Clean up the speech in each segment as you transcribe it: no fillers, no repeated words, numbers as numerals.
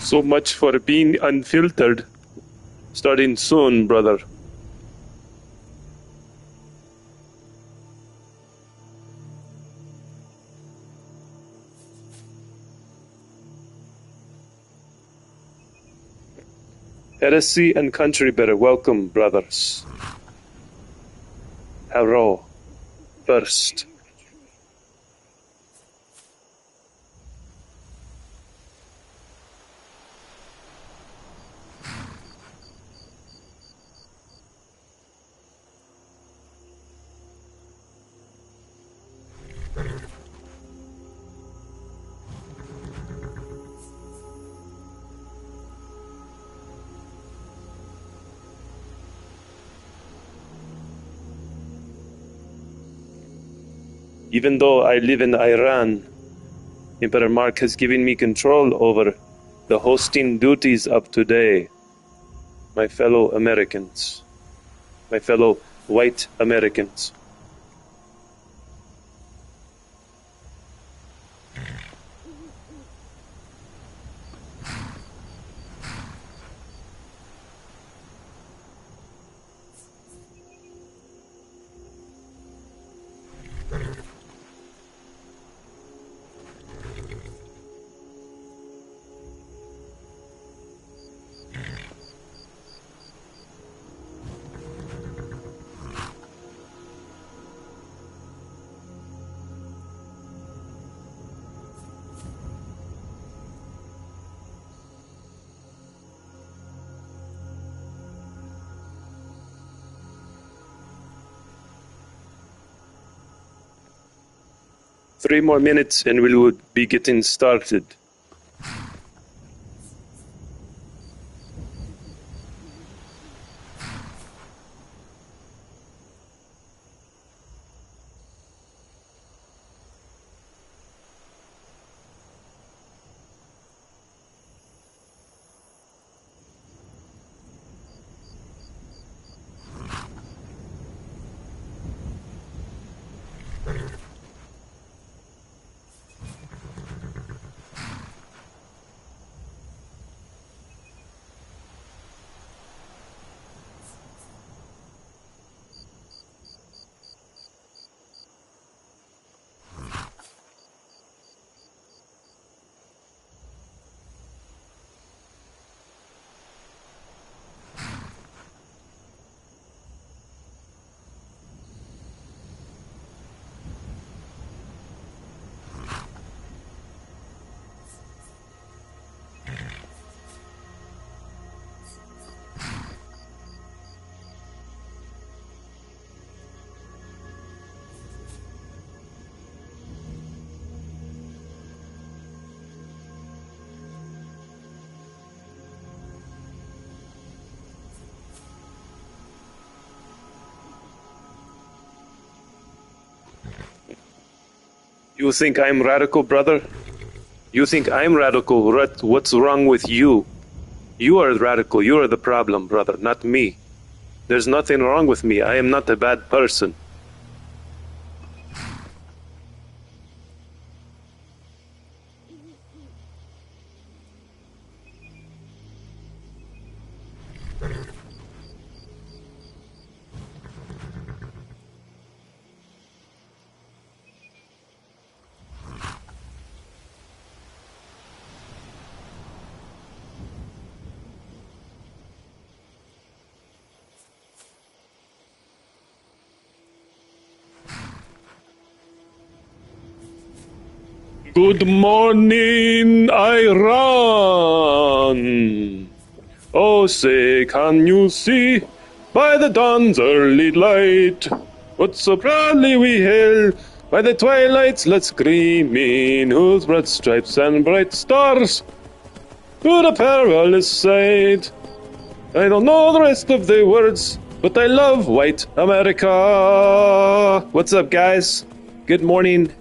So much for being unfiltered. Starting soon, brother. Heresy and country better welcome, brothers. Hello. First. Even though I live in Iran, Emperor Mark has given me control over the hosting duties of today. My fellow Americans. My fellow white Americans. Three more minutes and we would be getting started. You think I'm radical, brother? You think I'm radical? What's wrong with you? You are radical. You are the problem, brother, not me. There's nothing wrong with me. I am not a bad person. Good morning, Iran. Oh, say, can you see by the dawn's early light what so proudly we hail by the twilight's let's gleaming, whose red stripes and bright stars to the perilous sight. I don't know the rest of the words, but I love white America. What's up, guys? Good morning.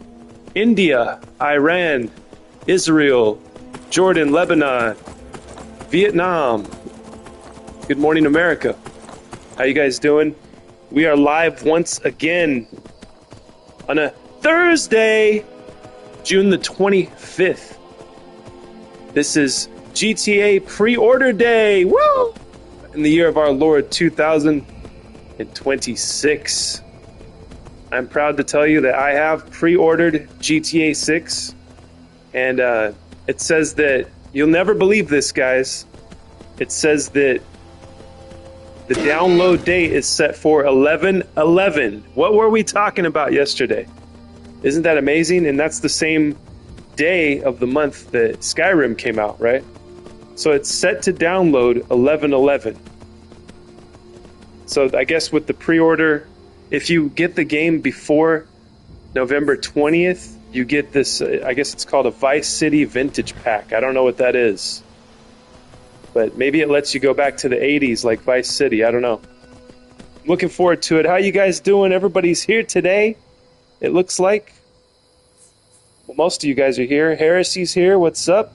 India, Iran, Israel, Jordan, Lebanon, Vietnam. Good morning, America. How you guys doing? We are live once again on a Thursday, June the 25th. This is GTA pre-order day. Woo! In the year of our Lord 2026. I'm proud to tell you that I have pre-ordered GTA 6. And it says that, you'll never believe this, guys. It says that the download date is set for 11/11. What were we talking about yesterday? Isn't that amazing? And that's the same day of the month that Skyrim came out, right? So it's set to download 11/11. So I guess with the pre-order, if you get the game before November 20th, you get this, I guess it's called a Vice City Vintage Pack. I don't know what that is. But maybe it lets you go back to the 80s like Vice City. I don't know. Looking forward to it. How you guys doing? Everybody's here today, it looks like. Well, most of you guys are here. Heresy's here. What's up?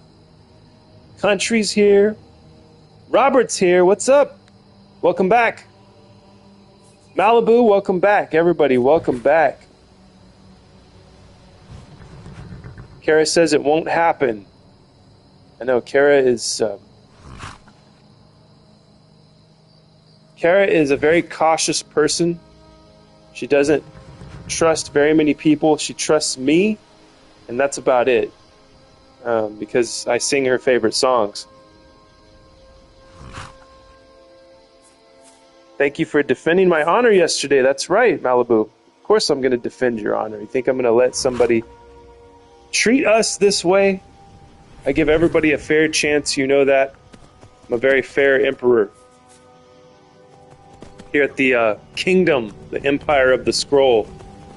Country's here. Robert's here. What's up? Welcome back. Malibu, welcome back. Everybody, welcome back. Kara says it won't happen. I know Kara is a very cautious person. She doesn't trust very many people. She trusts me, and that's about it. Because I sing her favorite songs. Thank you for defending my honor yesterday. That's right, Malibu. Of course I'm going to defend your honor. You think I'm going to let somebody treat us this way? I give everybody a fair chance. You know that. I'm a very fair emperor. Here at the kingdom, the empire of the scroll,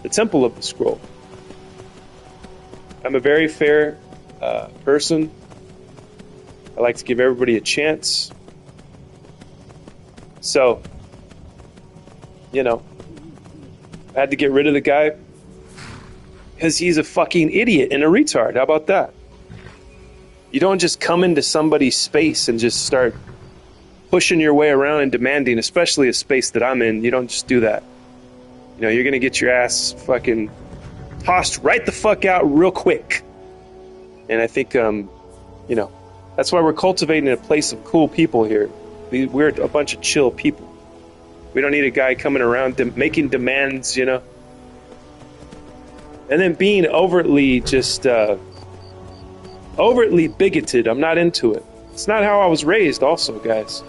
the temple of the scroll. I'm a very fair person. I like to give everybody a chance. So, you know, I had to get rid of the guy because he's a fucking idiot and a retard. How about that? You don't just come into somebody's space and just start pushing your way around and demanding, especially a space that I'm in. You don't just do that. You know, you're going to get your ass fucking tossed right the fuck out real quick. And I think, you know, that's why we're cultivating a place of cool people here. We're a bunch of chill people. We don't need a guy coming around making demands, you know. And then being overtly bigoted. I'm not into it. It's not how I was raised also, guys.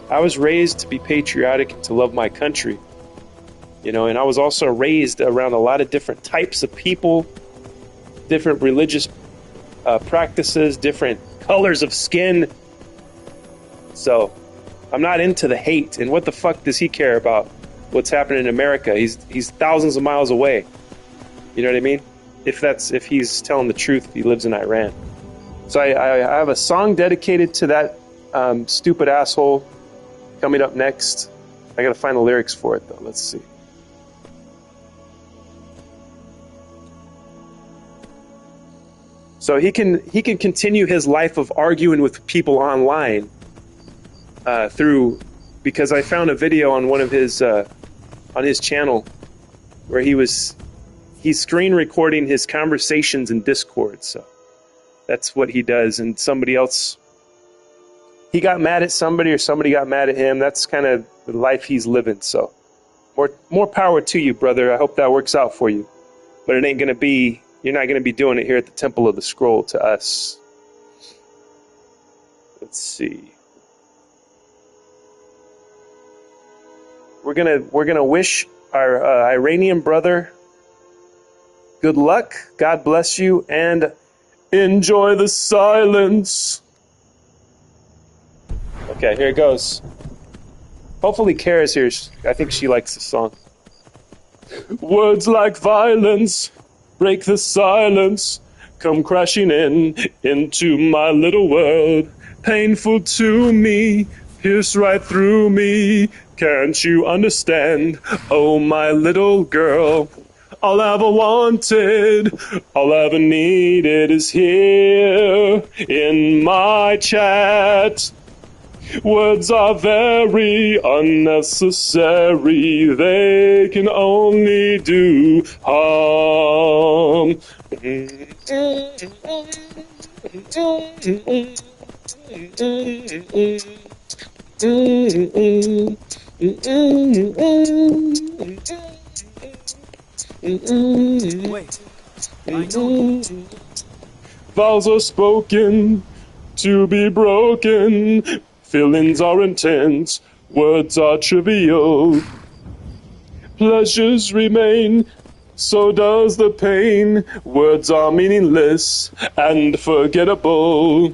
I was raised to be patriotic and to love my country. You know, and I was also raised around a lot of different types of people, different religious practices, different colors of skin. So I'm not into the hate. And what the fuck does he care about what's happening in America? He's thousands of miles away. You know what I mean? If he's telling the truth, he lives in Iran. So I have a song dedicated to that stupid asshole coming up next. I gotta find the lyrics for it though. Let's see. So he can continue his life of arguing with people online because I found a video on one of his on his channel where he's screen recording his conversations in Discord. So that's what he does. And somebody else, he got mad at somebody or somebody got mad at him. That's kind of the life he's living. So more power to you, brother. I hope that works out for you. But it ain't gonna be. You're not going to be doing it here at the Temple of the Scroll to us. Let's see. We're gonna wish our Iranian brother good luck. God bless you, and enjoy the silence. Okay, here it goes. Hopefully Kara's here. I think she likes the song. Words like violence break the silence, come crashing into my little world. Painful to me, pierce right through me. Can't you understand? Oh, my little girl. All I ever wanted, all I ever needed is here in my chat. Words are very unnecessary. They can only do harm. Wait, I know. Vows are spoken to be broken. Feelings are intense. Words are trivial. Pleasures remain. So does the pain. Words are meaningless and forgettable.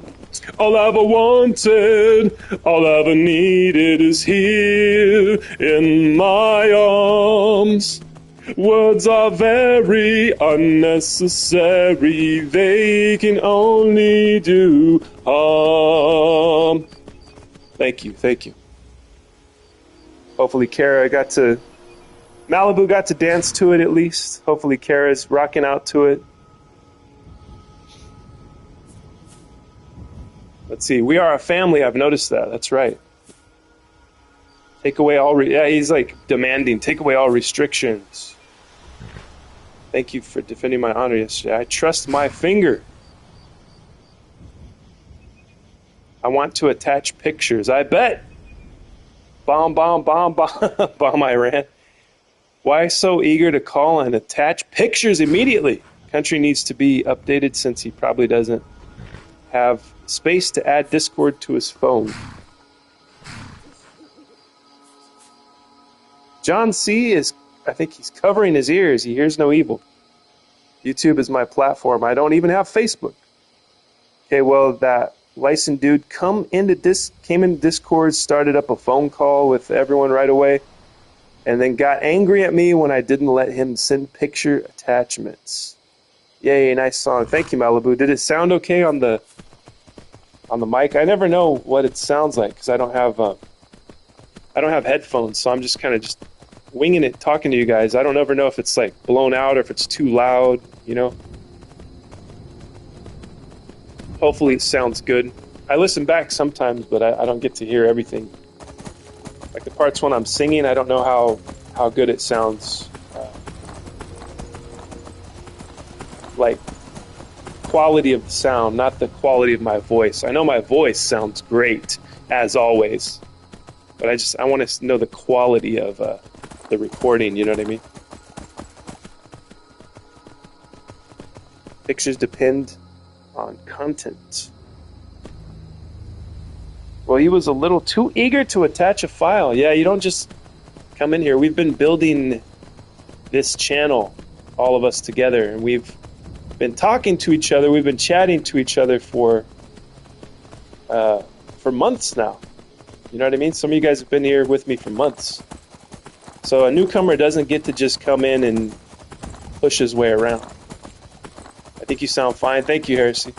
All I ever wanted, all I ever needed is here in my arms. Words are very unnecessary. They can only do harm. Thank you, thank you. Hopefully Malibu got to dance to it at least. Hopefully Kara's rocking out to it. Let's see. We are a family. I've noticed that. That's right. Take away all... he's like demanding. Take away all restrictions. Thank you for defending my honor yesterday. I trust my finger. I want to attach pictures. I bet. Bomb, bomb, bomb, bomb. Bomb Iran. Why so eager to call and attach pictures immediately? Country needs to be updated since he probably doesn't have space to add Discord to his phone. John C. I think he's covering his ears. He hears no evil. YouTube is my platform. I don't even have Facebook. Okay, well, that licensed dude came into Discord, started up a phone call with everyone right away, and then got angry at me when I didn't let him send picture attachments. Yay, nice song. Thank you, Malibu. Did it sound okay on the mic? I never know what it sounds like because I don't have headphones, so I'm just kind of just winging it, talking to you guys. I don't ever know if it's like blown out or if it's too loud, you know. Hopefully it sounds good. I listen back sometimes, but I don't get to hear everything. Like the parts when I'm singing, I don't know how good it sounds. Like quality of the sound, not the quality of my voice. I know my voice sounds great, as always, but I want to know the quality of the recording, you know what I mean? Pictures depend on content. Well, he was a little too eager to attach a file. Yeah, you don't just come in here. We've been building this channel, all of us together, and we've been talking to each other. We've been chatting to each other for months now. You know what I mean? Some of you guys have been here with me for months. So a newcomer doesn't get to just come in and push his way around. I think you sound fine. Thank you, Heresy.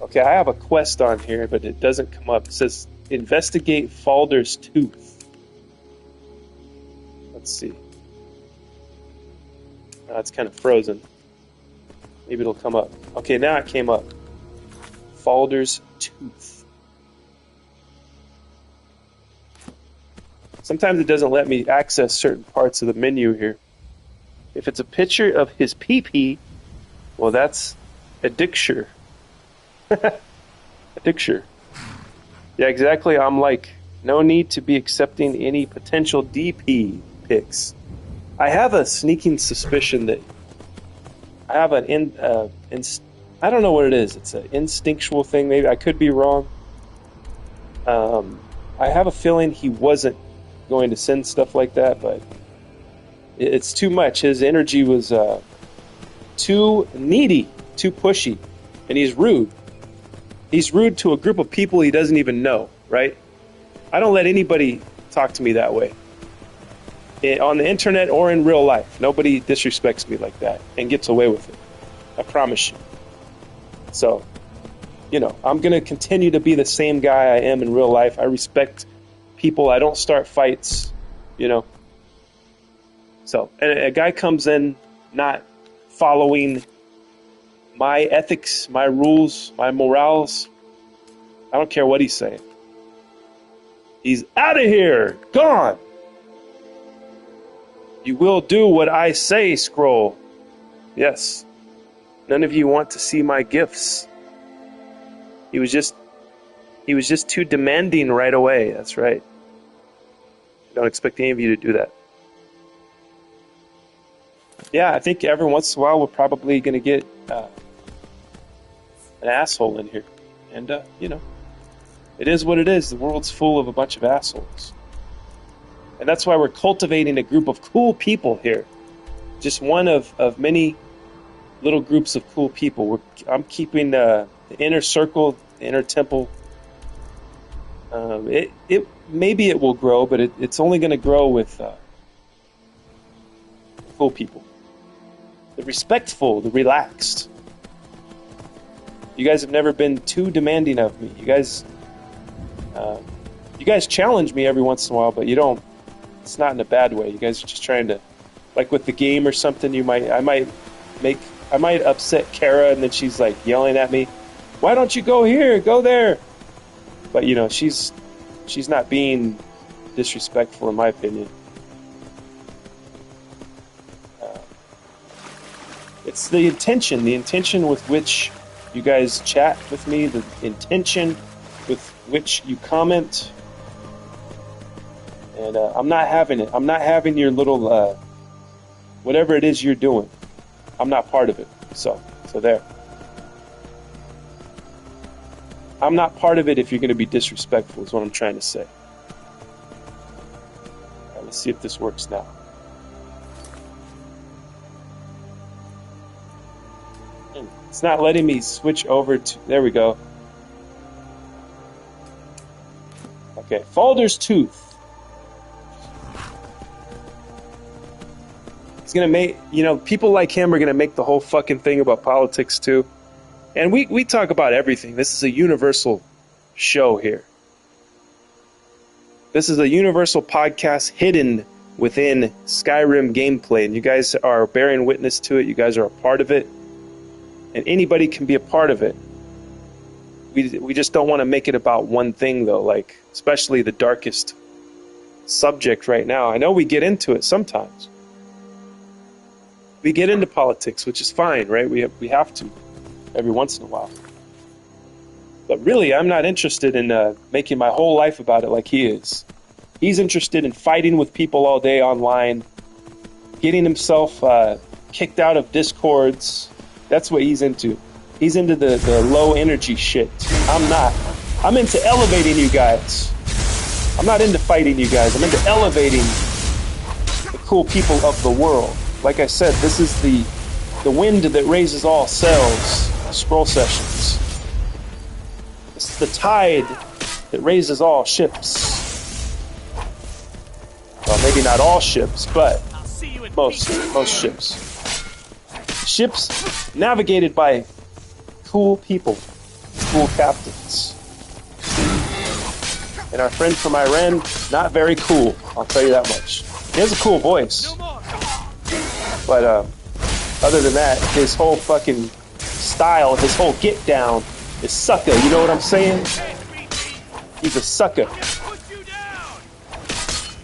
Okay, I have a quest on here, but it doesn't come up. It says, investigate Falder's tooth. Let's see. It's kind of frozen. Maybe it'll come up. Okay, now it came up. Falder's tooth. Sometimes it doesn't let me access certain parts of the menu here. If it's a picture of his pee-pee, well, that's a dicture. A dicture. Yeah, exactly. I'm like, no need to be accepting any potential DP pics. I have a sneaking suspicion that I have I don't know what it is. It's an instinctual thing. Maybe I could be wrong. I have a feeling he wasn't going to send stuff like that, but it's too much. His energy was too needy, too pushy, and he's rude. He's rude to a group of people he doesn't even know, right? I don't let anybody talk to me that way. On the internet or in real life, nobody disrespects me like that and gets away with it. I promise you. So, you know, I'm going to continue to be the same guy I am in real life. I respect people. I don't start fights, you know. So, and a guy comes in not following my ethics, my rules, my morals. I don't care what he's saying. He's out of here. Gone. You will do what I say, Scroll. Yes. None of you want to see my gifts. He was just too demanding right away. That's right. Don't expect any of you to do that. Yeah, I think every once in a while we're probably going to get an asshole in here. And, it is what it is. The world's full of a bunch of assholes. And that's why we're cultivating a group of cool people here. Just one of many little groups of cool people. I'm keeping the inner circle, the inner temple. Maybe it will grow, but it's only going to grow with cool people. The respectful, the relaxed. You guys have never been too demanding of me. You guys challenge me every once in a while, but you don't. It's not in a bad way. You guys are just trying to, like with the game or something. I might upset Kara, and then she's like yelling at me, "Why don't you go here? Go there!" But she's not being disrespectful, in my opinion. It's the intention with which you guys chat with me, the intention with which you comment. And I'm not having it. I'm not having your little, whatever it is you're doing. I'm not part of it. So there. I'm not part of it if you're going to be disrespectful, is what I'm trying to say. All right, let's see if this works now. It's not letting me switch over to... There we go. Okay, Falder's Tooth. He's going to make... people like him are going to make the whole fucking thing about politics, too. And we talk about everything. This is a universal show here. This is a universal podcast hidden within Skyrim gameplay. And you guys are bearing witness to it. You guys are a part of it. And anybody can be a part of it. We just don't want to make it about one thing, though. Like, especially the darkest subject right now. I know we get into it sometimes. We get into politics, which is fine, right? We have to. Every once in a while. But really, I'm not interested in making my whole life about it like he is. He's interested in fighting with people all day online, getting himself kicked out of discords. That's what he's into. He's into the low energy shit. I'm not. I'm into elevating you guys. I'm not into fighting you guys. I'm into elevating the cool people of the world. Like I said, this is the wind that raises all sails. Scroll sessions. It's the tide that raises all ships. Well, maybe not all ships, but most ships. Ships navigated by cool people, cool captains. And our friend from Iran, not very cool, I'll tell you that much. He has a cool voice. But other than that, his whole fucking style, his whole get down is sucker. You know what I'm saying? He's a sucker.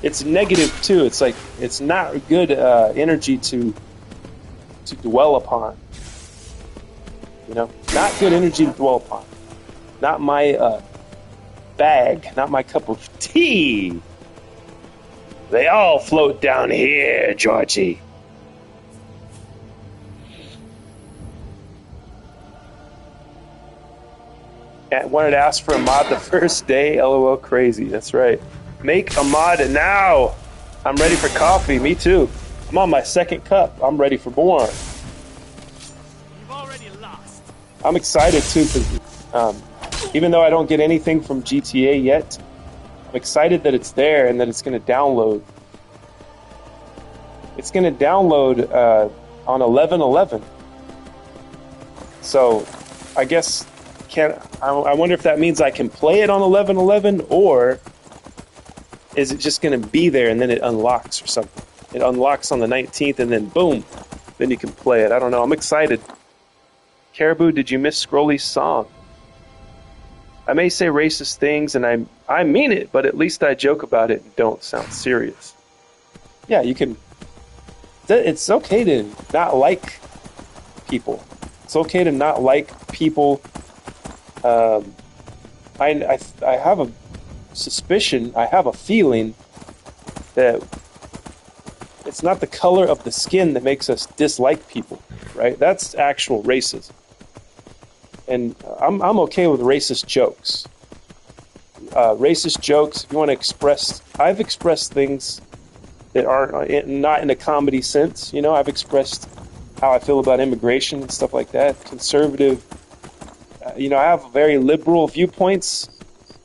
It's negative too. It's like it's not good energy to dwell upon. Not good energy to dwell upon. Not my bag. Not my cup of tea. They all float down here, Georgie. I wanted to ask for a mod the first day. LOL, crazy. That's right. Make a mod now. I'm ready for coffee. Me too. I'm on my second cup. I'm ready for more. You've already lost. I'm excited too because even though I don't get anything from GTA yet, I'm excited that it's there and that it's going to download. It's going to download on 11/11. So I guess I wonder if that means I can play it on 11/11, or is it just going to be there and then it unlocks or something? It unlocks on the 19th and then boom, then you can play it. I don't know. I'm excited. Caribou, did you miss Scrolly's song? I may say racist things and I mean it, but at least I joke about it and don't sound serious. Yeah, you can. It's okay to not like people. It's okay to not like people. I have a suspicion, I have a feeling that it's not the color of the skin that makes us dislike people, right? That's actual racism. And I'm okay with racist jokes. Racist jokes, if you want to express... I've expressed things that aren't not in a comedy sense. You know, I've expressed how I feel about immigration and stuff like that. Conservative... I have very liberal viewpoints.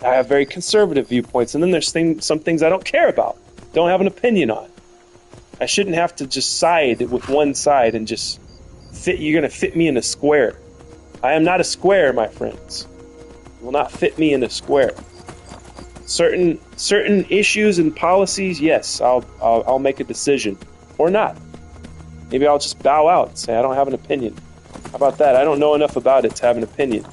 I have very conservative viewpoints. And then there's some things I don't care about. Don't have an opinion on. I shouldn't have to just side with one side and just fit... You're going to fit me in a square. I am not a square, my friends. You will not fit me in a square. Certain issues and policies, yes, I'll make a decision. Or not. Maybe I'll just bow out and say I don't have an opinion. How about that? I don't know enough about it to have an opinion.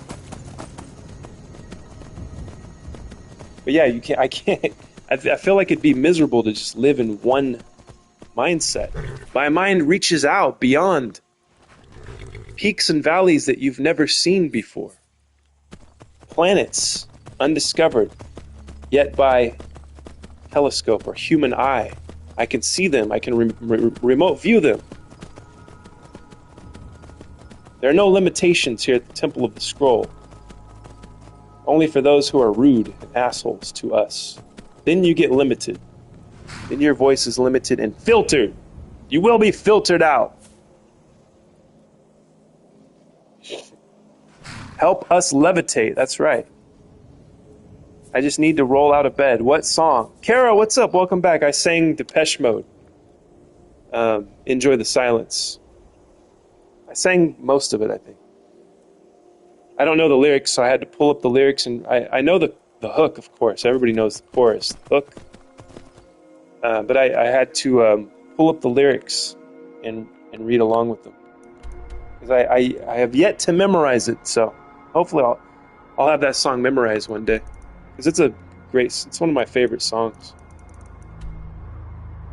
But yeah, I can't. I feel like it'd be miserable to just live in one mindset. My mind reaches out beyond peaks and valleys that you've never seen before. Planets undiscovered, yet by telescope or human eye, I can see them. I can remote view them. There are no limitations here at the Temple of the Scroll. Only for those who are rude and assholes to us. Then you get limited. Then your voice is limited and filtered. You will be filtered out. Help us levitate. That's right. I just need to roll out of bed. What song? Kara, what's up? Welcome back. I sang Depeche Mode. Enjoy the Silence. I sang most of it, I think. I don't know the lyrics, so I had to pull up the lyrics, and I know the hook, of course. Everybody knows the chorus, the hook. But I had to pull up the lyrics and read along with them. Because I have yet to memorize it, so hopefully I'll have that song memorized one day. Because it's one of my favorite songs.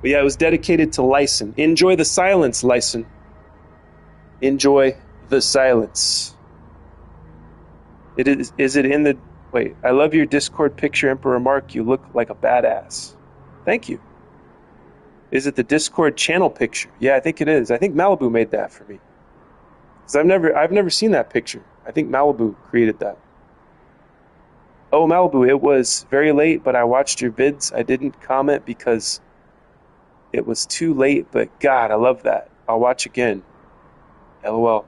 But yeah, it was dedicated to Lyson. Enjoy the silence, Lyson. Enjoy the silence. Is it in the... Wait, I love your Discord picture, Emperor Mark. You look like a badass. Thank you. Is it the Discord channel picture? Yeah, I think it is. I think Malibu made that for me. Because I've never seen that picture. I think Malibu created that. Oh, Malibu, it was very late, but I watched your vids. I didn't comment because it was too late, but God, I love that. I'll watch again. LOL.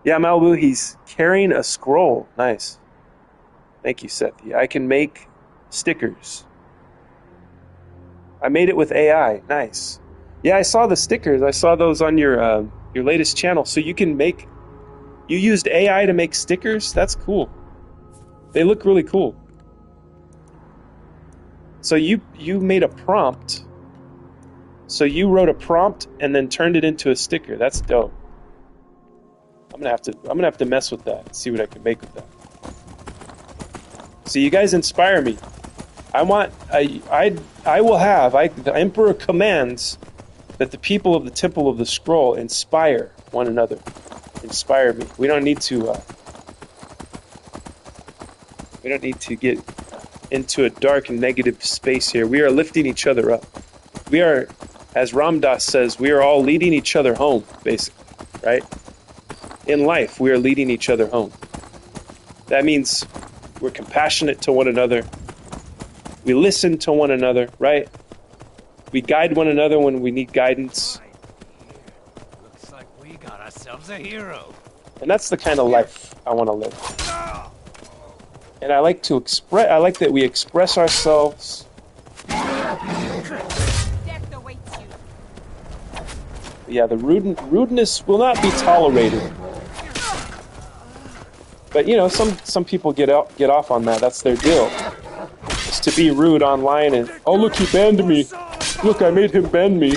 Yeah, Malibu, he's carrying a scroll. Nice. Thank you, Sethi. I can make stickers. I made it with AI. Nice. Yeah, I saw the stickers. I saw those on your latest channel. So you can make... You used AI to make stickers? That's cool. They look really cool. So you made a prompt. So you wrote a prompt and then turned it into a sticker. That's dope. I'm gonna have to mess with that and see what I can make with that. So you guys inspire me. The Emperor commands that the people of the Temple of the Scroll inspire one another. Inspire me. We don't need to get into a dark and negative space here. We are lifting each other up. We are, as Ram Dass says, we are all leading each other home, basically, right? In life, we are leading each other home. That means we're compassionate to one another. We listen to one another, right? We guide one another when we need guidance. Looks like we got ourselves a hero. And that's the kind of life I want to live. And I like that we express ourselves. Yeah, the rudeness will not be tolerated. But you know, some people get off on that. That's their deal. It's to be rude online and, oh look, he banned me. Look, I made him ban me.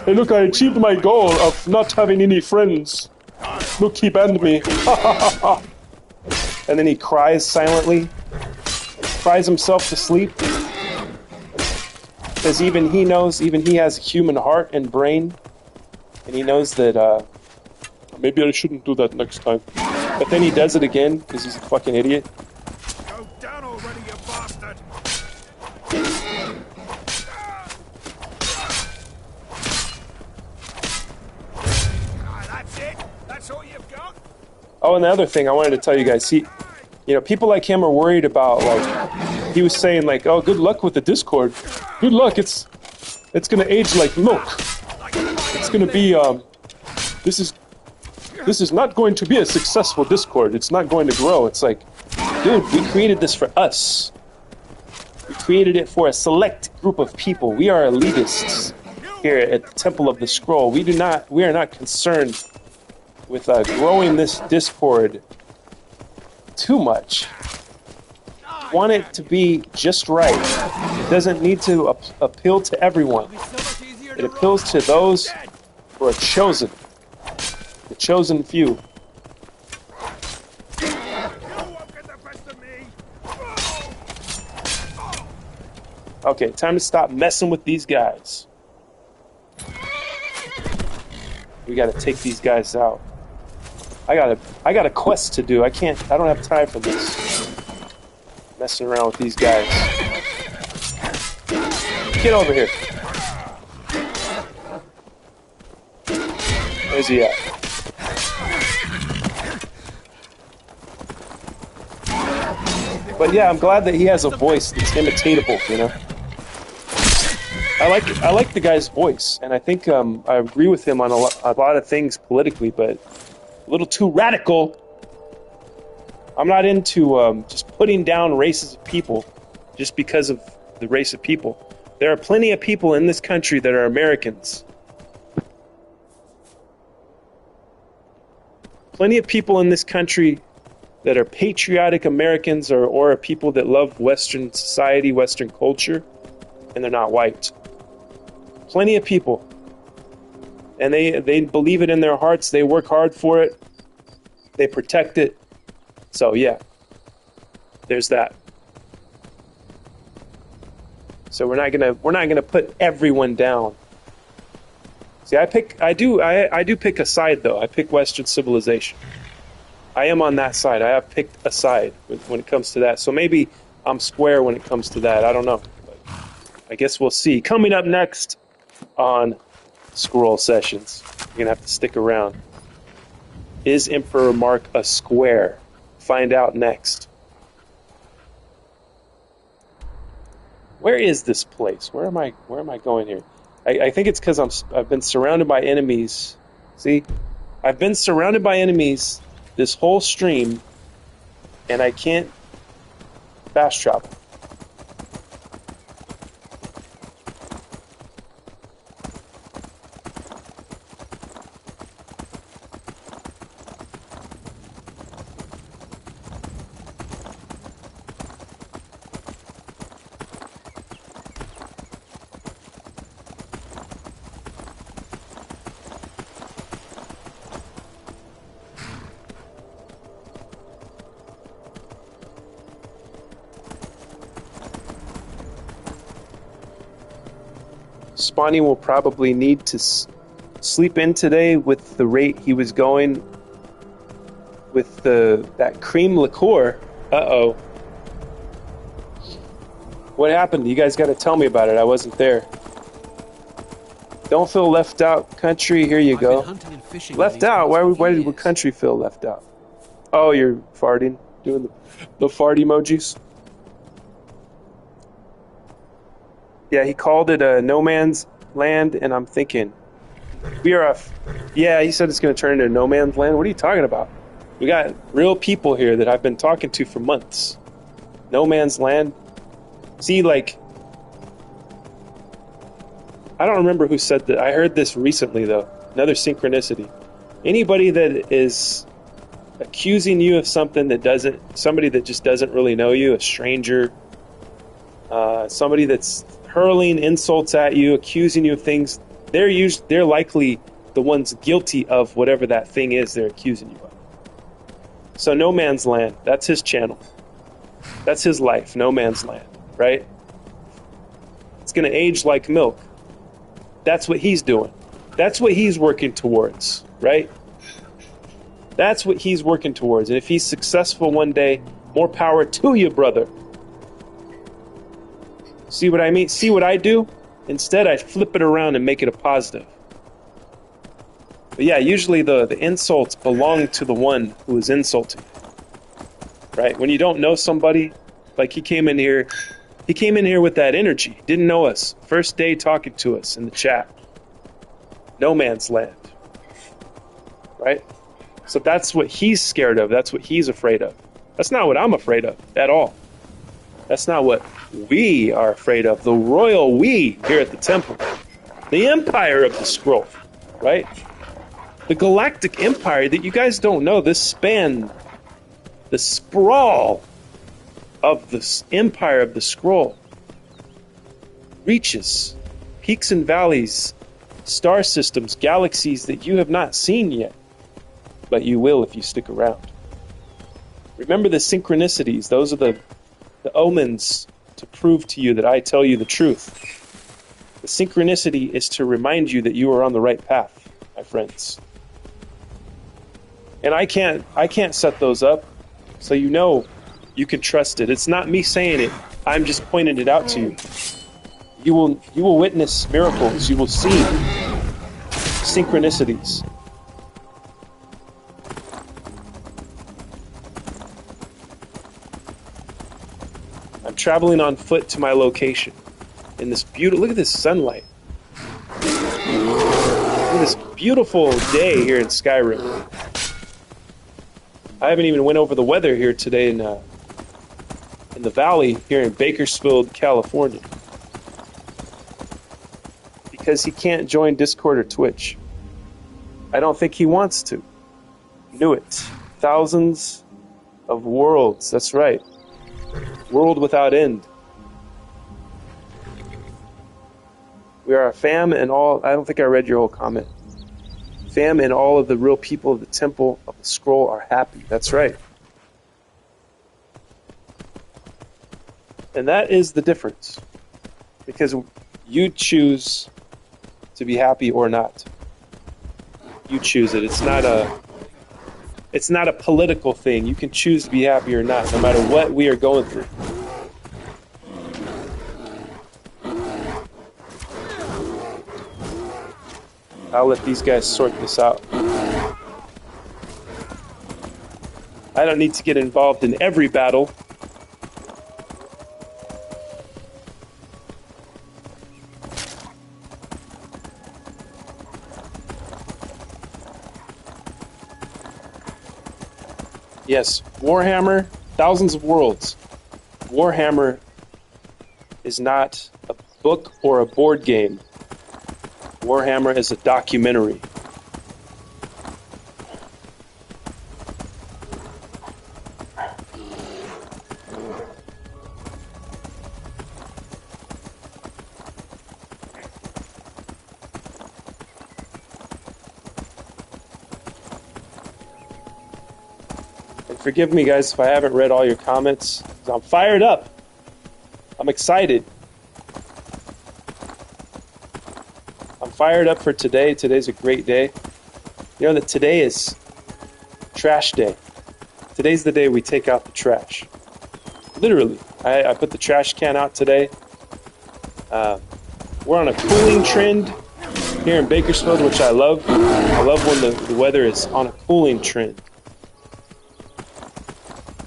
Hey, look, I achieved my goal of not having any friends. Look, he banned me. And then he cries silently. Cries himself to sleep. Because even he has a human heart and brain. And he knows that maybe I shouldn't do that next time. But then he does it again because he's a fucking idiot. Go down already, you bastard! That's it? That's all you've got? Oh, and the other thing I wanted to tell you guys, people like him are worried about, like, he was saying, like, oh, good luck with the Discord. Good luck, it's gonna age like milk. It's gonna be, this is not going to be a successful Discord. It's not going to grow. It's like, dude, we created this for us. We created it for a select group of people. We are elitists here at the Temple of the Scroll. We are not concerned with growing this Discord too much. We want it to be just right. It doesn't need to appeal to everyone. It appeals to those who are chosen. The chosen few. Okay, time to stop messing with these guys. We gotta take these guys out. I got a quest to do. I don't have time for this. Messing around with these guys. Get over here. Where's he at? But yeah, I'm glad that he has a voice that's imitatable, you know? I like the guy's voice, and I think I agree with him on a lot of things politically, but a little too radical. I'm not into just putting down races of people just because of the race of people. There are plenty of people in this country that are Americans. Plenty of people in this country that are patriotic Americans or are people that love Western society, Western culture, and they're not white. Plenty of people. And they believe it in their hearts. They work hard for it. They protect it. So yeah, there's that. So we're not gonna put everyone down. See, I do pick a side though. I pick Western civilization. I am on that side. I have picked a side when it comes to that. So maybe I'm square when it comes to that. I don't know. But I guess we'll see. Coming up next on Scroll Sessions, you're gonna have to stick around. Is Emperor Mark a square? Find out next. Where is this place? Where am I going here? I think it's because I've been surrounded by enemies. See? I've been surrounded by enemies this whole stream, and I can't fast travel. Spawny will probably need to sleep in today with the rate he was going with that cream liqueur. Uh-oh. What happened? You guys got to tell me about it. I wasn't there. Don't feel left out, country. Here you go. Left out? Why did country feel left out? Oh, you're farting. Doing the fart emojis. Yeah, he called it a no man's land, and I'm thinking, yeah, he said it's going to turn into no man's land. What are you talking about? We got real people here that I've been talking to for months. No man's land. See, like, I don't remember who said that. I heard this recently, though. Another synchronicity. Anybody that is accusing you of something somebody that just doesn't really know you, a stranger, somebody that's hurling insults at you, accusing you of things, they're likely the ones guilty of whatever that thing is they're accusing you of. So no man's land, that's his channel. That's his life, no man's land, right? It's going to age like milk. That's what he's doing. That's what he's working towards, right? That's what he's working towards. And if he's successful one day, more power to you, brother. See what I mean? See what I do? Instead, I flip it around and make it a positive. But yeah, usually the insults belong to the one who is insulting. Right? When you don't know somebody, like he came in here with that energy. Didn't know us. First day talking to us in the chat. No man's land. Right? So that's what he's scared of. That's what he's afraid of. That's not what I'm afraid of at all. That's not what we are afraid of. The royal we here at the temple. The empire of the scroll. Right? The galactic empire that you guys don't know. This span, the sprawl of the empire of the scroll reaches peaks and valleys, star systems, galaxies that you have not seen yet. But you will if you stick around. Remember the synchronicities. Those are the omens to prove to you that I tell you the truth. The synchronicity is to remind you that you are on the right path, my friends. And I can't set those up, so you know you can trust it. It's not me saying it. I'm just pointing it out to you. You will witness miracles. You will see synchronicities. I'm traveling on foot to my location in this beautiful, look at this sunlight. Look at this beautiful day here in Skyrim. I haven't even went over the weather here today in the valley here in Bakersfield, California. Because he can't join Discord or Twitch. I don't think he wants to. Knew it. Thousands of worlds, that's right. World without end. We are a fam and all. I don't think I read your whole comment. Fam and all of the real people of the temple of the scroll are happy. That's right. And that is the difference. Because you choose to be happy or not. You choose it. It's not a political thing. You can choose to be happy or not, no matter what we are going through. I'll let these guys sort this out. I don't need to get involved in every battle. Yes, Warhammer, thousands of worlds. Warhammer is not a book or a board game. Warhammer is a documentary. And forgive me, guys, if I haven't read all your comments. I'm fired up. I'm excited. Fired up for today. Today's a great day. You know that today is trash day. Today's the day we take out the trash. Literally. I put the trash can out today. We're on a cooling trend here in Bakersfield, which I love. I love when the weather is on a cooling trend.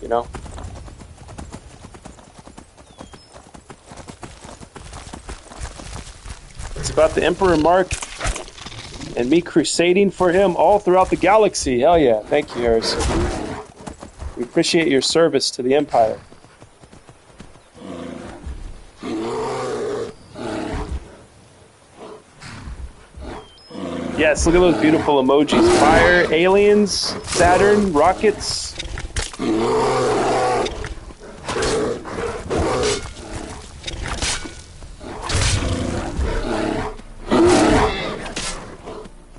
You know? It's about the Emperor Mark and me crusading for him all throughout the galaxy. Hell yeah. Thank you, Harris. We appreciate your service to the Empire. Yes, look at those beautiful emojis. Fire, aliens, Saturn, rockets.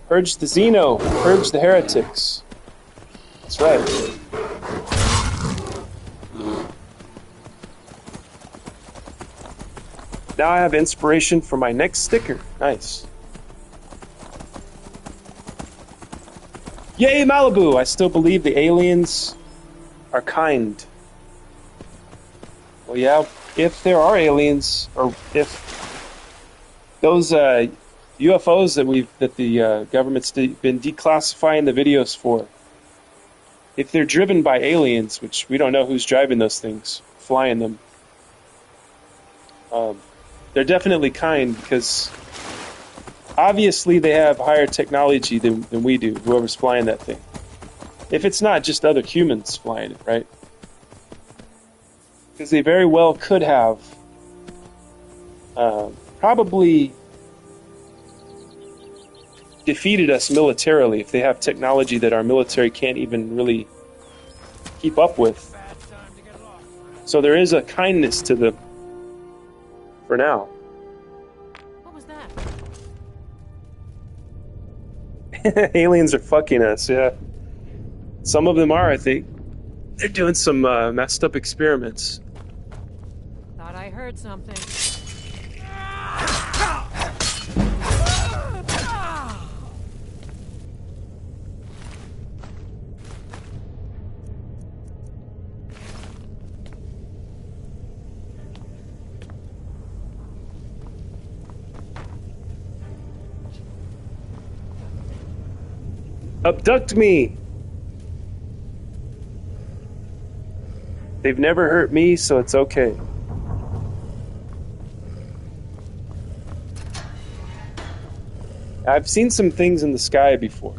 Purge the Xeno, purge the heretics. That's right. Now I have inspiration for my next sticker. Nice. Yay, Malibu! I still believe the aliens are kind. Well, yeah, if there are aliens, or if those UFOs that the government's been declassifying the videos for, if they're driven by aliens, which we don't know who's driving those things, flying them, they're definitely kind because obviously they have higher technology than we do, whoever's flying that thing. If it's not just other humans flying it, right? Because they very well could have probably defeated us militarily if they have technology that our military can't even really keep up with. So there is a kindness to them for now. What was that? Aliens are fucking us, yeah. Some of them are, I think. They're doing some messed up experiments. Thought I heard something. Abduct me! They've never hurt me, so it's okay. I've seen some things in the sky before.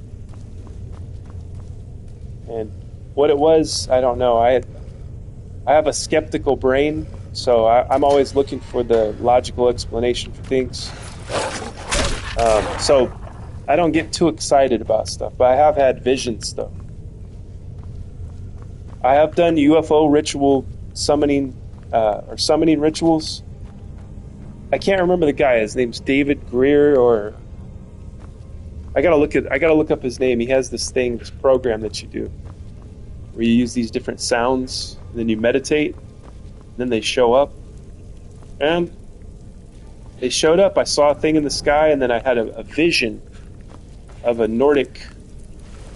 And what it was, I don't know. I have a skeptical brain, so I'm always looking for the logical explanation for things. So I don't get too excited about stuff, but I have had visions, though. I have done UFO ritual summoning, or summoning rituals. I can't remember the guy. His name's David Greer, or I gotta look up his name. He has this program that you do, where you use these different sounds, and then you meditate, and then they show up. And they showed up. I saw a thing in the sky, and then I had a vision of a Nordic,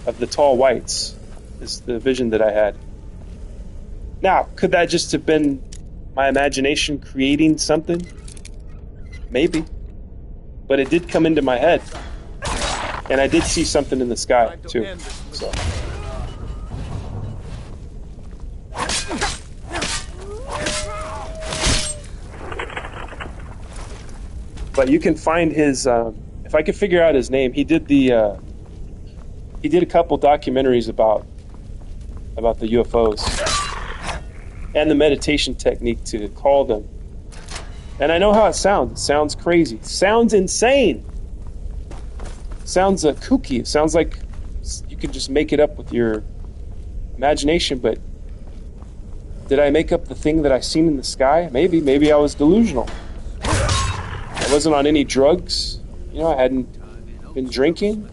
of the tall whites. Is the vision that I had. Now, could that just have been my imagination creating something? Maybe. But it did come into my head. And I did see something in the sky, too. So. But you can find his, if I could figure out his name, he did a couple documentaries about the UFOs. And the meditation technique to call them. And I know how it sounds. It sounds crazy. It sounds insane. It sounds kooky. It sounds like you could just make it up with your imagination, but did I make up the thing that I seen in the sky? Maybe. Maybe I was delusional. I wasn't on any drugs. You know, I hadn't been drinking.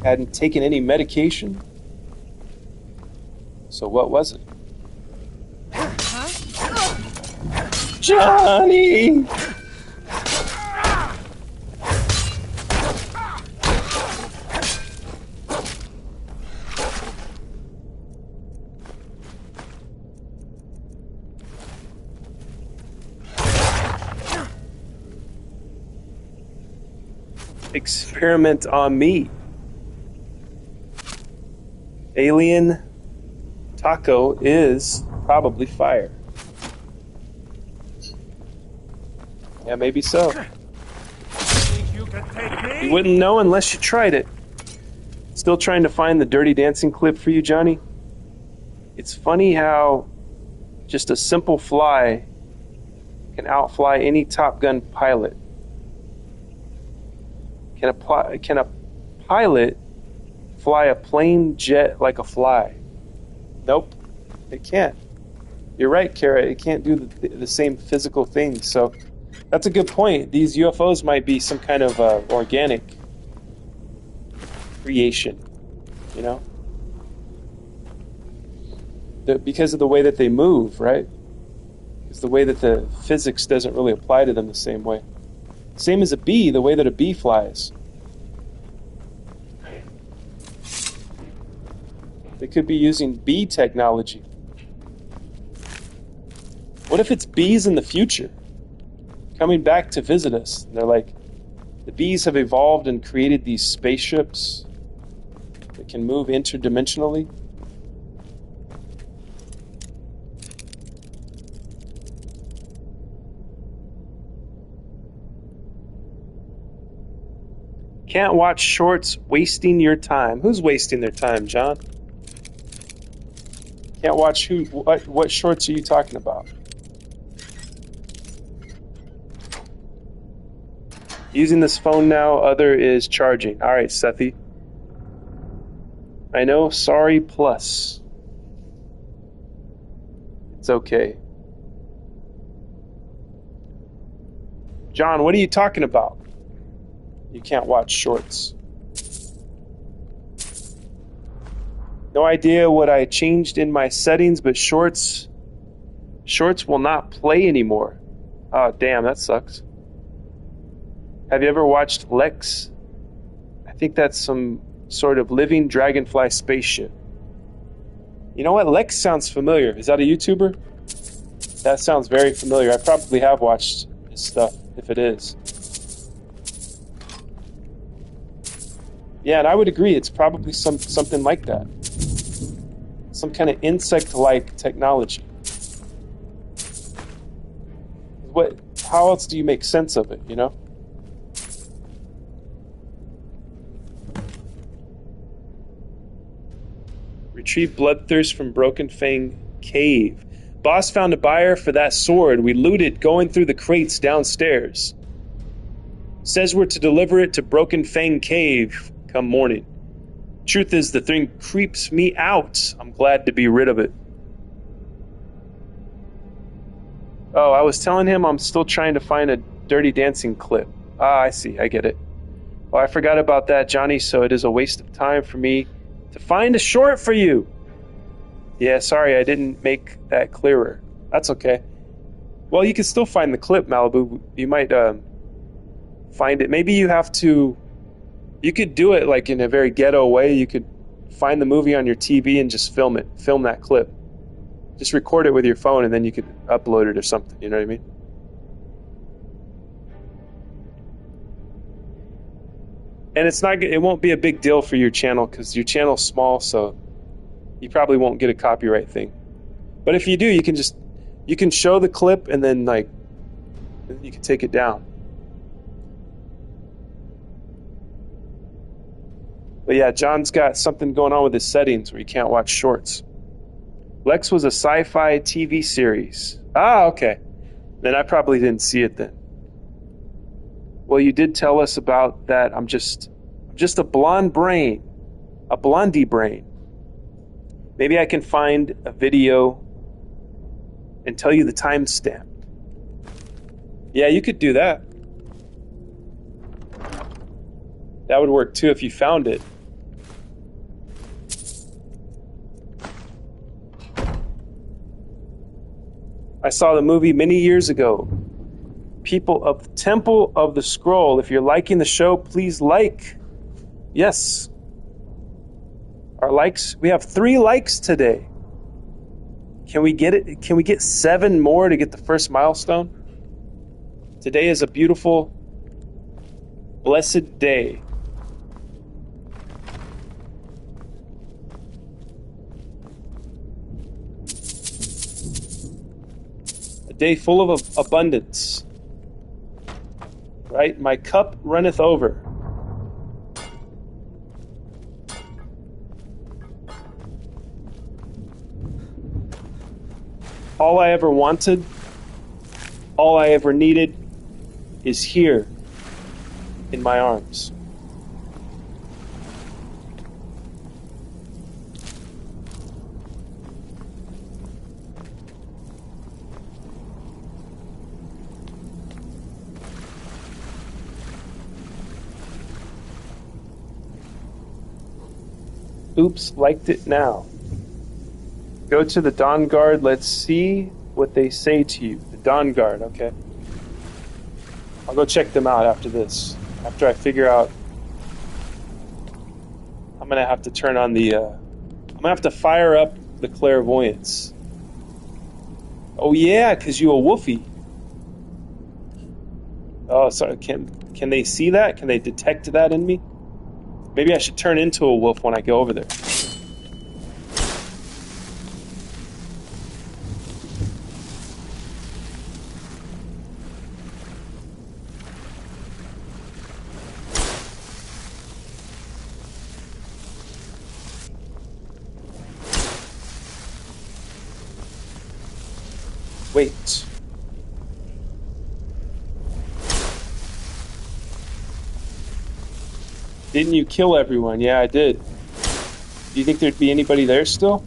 Hadn't taken any medication. So what was it? Johnny! Experiment on me. Alien taco is probably fire. Yeah, maybe so. You wouldn't know unless you tried it. Still trying to find the Dirty Dancing clip for you, Johnny? It's funny how just a simple fly can outfly any Top Gun pilot. Can a pilot fly a plane jet like a fly? Nope, it can't. You're right, Kara. It can't do the same physical things. So that's a good point. These UFOs might be some kind of organic creation, you know? Because of the way that they move, right? It's the way that the physics doesn't really apply to them the same way. Same as a bee, the way that a bee flies. They could be using bee technology. What if it's bees in the future coming back to visit us? And they're like, the bees have evolved and created these spaceships that can move interdimensionally. Can't watch shorts, wasting your time. Who's wasting their time, John? Can't watch who? What shorts are you talking about? Using this phone now, other is charging. All right, Sethi. I know, sorry plus. It's okay. John, what are you talking about? You can't watch shorts. No idea what I changed in my settings, but shorts will not play anymore. Oh, damn, that sucks. Have you ever watched Lex? I think that's some sort of living dragonfly spaceship. You know what? Lex sounds familiar. Is that a YouTuber? That sounds very familiar. I probably have watched his stuff, if it is. Yeah, and I would agree. It's probably something like that. Some kind of insect-like technology. How else do you make sense of it, you know? Retrieve bloodthirst from Broken Fang Cave. Boss found a buyer for that sword. We looted going through the crates downstairs. Says we're to deliver it to Broken Fang Cave come morning. Truth is, the thing creeps me out. I'm glad to be rid of it. Oh, I was telling him I'm still trying to find a Dirty Dancing clip. Ah, I see. I get it. Oh, I forgot about that, Johnny, so it is a waste of time for me to find a short for you. Yeah, sorry, I didn't make that clearer. That's okay. Well, you can still find the clip, Malibu. You might find it. Maybe you have to... You could do it like in a very ghetto way. You could find the movie on your TV and just film it. Film that clip. Just record it with your phone and then you could upload it or something. You know what I mean? And it won't be a big deal for your channel because your channel's small, so you probably won't get a copyright thing. But if you do, you can show the clip and then you can take it down. But yeah, John's got something going on with his settings where you can't watch shorts. Lex was a sci-fi TV series. Ah, okay. Then I probably didn't see it then. Well, you did tell us about that. I'm just a blonde brain. A blondie brain. Maybe I can find a video and tell you the timestamp. Yeah, you could do that. That would work too if you found it. I saw the movie many years ago. People of the Temple of the Scroll. If you're liking the show, please like. Yes. Our likes. We have 3 likes today. Can we get it? Can we get 7 more to get the first milestone? Today is a beautiful, blessed day. Day full of abundance. Right? My cup runneth over. All I ever wanted, all I ever needed is here in my arms. Oops, liked it now. Go to the Dawn Guard. Let's see what they say to you. The Dawn Guard, okay. I'll go check them out after this. After I figure out... I'm going to have to turn on the I'm gonna have to fire up the clairvoyance. Oh yeah, cause you a woofie. Oh, sorry. Can they see that? Can they detect that in me? Maybe I should turn into a wolf when I go over there. Wait. Didn't you kill everyone? Yeah, I did. Do you think there'd be anybody there still?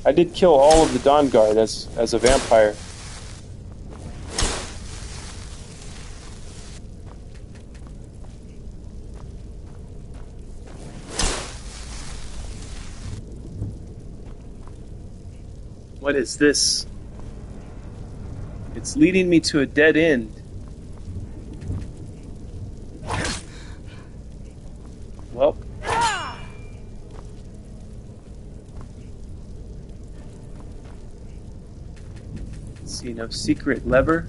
I did kill all of the Dawn Guard as a vampire. What is this? It's leading me to a dead end. Well. Let's see, no secret lever.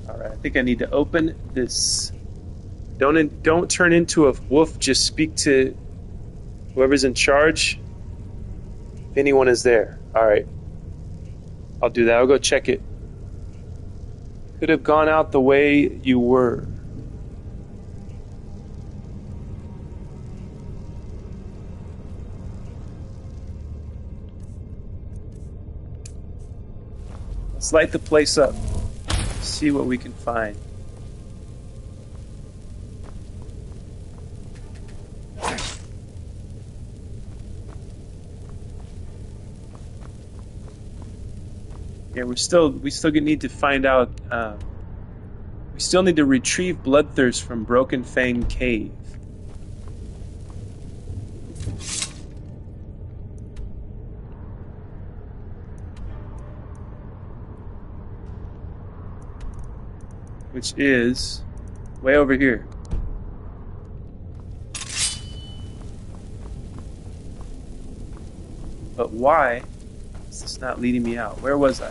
Alright, I think I need to open this. Don't turn into a wolf, just speak to whoever's in charge. If anyone is there. Alright. I'll do that. I'll go check it. Could have gone out the way you were. Let's light the place up. See what we can find. Yeah, we still need to find out. We still need to retrieve Bloodthirst from Broken Fang Cave. Which is way over here. But why is this not leading me out? Where was I?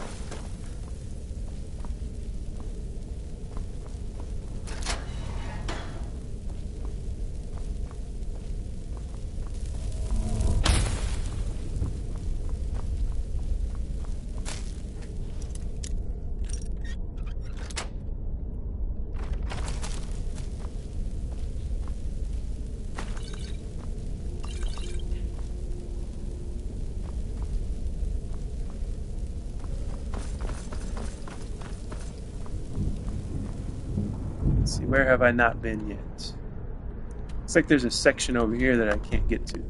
Let's see, where have I not been yet? Looks like there's a section over here that I can't get to.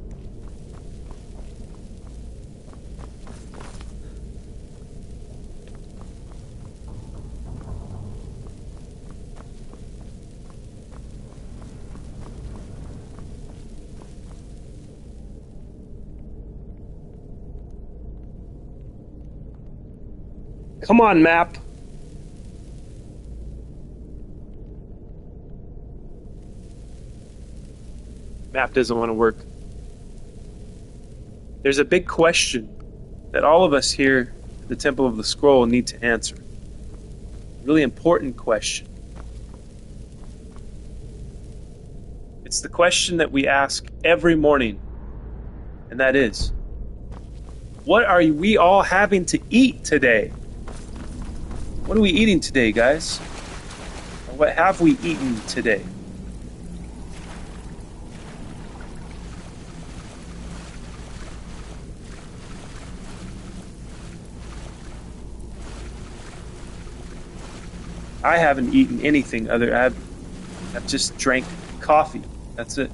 Come on, map. Map doesn't want to work. There's a big question that all of us here at the Temple of the Scroll need to answer. A really important question. It's the question that we ask every morning, and that is, what are we all having to eat today? What are we eating today, guys? Or what have we eaten today? I haven't eaten anything other. I've just drank coffee. That's it.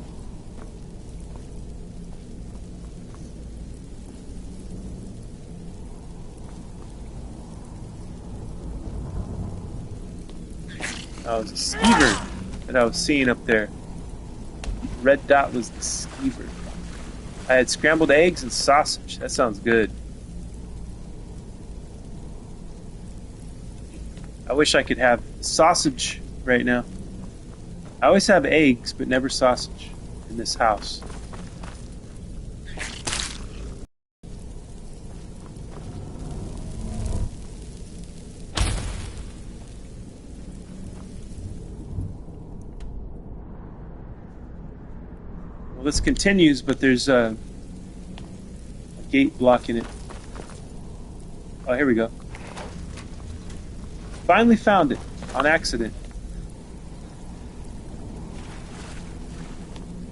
Oh, it was a skeever that I was seeing up there. Red dot was the skeever. I had scrambled eggs and sausage. That sounds good. I wish I could have sausage right now. I always have eggs, but never sausage in this house. Well, this continues, but there's a gate blocking it. Oh, here we go. Finally found it on accident.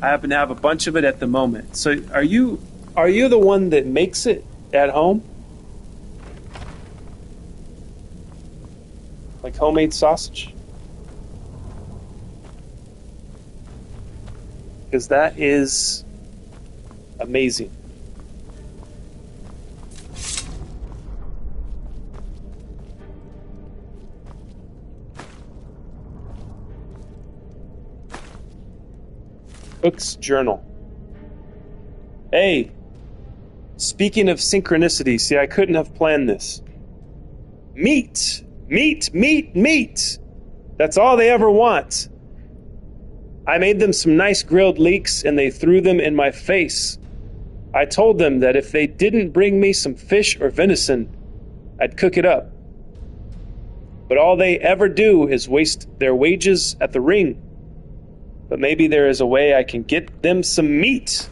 I happen to have a bunch of it at the moment. So are you the one that makes it at home? Like homemade sausage? Because that is amazing. Cook's Journal. Hey, speaking of synchronicity, see, I couldn't have planned this. Meat! Meat! Meat! Meat! That's all they ever want. I made them some nice grilled leeks and they threw them in my face. I told them that if they didn't bring me some fish or venison, I'd cook it up. But all they ever do is waste their wages at the ring. But maybe there is a way I can get them some meat.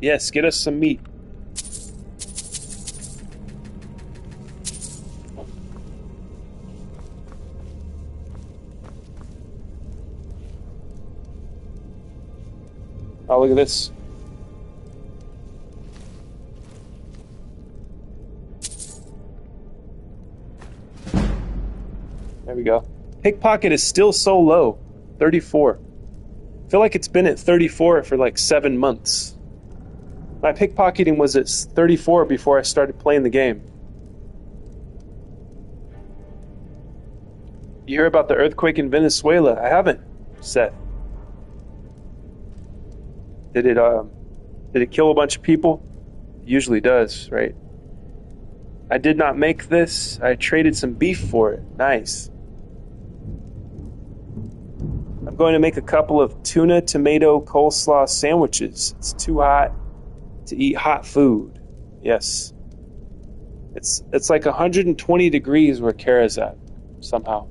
Yes, get us some meat. Oh, look at this. There we go. Pickpocket is still so low. 34. I feel like it's been at 34 for like 7 months. My pickpocketing was at 34 before I started playing the game. You hear about the earthquake in Venezuela? I haven't, Seth. Did it kill a bunch of people? It usually does, right? I did not make this. I traded some beef for it. Nice. I'm going to make a couple of tuna tomato coleslaw sandwiches. It's too hot to eat hot food. Yes. It's like 120 degrees where Kara's at, somehow.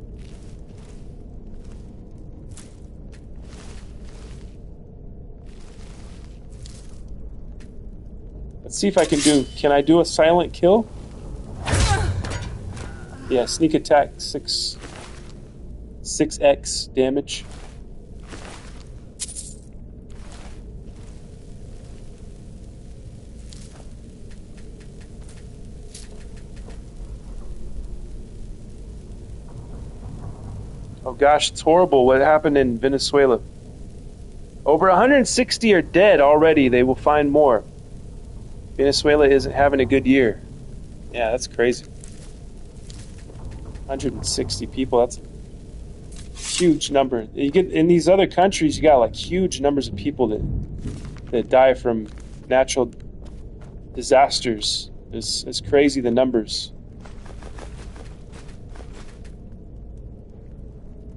Let's see if I can I do a silent kill? Yeah, sneak attack 6x damage. Oh gosh, it's horrible what happened in Venezuela. Over 160 are dead already. They will find more. Venezuela isn't having a good year. Yeah, that's crazy. 160 people, that's a huge number. You get in these other countries, you got like huge numbers of people that die from natural disasters. It's crazy, the numbers.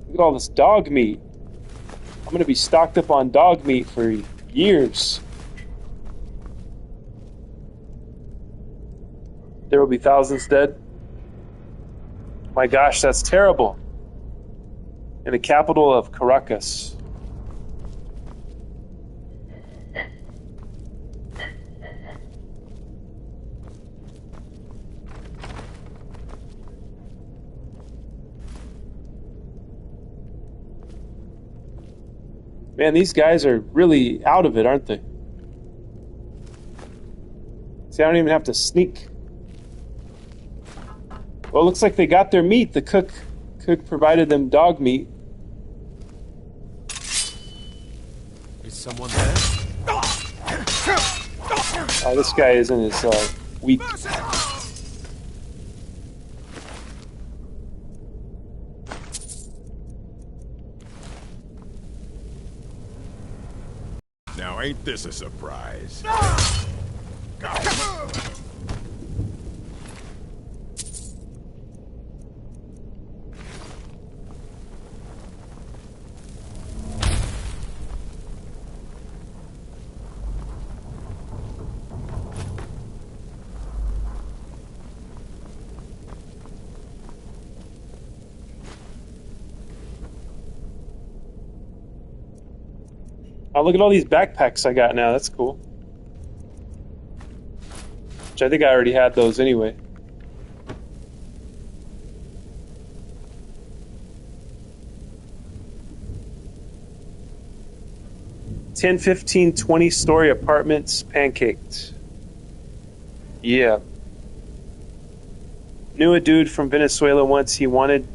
Look at all this dog meat. I'm going to be stocked up on dog meat for years. There will be thousands dead. My gosh, that's terrible. In the capital of Caracas. Man, these guys are really out of it, aren't they? See, I don't even have to sneak. Well, it looks like they got their meat. The cook provided them dog meat. Is someone there? Oh, this guy isn't as weak. Ain't this a surprise? Oh, look at all these backpacks I got now. That's cool. Which I think I already had those anyway. $10, $15, $20-story apartments, pancaked. Yeah. Knew a dude from Venezuela once. He wanted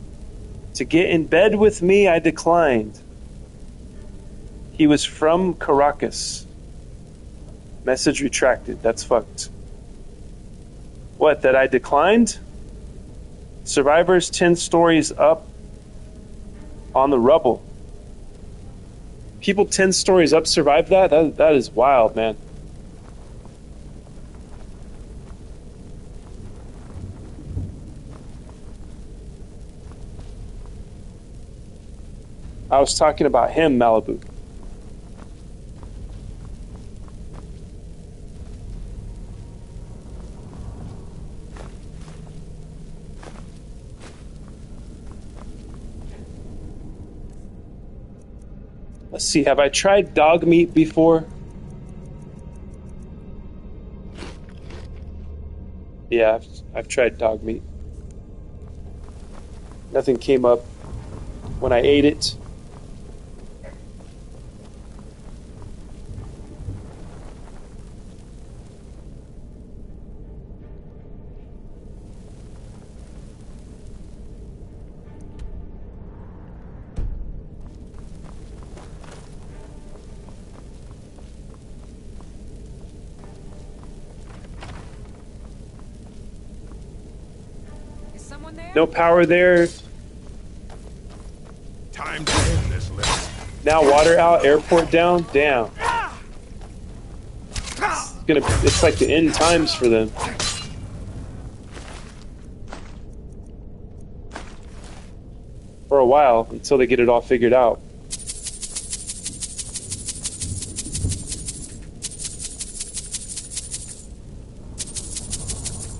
to get in bed with me. I declined. He was from Caracas. Message retracted. That's fucked. What, that I declined? Survivors 10 stories up on the rubble. People 10 stories up survived that? That is wild, man. I was talking about him, Malibu. Let's see, have I tried dog meat before? Yeah, I've tried dog meat. Nothing came up when I ate it. Is someone there? No power there. Time to end this list. Now water out, airport down. Damn. It's like the end times for them. For a while, until they get it all figured out.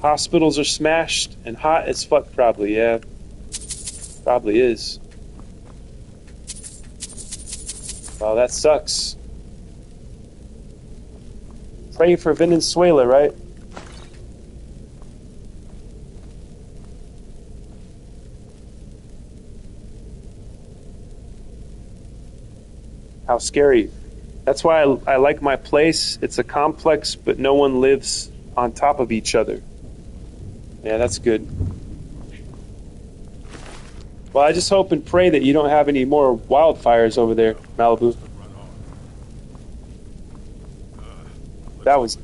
Hospitals are smashed and hot as fuck, probably, yeah. Probably is. Well, that sucks. Pray for Venezuela, right? How scary. That's why I like my place. It's a complex, but no one lives on top of each other. Yeah, that's good. Well, I just hope and pray that you don't have any more wildfires over there, Malibu. That was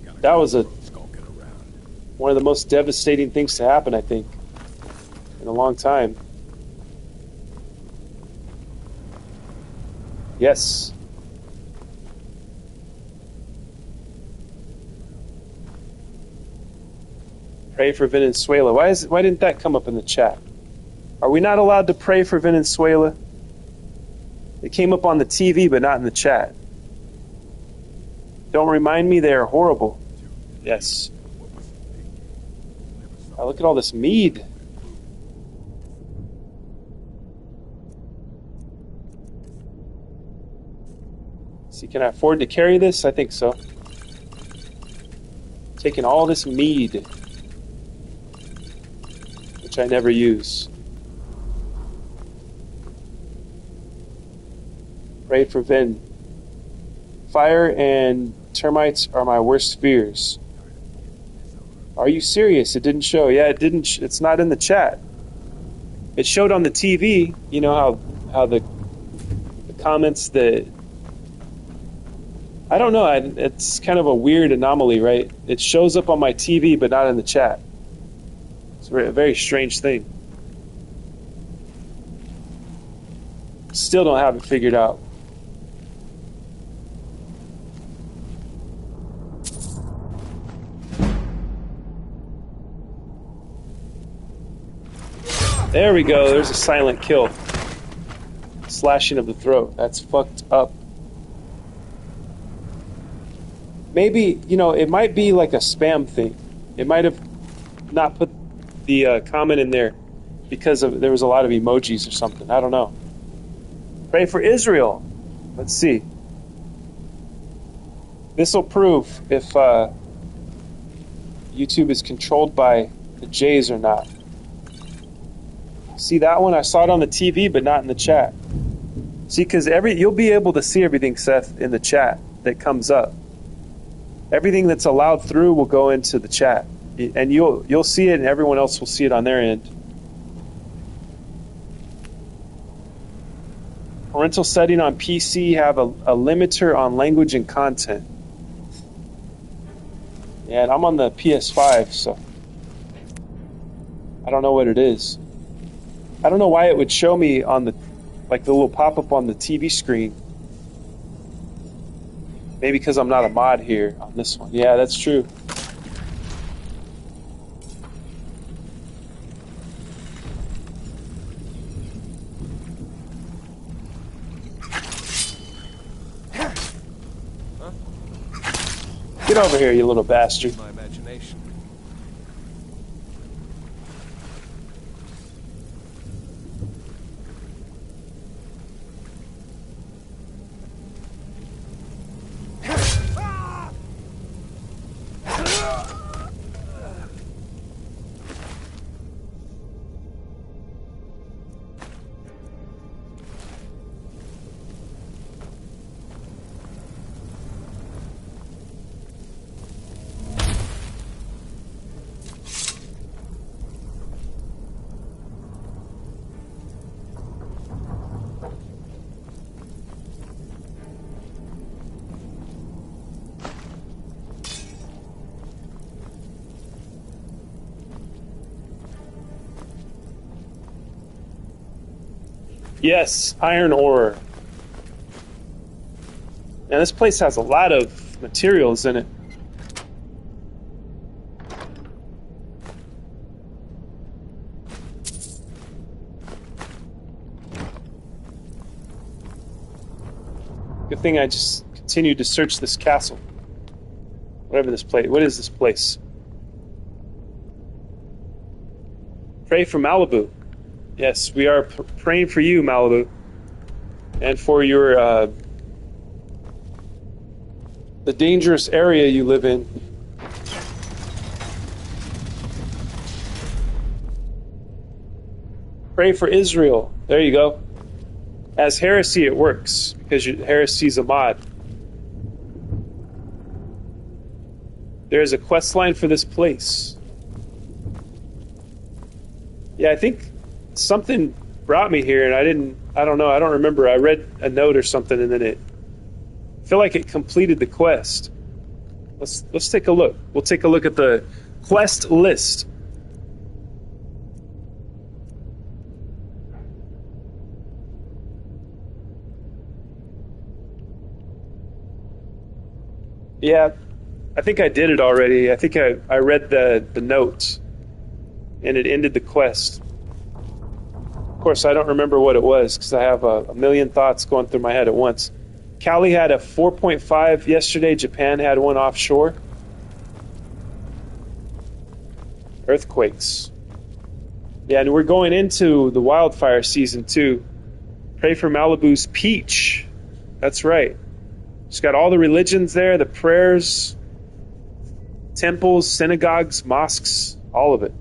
one of the most devastating things to happen, I think, in a long time. Yes. Pray for Venezuela. Why didn't that come up in the chat? Are we not allowed to pray for Venezuela? It came up on the TV, but not in the chat. Don't remind me they are horrible. Yes. Oh, look at all this mead. See, can I afford to carry this? I think so. Taking all this mead, which I never use. Pray for Vin. Fire and termites are my worst fears. Are you serious? It didn't show. Yeah, it didn't. It's not in the chat. It showed on the TV. You know how the comments that. I don't know. It's kind of a weird anomaly, right? It shows up on my TV, but not in the chat. It's a very strange thing. Still don't have it figured out. There we go. There's a silent kill. Slashing of the throat. That's fucked up. Maybe, you know, it might be like a spam thing. It might have not put the comment in there because there was a lot of emojis or something. I don't know. Pray for Israel. Let's see. This will prove if YouTube is controlled by the Jays or not. See that one? I saw it on the TV, but not in the chat. See, because you'll be able to see everything, Seth, in the chat that comes up. Everything that's allowed through will go into the chat, and you'll see it, and everyone else will see it on their end. Parental setting on PC have a limiter on language and content. Yeah, and I'm on the PS5, so I don't know what it is. I don't know why it would show me on the little pop-up on the TV screen. Maybe because I'm not a mod here on this one. Yeah, that's true. Get over here, you little bastard. My imagination. Yes, iron ore. Now this place has a lot of materials in it. Good thing I just continued to search this castle. Whatever this place. What is this place? Pray for Malibu. Yes, we are praying for you, Malibu, and for your the dangerous area you live in. Pray for Israel. There you go. As heresy, it works because heresy is a mod. There is a quest line for this place. Yeah, I think something brought me here, and I don't know, I don't remember. I read a note or something, and then I feel like it completed the quest. Let's take a look. We'll take a look at the quest list. Yeah, I think I did it already. I think I read the notes, and it ended the quest. Of course, I don't remember what it was because I have a million thoughts going through my head at once. Cali had a 4.5 yesterday. Japan had one offshore. Earthquakes. Yeah, and we're going into the wildfire season too. Pray for Malibu's peach. That's right. It's got all the religions there, the prayers, temples, synagogues, mosques, all of it.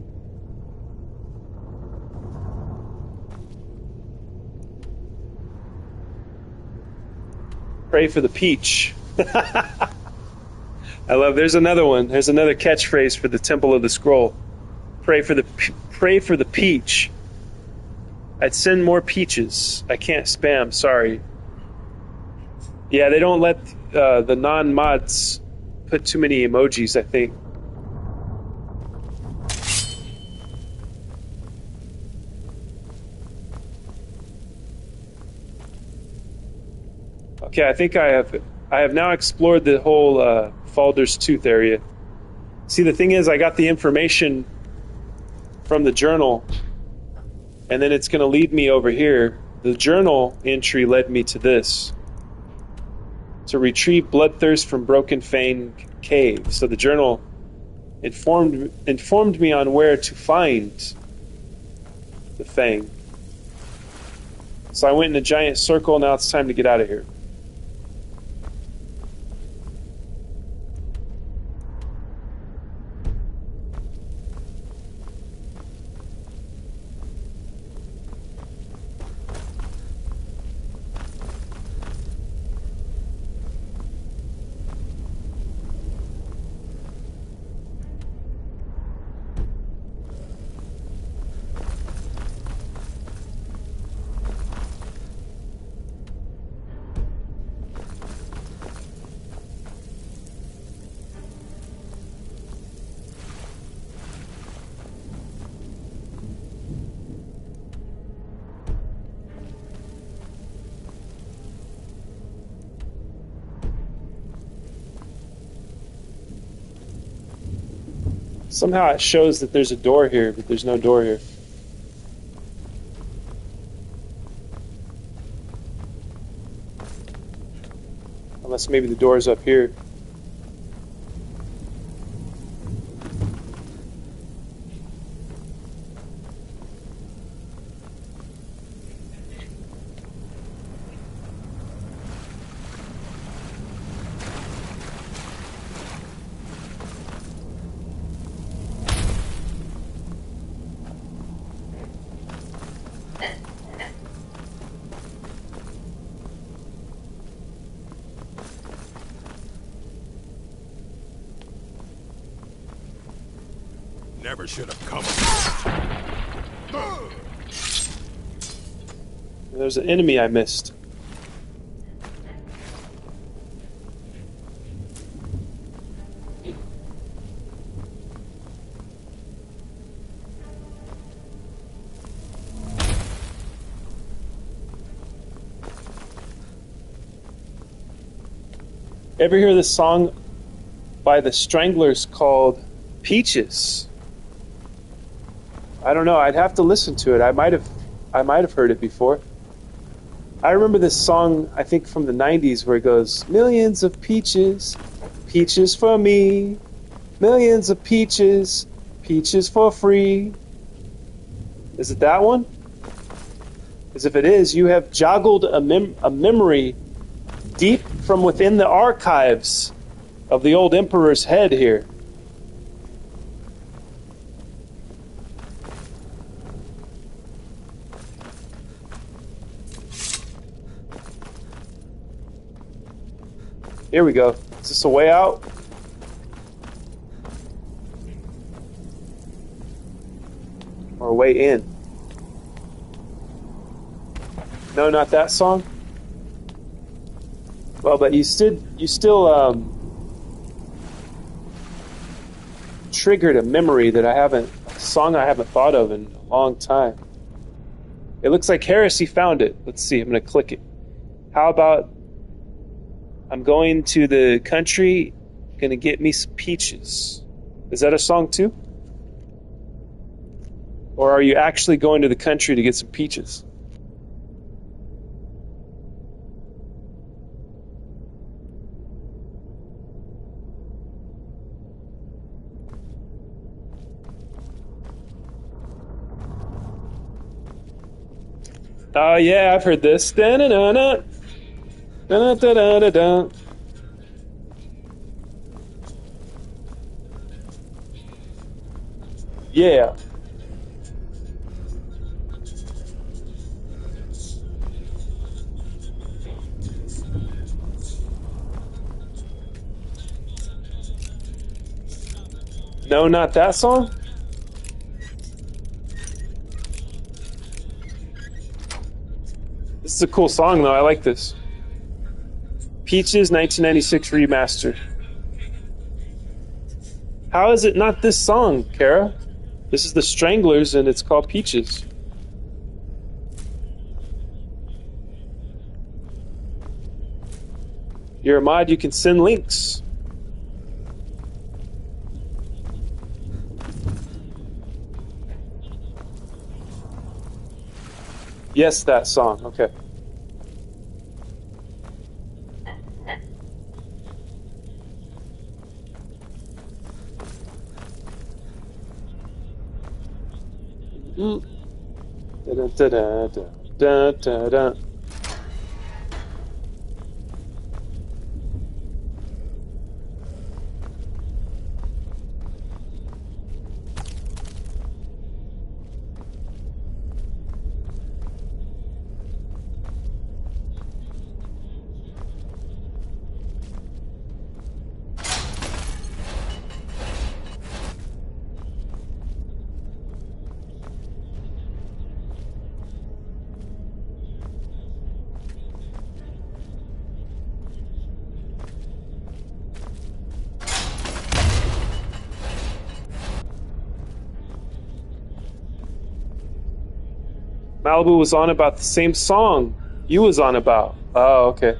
Pray for the peach. I love. There's another one. There's another catchphrase for the Temple of the Scroll. Pray for the peach. I'd send more peaches. I can't spam. Sorry. Yeah, they don't let the non-mods put too many emojis, I think. Okay, I think I have now explored the whole Falder's Tooth area. See, the thing is, I got the information from the journal And then it's going to lead me over here. The journal entry led me to this. To retrieve bloodthirst from Broken Fane Cave. So the journal informed me on where to find the Fang. So I went in a giant circle. Now it's time to get out of here. Somehow it shows that there's a door here, but there's no door here. Unless maybe the door's up here. Never should have come. There's an enemy I missed. Ever hear this song by the Stranglers called Peaches? I don't know. I'd have to listen to it. I might have heard it before. I remember this song, I think from the 90s, where it goes, millions of peaches, peaches for me, millions of peaches, peaches for free. Is it that one? Because if it is, you have joggled a memory deep from within the archives of the old Emperor's head here. Here we go. Is this a way out? Or a way in? No, not that song. Well, but you still triggered a memory that a song I haven't thought of in a long time. It looks like Heresy found it. Let's see, I'm going to click it. How about I'm going to the country, going to get me some peaches. Is that a song too? Or are you actually going to the country to get some peaches? Oh yeah, I've heard this. Da-na-na-na. Da-da-da-da-da. Yeah. No, not that song? This is a cool song, though. I like this. Peaches, 1996 remastered. How is it not this song, Kara? This is the Stranglers, and it's called Peaches. You're a mod, you can send links. Yes, that song. Okay. Mm. Da-da-da-da-da-da-da-da. Malibu was on about the same song you was on about. Oh, okay.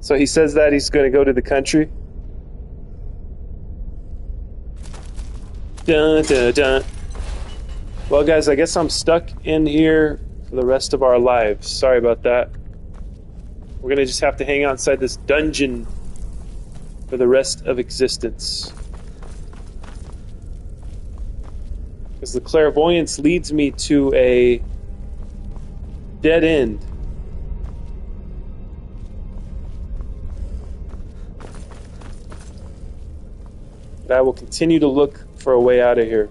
So he says that he's going to go to the country. Dun, dun, dun. Well, guys, I guess I'm stuck in here for the rest of our lives. Sorry about that. We're going to just have to hang out inside this dungeon for the rest of existence. Because the clairvoyance leads me to a dead end. But I will continue to look for a way out of here.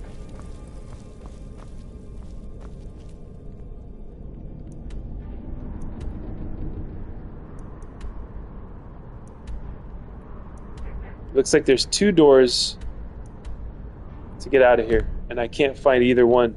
Looks like there's 2 doors to get out of here, and I can't find either one.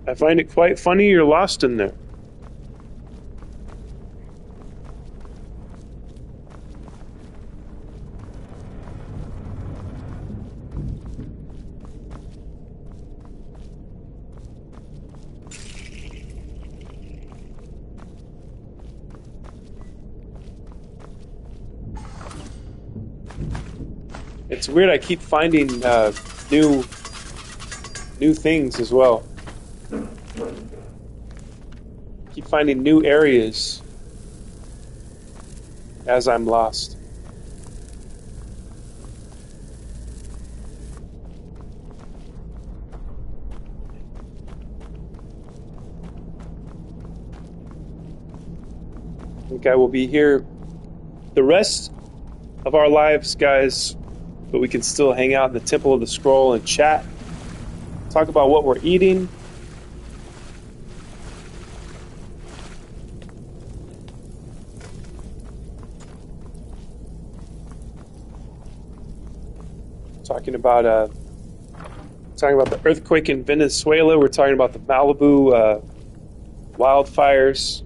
I find it quite funny you're lost in there. It's weird. I keep finding new things as well. Keep finding new areas as I'm lost. I think I will be here the rest of our lives, guys, but we can still hang out in the Temple of the Scroll and chat, talk about what we're eating. Talking about the earthquake in Venezuela. We're talking about the Malibu wildfires.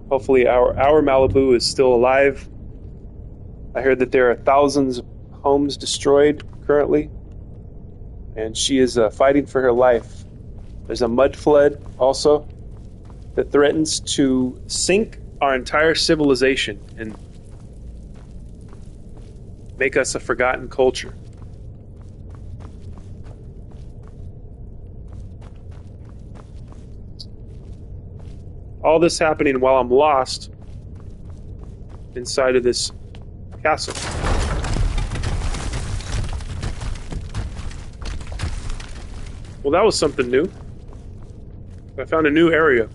Hopefully, our Malibu is still alive. I heard that there are thousands of homes destroyed currently, and she is fighting for her life. There's a mud flood also that threatens to sink our entire civilization and make us a forgotten culture. All this happening while I'm lost inside of this castle. Well, that was something new. I found a new area.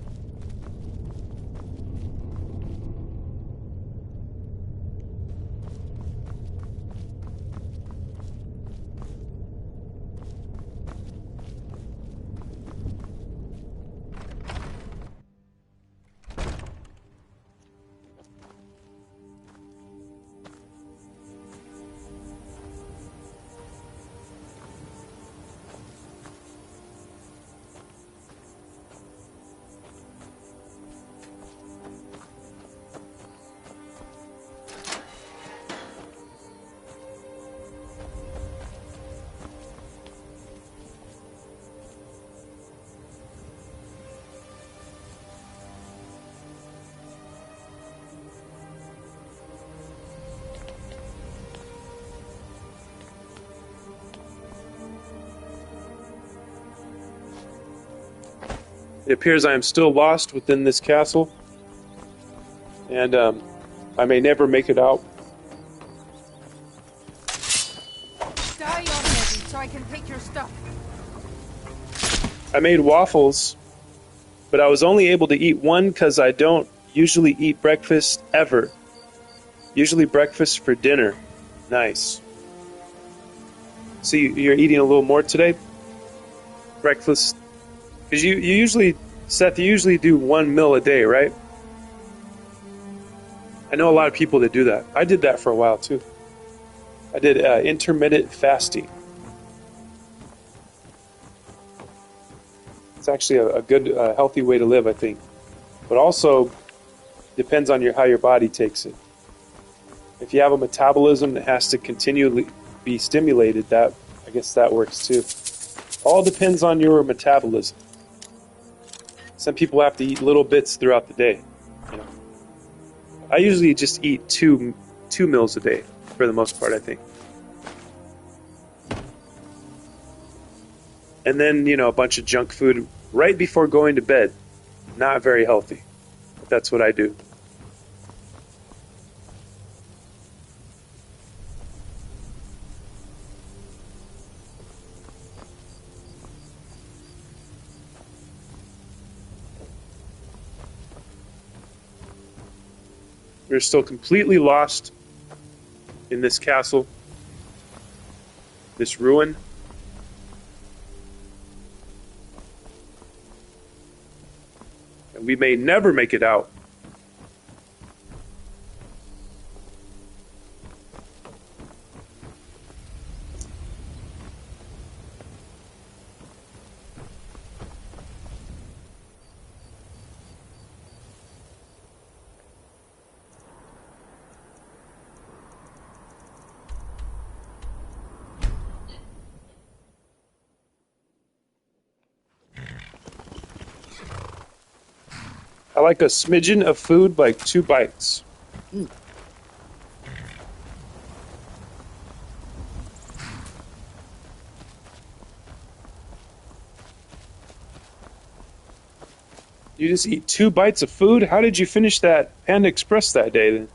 It appears I am still lost within this castle, and I may never make it out. Stay on ready so I can pick your stuff. I made waffles, but I was only able to eat one because I don't usually eat breakfast ever. Usually breakfast for dinner. Nice. So you're eating a little more today? Breakfast? Because you usually, Seth, you usually do one meal a day, right? I know a lot of people that do that. I did that for a while, too. I did intermittent fasting. It's actually a good, healthy way to live, I think. But also, depends on how your body takes it. If you have a metabolism that has to continually be stimulated, I guess that works, too. All depends on your metabolism. Some people have to eat little bits throughout the day. You know? I usually just eat two meals a day, for the most part, I think. And then, a bunch of junk food right before going to bed. Not very healthy. But that's what I do. We're still completely lost in this castle, this ruin. And we may never make it out. I like a smidgen of food, like 2 bites. You just eat 2 bites of food? How did you finish that Panda Express that day then?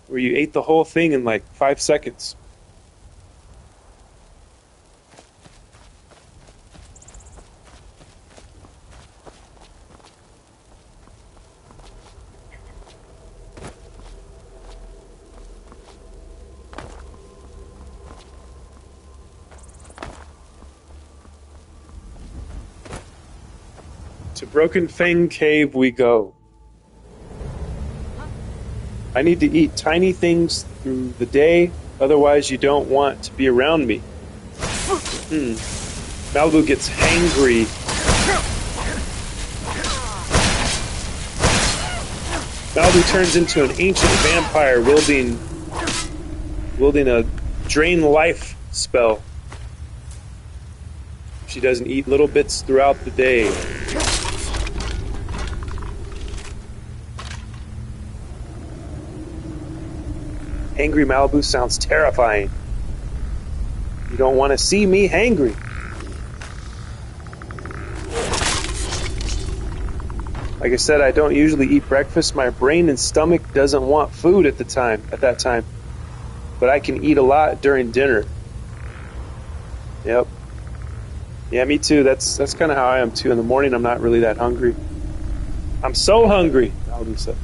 Where you ate the whole thing in like 5 seconds. To Broken Fang Cave we go. I need to eat tiny things through the day, otherwise you don't want to be around me. Malibu gets hangry. Malibu turns into an ancient vampire wielding a drain life spell. She doesn't eat little bits throughout the day. Hangry Malibu sounds terrifying. You don't want to see me hangry. Like I said, I don't usually eat breakfast. My brain and stomach doesn't want food at that time. But I can eat a lot during dinner. Yep. Yeah, me too. That's kind of how I am too. In the morning, I'm not really that hungry. I'm so hungry, Alden said.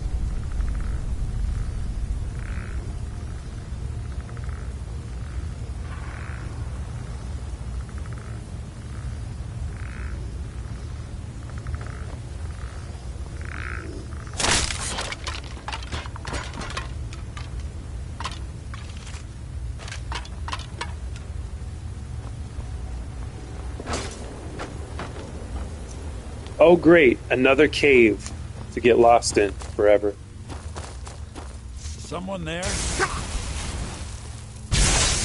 Oh, great. Another cave to get lost in forever. Someone there?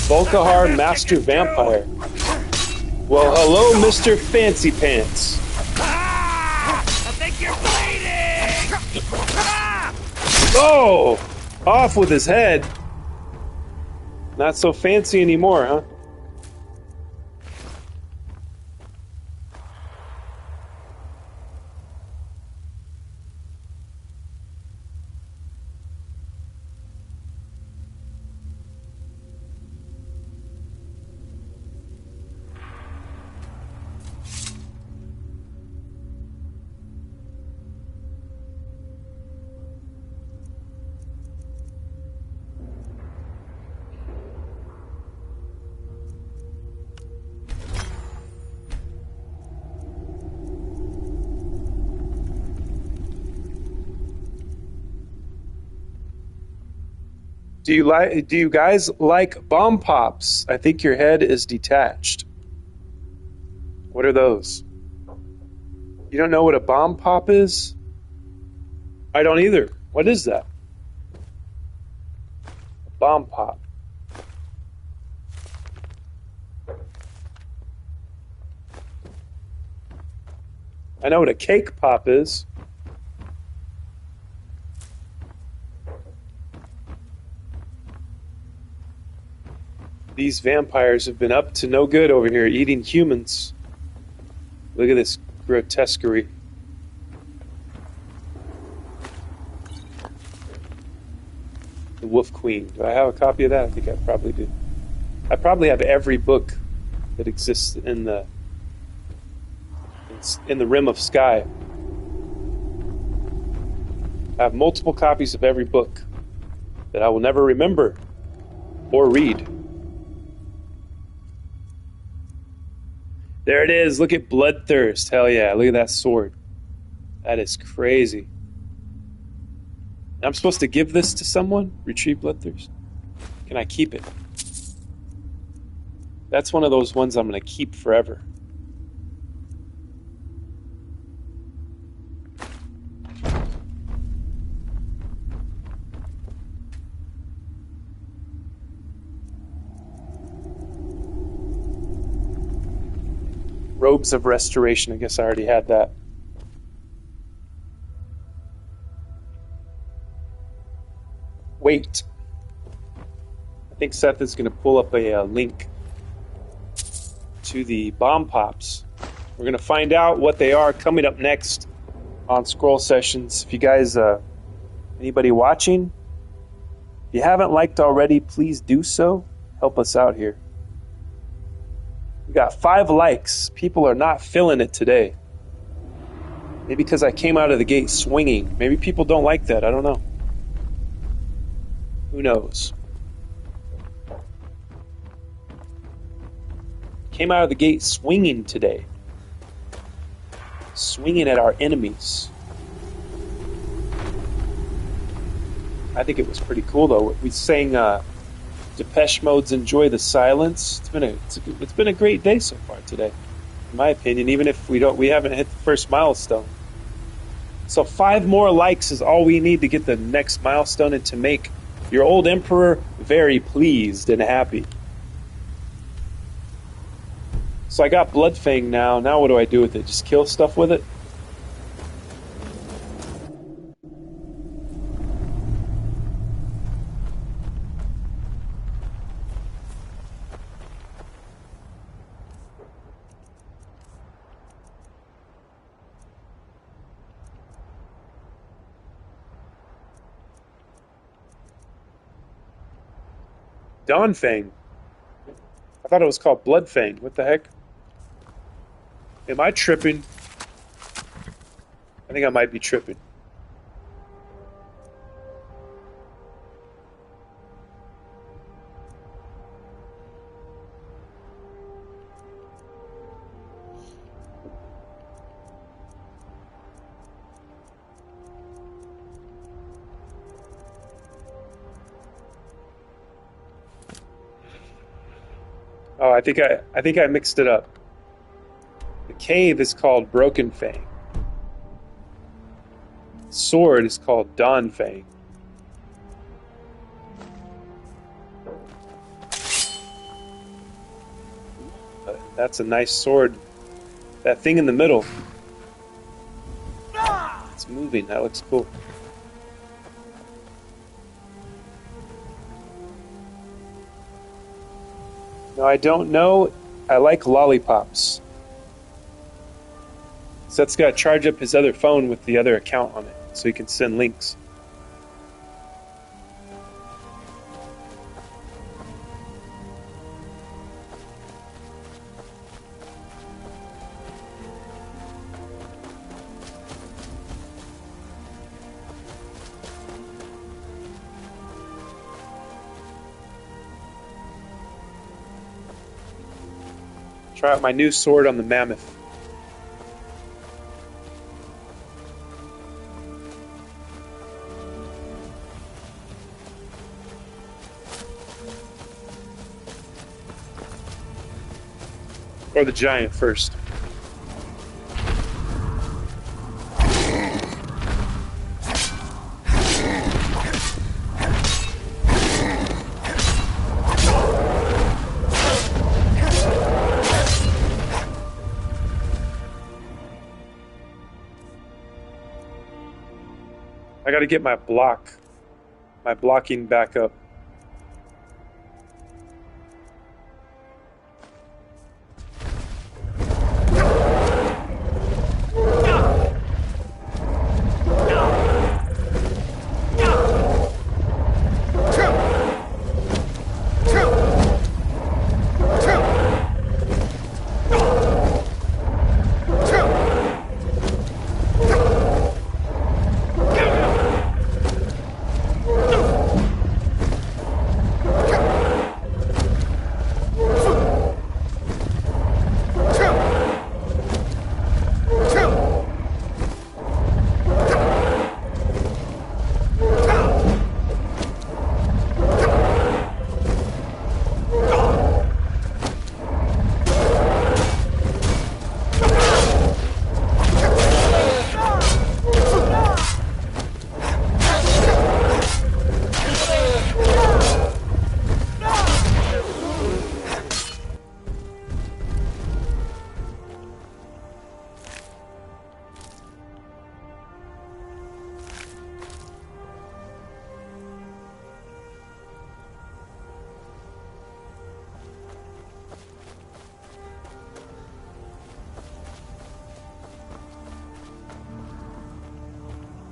Volkahar Master Vampire. Well, hello, Mr. Fancy Pants. Ah! I think you're bleeding! Ah! Oh! Off with his head. Not so fancy anymore, huh? Do you guys like bomb pops? I think your head is detached. What are those? You don't know what a bomb pop is? I don't either. What is that? A bomb pop. I know what a cake pop is. These vampires have been up to no good over here, eating humans. Look at this grotesquerie. The Wolf Queen. Do I have a copy of that? I think I probably do. I probably have every book that exists in the Rim of Sky. I have multiple copies of every book that I will never remember or read. There it is. Look at Bloodthirst. Hell yeah. Look at that sword. That is crazy. I'm supposed to give this to someone? Retrieve Bloodthirst? Can I keep it? That's one of those ones I'm going to keep forever. Robes of Restoration. I guess I already had that. Wait. I think Seth is going to pull up a link to the bomb pops. We're going to find out what they are coming up next on Scroll Sessions. If you guys, anybody watching, if you haven't liked already, please do so. Help us out here. We got 5 likes. People are not feeling it today. Maybe because I came out of the gate swinging. Maybe people don't like that. I don't know. Who knows? Came out of the gate swinging today. Swinging at our enemies. I think it was pretty cool though. We sang Depeche Mode's "Enjoy the Silence." It's been a great day so far today, in my opinion. Even if we haven't hit the first milestone. So 5 more likes is all we need to get the next milestone and to make your old emperor very pleased and happy. So I got Bloodfang now. Now what do I do with it? Just kill stuff with it? Dawn Fang. I thought it was called Blood Fang. What the heck? Am I tripping? I think I might be tripping. Oh, I think I mixed it up. The cave is called Broken Fang. The sword is called Dawn Fang. That's a nice sword. That thing in the middle. It's moving. That looks cool. No, I don't know. I like lollipops. Seth's got to charge up his other phone with the other account on it so he can send links. Try out my new sword on the mammoth. Or the giant first. I gotta get my blocking back up.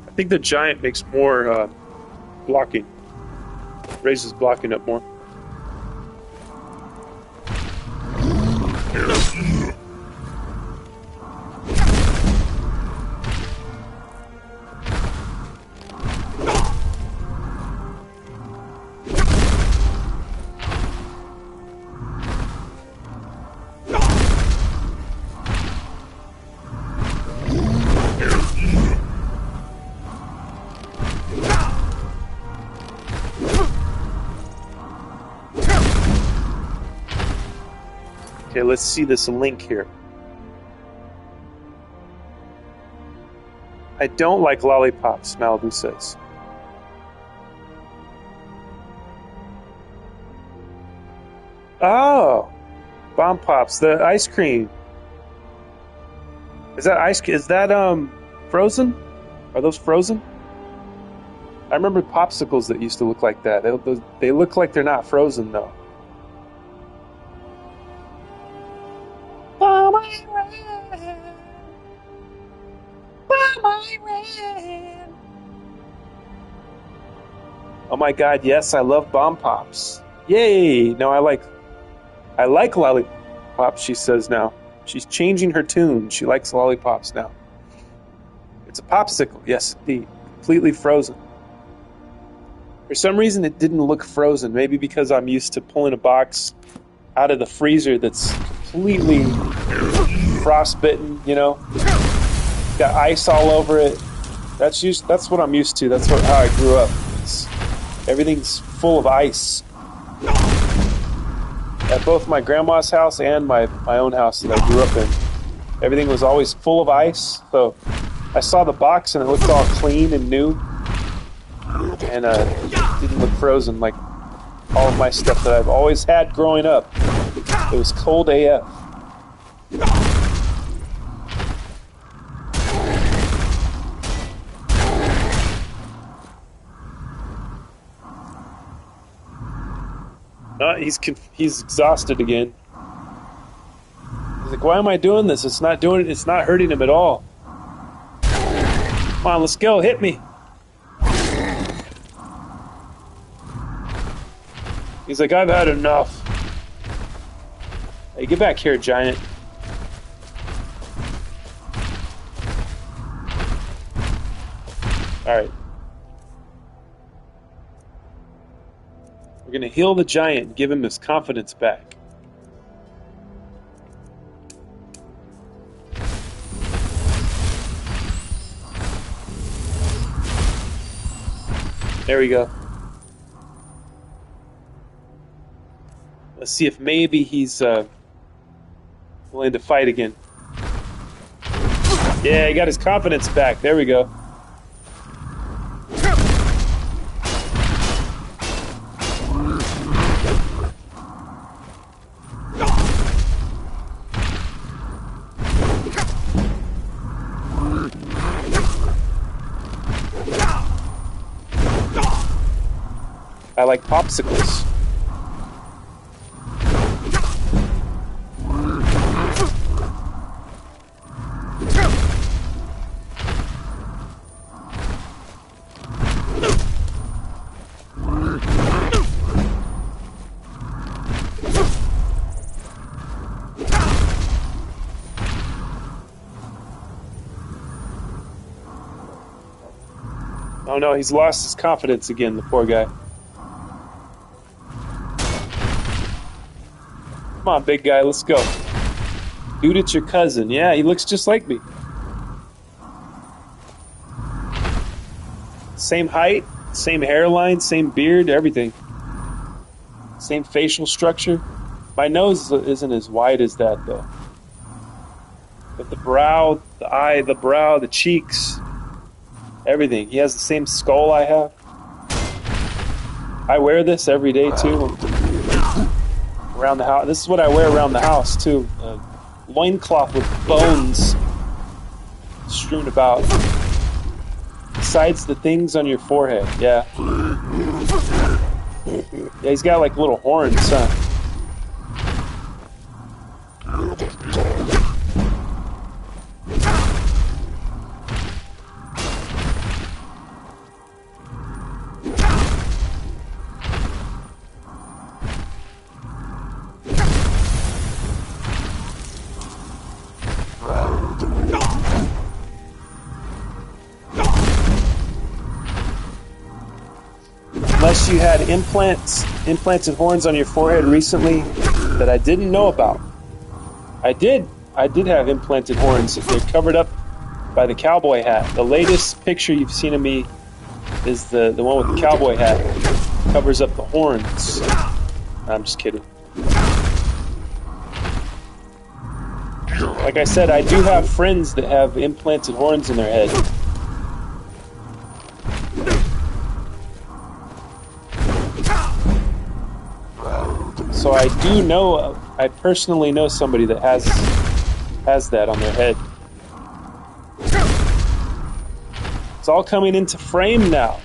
I think the giant makes more blocking. Raises blocking up more. Okay, let's see this link here. I don't like lollipops, Malibu says. Oh, bomb pops, the ice cream. Is that frozen? Are those frozen? I remember popsicles that used to look like that. They look like they're not frozen though. Oh my god, yes, I love bomb pops. Yay! No, I like lollipops, she says now. She's changing her tune. She likes lollipops now. It's a popsicle, yes, indeed. Completely frozen. For some reason, it didn't look frozen. Maybe because I'm used to pulling a box out of the freezer that's completely frostbitten, you know? Got ice all over it. That's what I'm used to. That's how I grew up. Everything's full of ice. At both my grandma's house and my own house that I grew up in, everything was always full of ice. So I saw the box and it looked all clean and new, and it didn't look frozen like all of my stuff that I've always had growing up. It was cold AF. He's exhausted again. He's like, why am I doing this? It's not hurting him at all. Come on, let's go, hit me. He's like, I've had enough. Hey, get back here, giant. Alright. We're gonna heal the giant and give him his confidence back. There we go. Let's see if maybe he's willing to fight again. Yeah, he got his confidence back. There we go. I like popsicles. Oh no, he's lost his confidence again, the poor guy. Come on, big guy, let's go. Dude, it's your cousin. Yeah, he looks just like me. Same height, same hairline, same beard, everything. Same facial structure. My nose isn't as wide as that, though. But the brow, the eye, the brow, the cheeks, everything. He has the same skull I have. I wear this every day, too. Around the house. This is what I wear around the house too. A loincloth with bones strewn about. Besides the things on your forehead. Yeah. Yeah, he's got like little horns, huh? Unless you had implanted horns on your forehead recently that I didn't know about. I did have implanted horns. They're covered up by the cowboy hat. The latest picture you've seen of me is the one with the cowboy hat. Covers up the horns. I'm just kidding. Like I said, I do have friends that have implanted horns in their head. So I do know, I personally know somebody that has that on their head. It's all coming into frame now.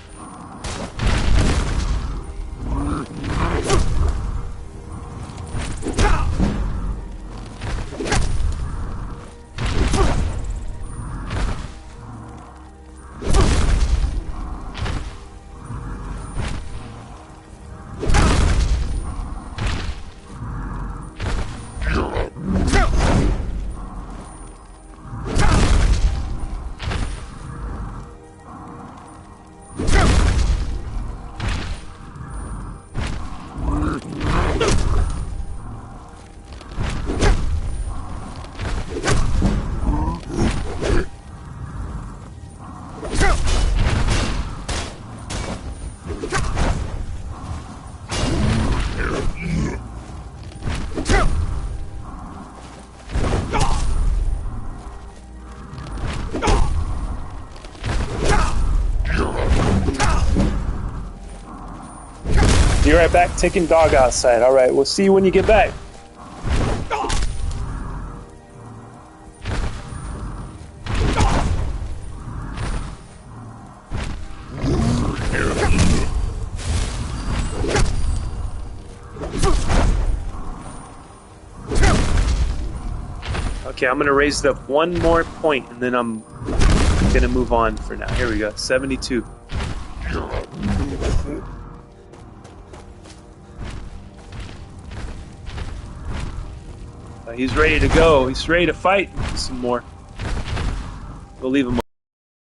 be right back. Taking dog outside. All right, we'll see you when you get back. Okay, I'm going to raise it up one more point, and then I'm going to move on for now. Here we go, 72. He's ready to go. He's ready to fight some more. We'll leave him.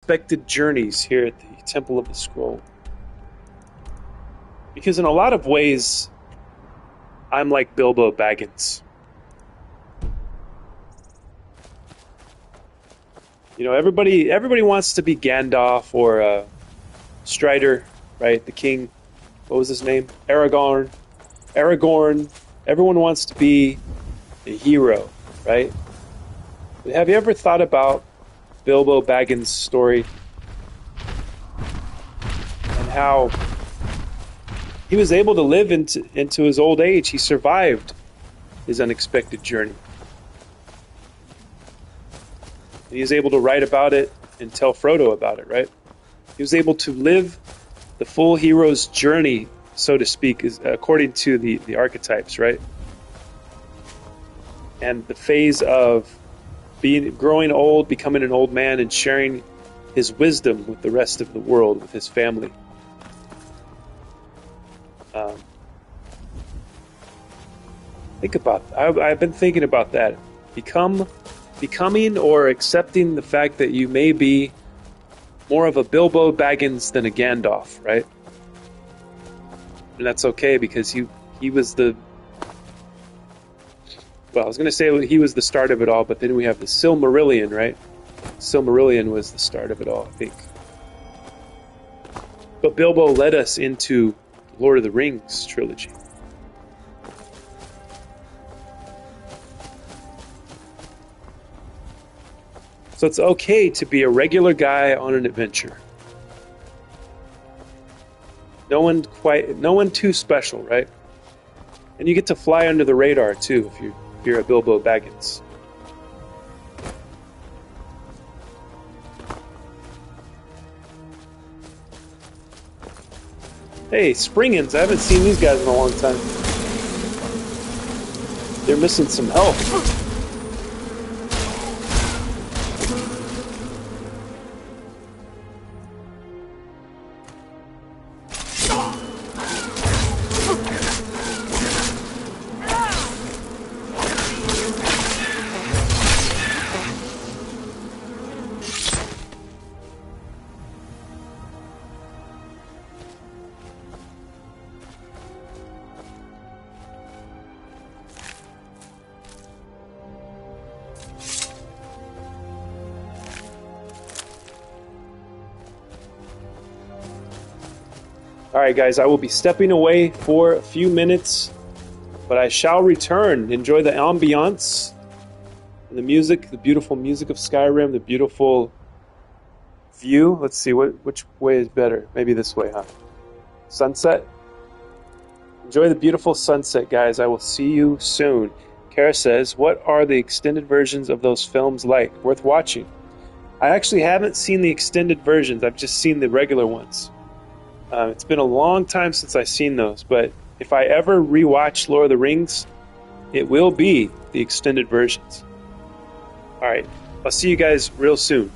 Unexpected journeys here at the Temple of the Scroll. Because in a lot of ways, I'm like Bilbo Baggins. You know, everybody wants to be Gandalf or Strider, right? The king. What was his name? Aragorn. Everyone wants to be the hero, right? But have you ever thought about Bilbo Baggins' story and how he was able to live into his old age? He survived his unexpected journey. And he was able to write about it and tell Frodo about it, right? He was able to live the full hero's journey, so to speak, according to the archetypes, right? And the phase of growing old, becoming an old man, and sharing his wisdom with the rest of the world, with his family. Think about I've been thinking about that. Becoming or accepting the fact that you may be more of a Bilbo Baggins than a Gandalf, right? And that's okay, because he was the... Well, I was going to say he was the start of it all, but then we have the Silmarillion, right? Silmarillion was the start of it all, I think. But Bilbo led us into Lord of the Rings trilogy. So it's okay to be a regular guy on an adventure. No one too special, right? And you get to fly under the radar too if you're a Bilbo Baggins. Hey, Springans, I haven't seen these guys in a long time. They're missing some help. Alright guys, I will be stepping away for a few minutes, but I shall return. Enjoy the ambiance, and the music, the beautiful music of Skyrim, the beautiful view. Let's see, which way is better? Maybe this way, huh? Sunset? Enjoy the beautiful sunset, guys. I will see you soon. Kara says, what are the extended versions of those films like? Worth watching? I actually haven't seen the extended versions. I've just seen the regular ones. It's been a long time since I've seen those, but if I ever rewatch Lord of the Rings, it will be the extended versions. Alright, I'll see you guys real soon.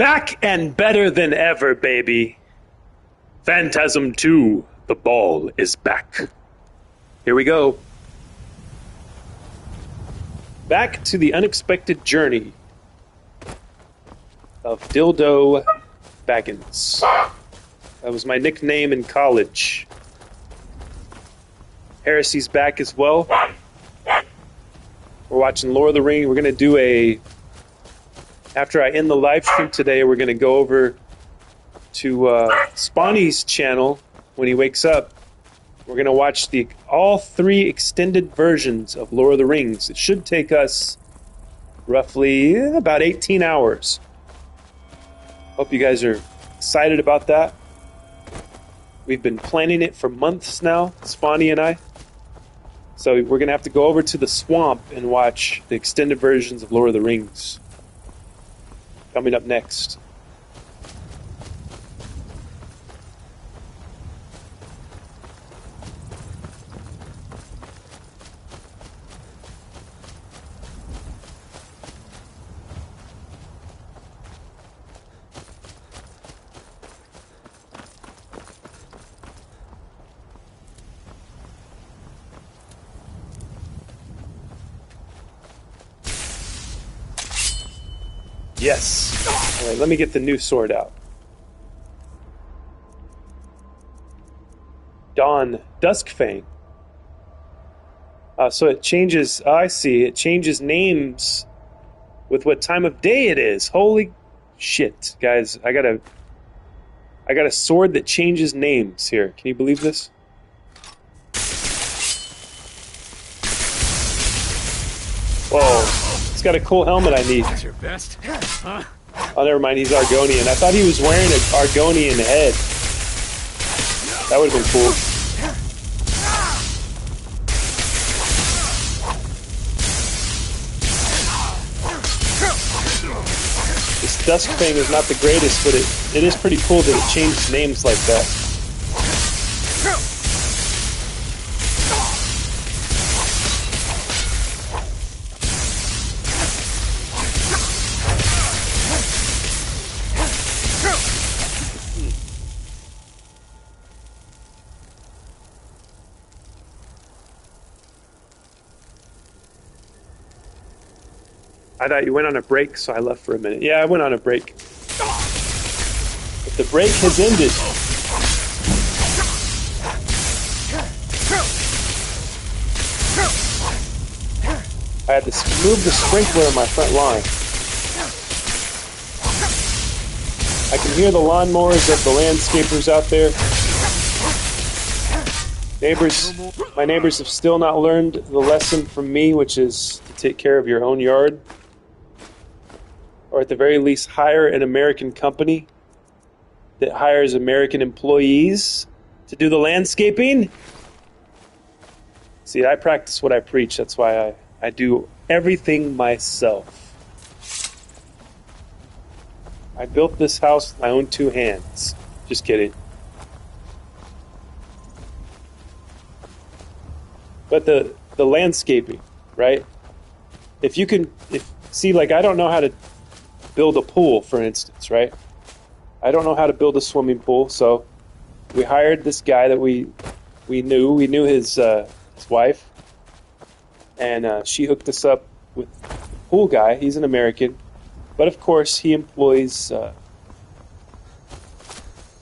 back and better than ever, baby. Phantasm 2, the ball is back. Here we go. Back to the unexpected journey of Dildo Baggins. That was my nickname in college. Heresy's back as well. We're watching Lord of the Rings. We're going to do after I end the live stream today, we're going to go over to Spawny's channel when he wakes up. We're going to watch all 3 extended versions of Lord of the Rings. It should take us roughly about 18 hours. Hope you guys are excited about that. We've been planning it for months now, Spawny and I. So we're going to have to go over to the swamp and watch the extended versions of Lord of the Rings. Coming up next. Yes. All right, let me get the new sword out. Dawn Duskfang. So it changes. I see. It changes names with what time of day it is. Holy shit, guys! I got a sword that changes names here. Can you believe this? Whoa. He's got a cool helmet I need. That's your best? Huh? Oh, never mind. He's Argonian. I thought he was wearing an Argonian head. That would have been cool. This Dusk thing is not the greatest, but it is pretty cool that it changed names like that. I thought you went on a break, so I left for a minute. Yeah, I went on a break. But the break has ended. I had to move the sprinkler in my front lawn. I can hear the lawnmowers of the landscapers out there. My neighbors have still not learned the lesson from me, which is to take care of your own yard. Or at the very least, hire an American company that hires American employees to do the landscaping. See, I practice what I preach. That's why I do everything myself. I built this house with my own 2 hands. Just kidding. But the landscaping, right? See, like, I don't know how to build a pool, for instance, right? I don't know how to build a swimming pool, so we hired this guy that we knew. We knew his wife, and she hooked us up with a pool guy. He's an American, but of course he employs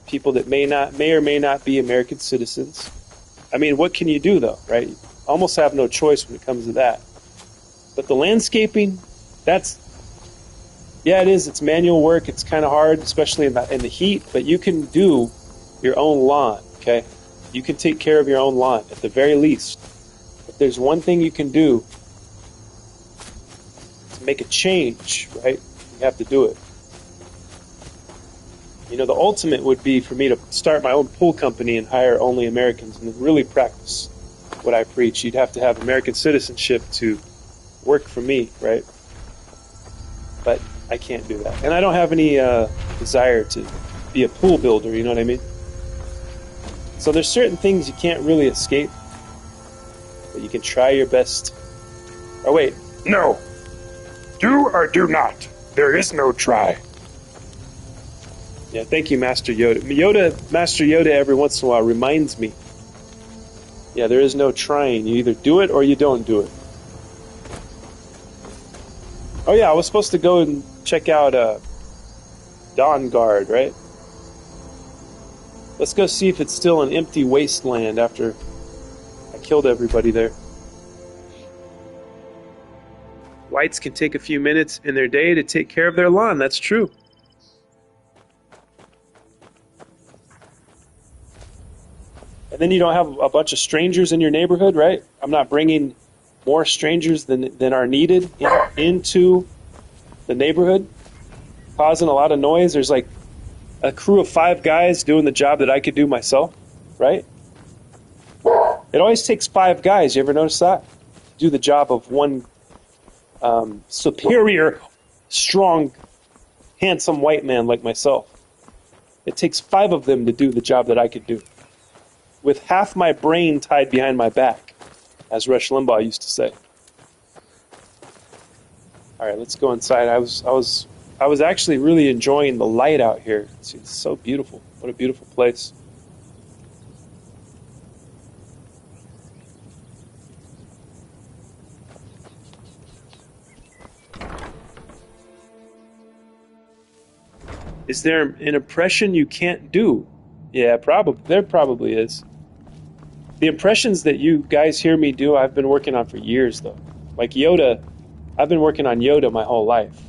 people that may or may not be American citizens. I mean, what can you do though, right? You almost have no choice when it comes to that. But the landscaping, yeah, it is. It's manual work. It's kind of hard, especially in the heat, but you can do your own lawn, okay? You can take care of your own lawn, at the very least. If there's one thing you can do to make a change, right, you have to do it. You know, the ultimate would be for me to start my own pool company and hire only Americans and really practice what I preach. You'd have to have American citizenship to work for me, right? But I can't do that. And I don't have any desire to be a pool builder, you know what I mean? So there's certain things you can't really escape, but you can try your best. Oh, wait. No. Do or do not. There is no try. Yeah, thank you, Master Yoda. Master Yoda every once in a while reminds me. Yeah, there is no trying. You either do it or you don't do it. Oh yeah, I was supposed to go and check out Dawn Guard, right? Let's go see if it's still an empty wasteland after I killed everybody there. Whites can take a few minutes in their day to take care of their lawn. That's true. And then you don't have a bunch of strangers in your neighborhood, right? I'm not bringing more strangers than are needed into the neighborhood, causing a lot of noise. There's like a crew of 5 guys doing the job that I could do myself, right? It always takes 5 guys. You ever notice that? Do the job of one superior, strong, handsome white man like myself. It takes 5 of them to do the job that I could do, with half my brain tied behind my back, as Rush Limbaugh used to say. All right, let's go inside. I was actually really enjoying the light out here. It's so beautiful. What a beautiful place. Is there an impression you can't do? Yeah, probably. There probably is. The impressions that you guys hear me do, I've been working on for years, though. Like Yoda, I've been working on Yoda my whole life.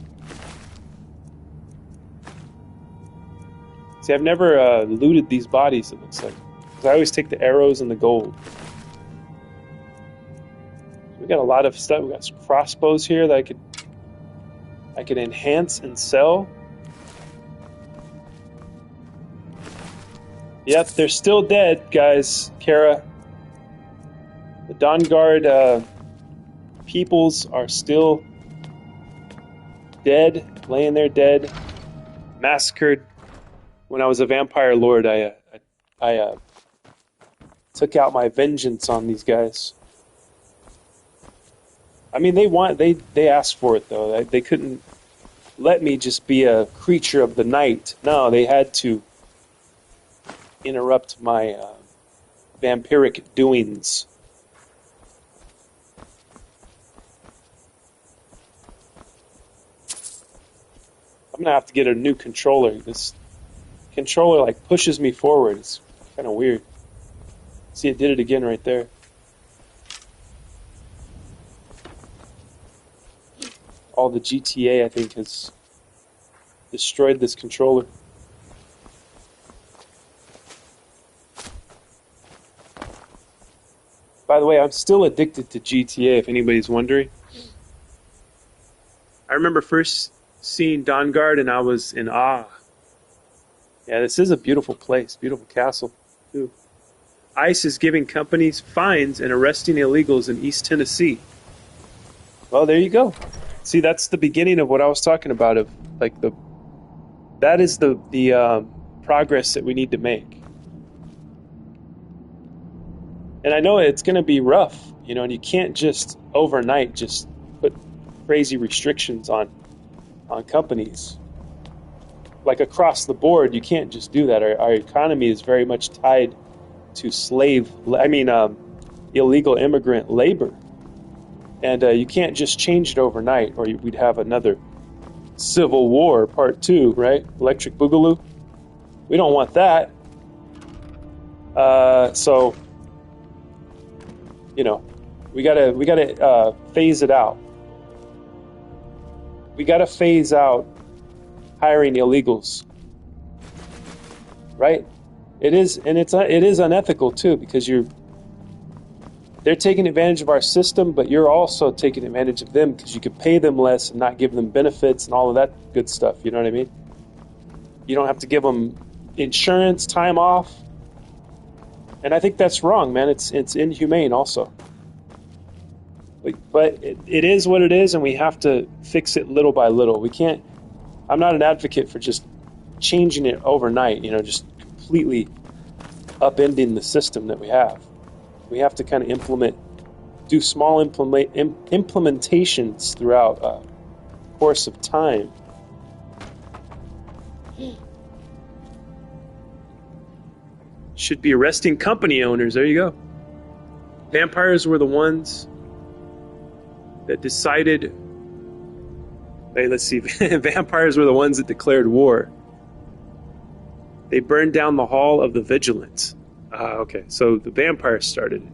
See, I've never looted these bodies, it looks like. Because I always take the arrows and the gold. We got a lot of stuff. We got some crossbows here that I could enhance and sell. Yep, they're still dead, guys. Kara. The Dawn Guard peoples are still dead, laying there dead, massacred. When I was a vampire lord, I took out my vengeance on these guys. I mean, they asked for it though. They couldn't let me just be a creature of the night. No, they had to interrupt my vampiric doings. I'm gonna have to get a new controller. This controller like pushes me forward. It's kind of weird. See, it did it again right there. All the GTA, I think, has destroyed this controller. By the way, I'm still addicted to GTA, if anybody's wondering. I remember first seeing Dawn Guard and I was in awe. Yeah, this is a beautiful place, beautiful castle, too. ICE is giving companies fines and arresting illegals in East Tennessee. Well, there you go. See, that's the beginning of what I was talking about. Of like that is the progress that we need to make. And I know it's going to be rough, you know, and you can't just overnight just put crazy restrictions on companies. Like across the board, you can't just do that. Our economy is very much tied to illegal immigrant labor. And you can't just change it overnight, or we'd have another Civil War Part 2, right? Electric Boogaloo. We don't want that. So, you know, we gotta phase it out. We gotta phase out hiring illegals, right? It is unethical too, because they're taking advantage of our system, but you're also taking advantage of them because you can pay them less and not give them benefits and all of that good stuff. You know what I mean? You don't have to give them insurance, time off. And I think that's wrong, man. It's inhumane also. But it is what it is, and we have to fix it little by little. We can't. I'm not an advocate for just changing it overnight, you know, just completely upending the system that we have. We have to kind of do small implementations throughout a course of time. Should be arresting company owners. There you go. Vampires were the ones that decided. Hey, let's see. Vampires were the ones that declared war. They burned down the Hall of the Vigilant. Okay, so the vampires started it.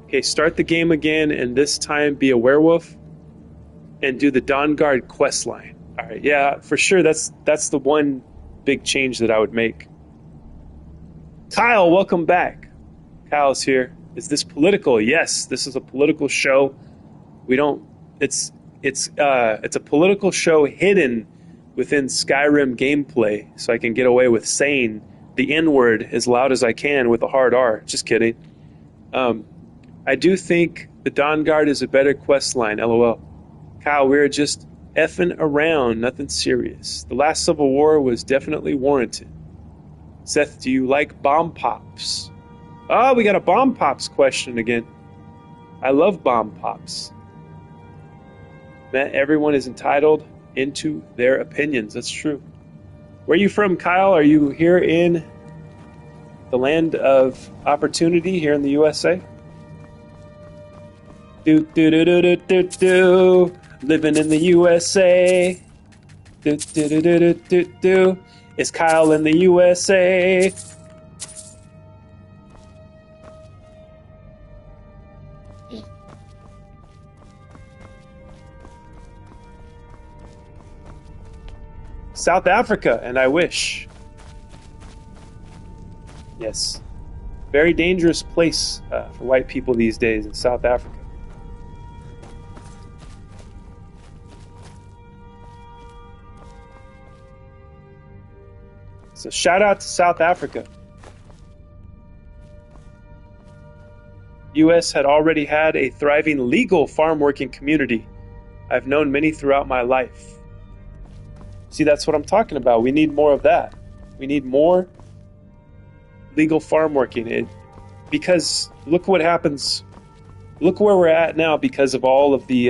Okay, start the game again, and this time be a werewolf and do the Dawn Guard quest line. All right, yeah, for sure. That's the one big change that I would make. Kyle, welcome back. Kyle's here. Is this political? Yes, this is a political show. We don't. It's a political show hidden within Skyrim gameplay, so I can get away with saying the N-word as loud as I can with a hard R. Just kidding. I do think the Dawn Guard is a better quest line. LOL. Kyle, we're just effing around. Nothing serious. The last Civil War was definitely warranted. Seth, do you like bomb pops? Oh, we got a bomb pops question again. I love bomb pops. Matt, everyone is entitled into their opinions. That's true. Where are you from, Kyle? Are you here in the land of opportunity here in the USA? Living in the USA. Is Kyle in the USA? South Africa, and I wish. Yes. Very dangerous place for white people these days in South Africa. So shout out to South Africa. U.S. had already had a thriving legal farm working community. I've known many throughout my life. See, that's what I'm talking about. We need more of that. We need more legal farm working. Because look what happens. Look where we're at now because of all of the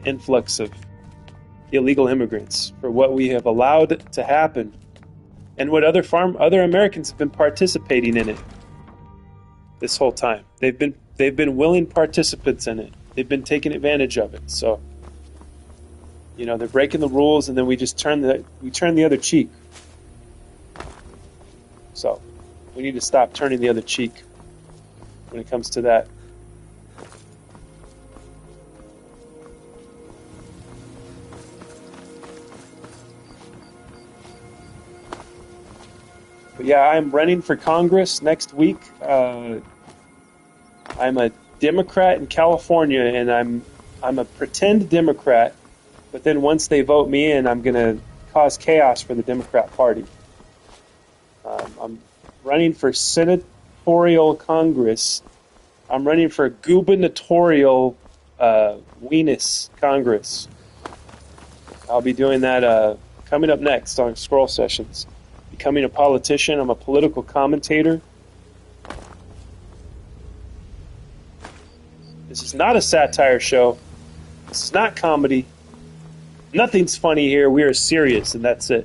influx of illegal immigrants, for what we have allowed to happen, and what other Americans have been participating in it this whole time. They've been willing participants in it. They've been taking advantage of it. So, you know, they're breaking the rules, and then we just turn the other cheek. So, we need to stop turning the other cheek when it comes to that. But yeah, I'm running for Congress next week. I'm a Democrat in California, and I'm a pretend Democrat. But then once they vote me in, I'm going to cause chaos for the Democrat Party. I'm running for senatorial Congress. I'm running for gubernatorial Weenus Congress. I'll be doing that coming up next on Scroll Sessions. Becoming a politician. I'm a political commentator. This is not a satire show. This is not comedy. Nothing's funny here. We are serious, and that's it.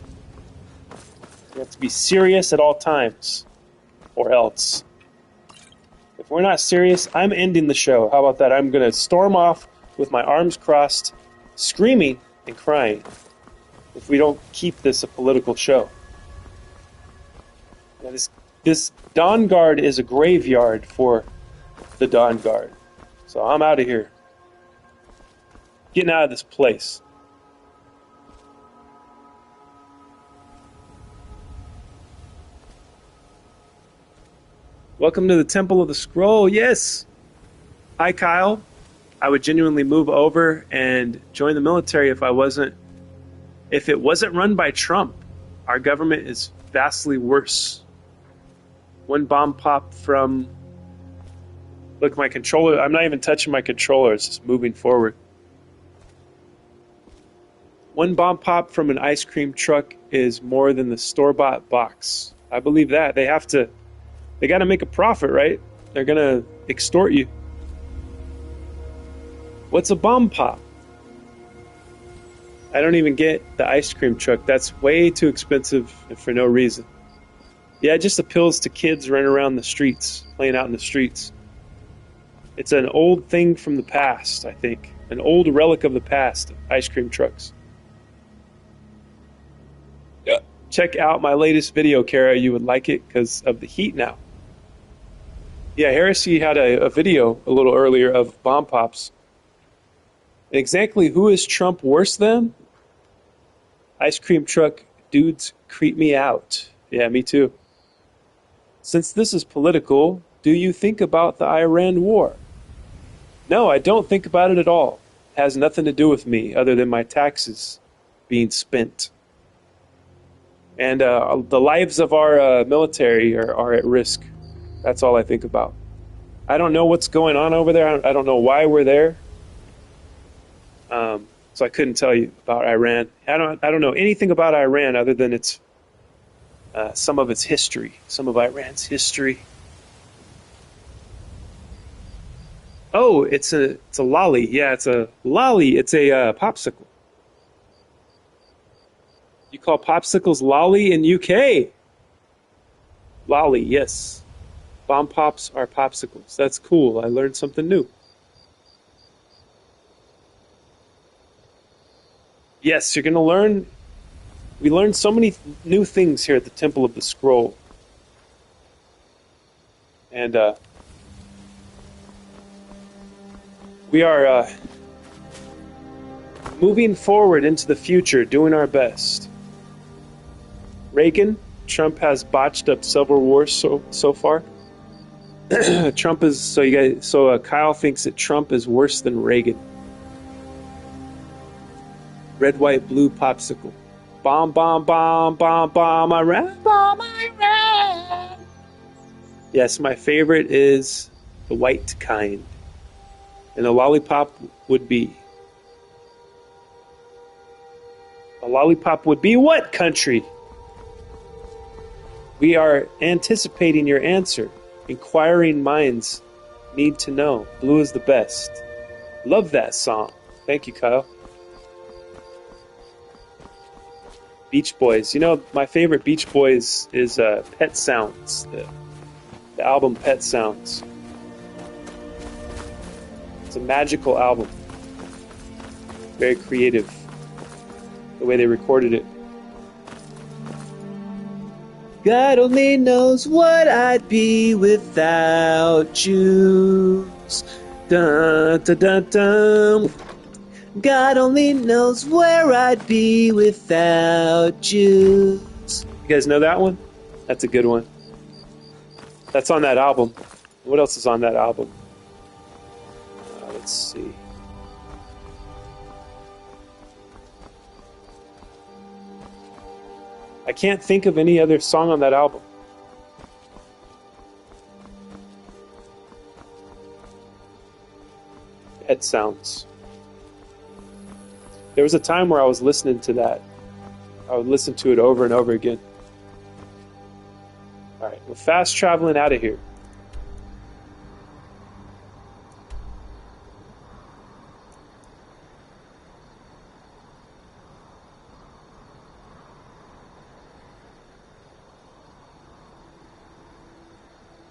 We have to be serious at all times, or else. If we're not serious, I'm ending the show. How about that? I'm going to storm off with my arms crossed, screaming and crying if we don't keep this a political show. Now, this Dawn Guard is a graveyard for the Dawn Guard. So I'm out of here. Getting out of this place. Welcome to the Temple of the Scroll. Yes. Hi, Kyle. I would genuinely move over and join the military if it wasn't run by Trump. Our government is vastly worse. One bomb pop from... Look, my controller... I'm not even touching my controller. It's just moving forward. One bomb pop from an ice cream truck is more than the store-bought box. I believe that. They got to make a profit, right? They're going to extort you. What's a bomb pop? I don't even get the ice cream truck. That's way too expensive and for no reason. Yeah, it just appeals to kids running around the streets, playing out in the streets. It's an old thing from the past, I think. An old relic of the past, ice cream trucks. Yeah. Check out my latest video, Kara. You would like it because of the heat now. Yeah, Heresy had a video a little earlier of bomb pops. Exactly who is Trump worse than? Ice cream truck dudes creep me out. Yeah, me too. Since this is political, do you think about the Iran war? No, I don't think about it at all. It has nothing to do with me other than my taxes being spent. And the lives of our military are at risk. That's all I think about. I don't know what's going on over there. I don't know why we're there. So I couldn't tell you about Iran. I don't know anything about Iran other than its some of its history, some of Iran's history. Oh, it's a lolly. Yeah, it's a lolly. It's a popsicle. You call popsicles lolly in UK? Lolly, yes. Bomb pops are popsicles. That's cool. I learned something new. Yes, you're going to learn. We learned so many new things here at the Temple of the Scroll. And we are moving forward into the future, doing our best. Reagan, Trump has botched up several wars so far. Trump is so Kyle thinks that Trump is worse than Reagan. Red, white, blue popsicle. Bomb, bomb, bomb, bomb, bomb, Iran, bomb, Iran. Yes, my favorite is the white kind. And a lollipop would be. A lollipop would be what country? We are anticipating your answer. Inquiring minds need to know. Blue is the best. Love that song. Thank you, Kyle. Beach Boys. You know, my favorite Beach Boys is Pet Sounds. The album Pet Sounds. It's a magical album. Very creative. The way they recorded it. God only knows what I'd be without you. Dun, dun, dun, dun. God only knows where I'd be without you. You guys know that one? That's a good one. That's on that album. What else is on that album? Let's see. I can't think of any other song on that album. Pet Sounds. There was a time where I was listening to that. I would listen to it over and over again. Alright, we're fast traveling out of here.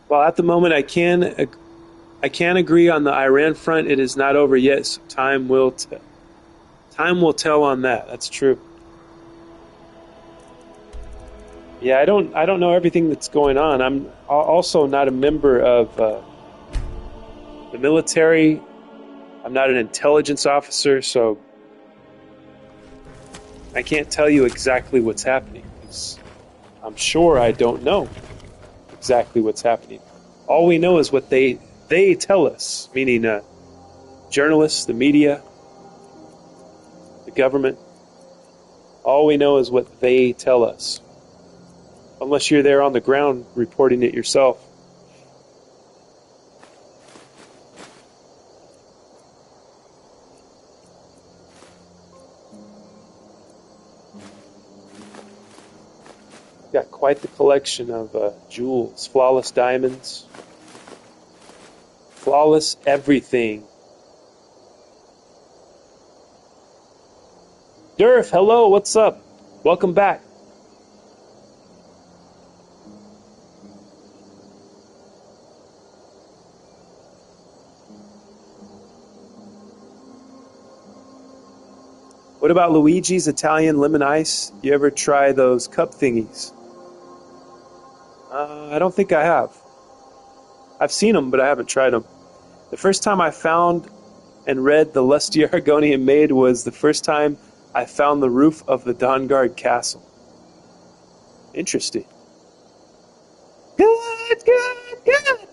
Well, at the moment, I can agree on the Iran front. It is not over yet. So time will tell on that. That's true. Yeah, I don't know everything that's going on. I'm also not a member of the military. I'm not an intelligence officer, so I can't tell you exactly what's happening. I'm sure I don't know exactly what's happening. All we know is what they tell us, meaning journalists, the media, the government. All we know is what they tell us. Unless you're there on the ground reporting it yourself. Got quite the collection of jewels, flawless diamonds, flawless everything. Durf, hello, what's up? Welcome back. What about Luigi's Italian Lemon Ice? You ever try those cup thingies? I don't think I have. I've seen them, but I haven't tried them. The first time I found and read the Lusty Argonian Maid was the first time I found the roof of the Dawnguard Castle. Interesting.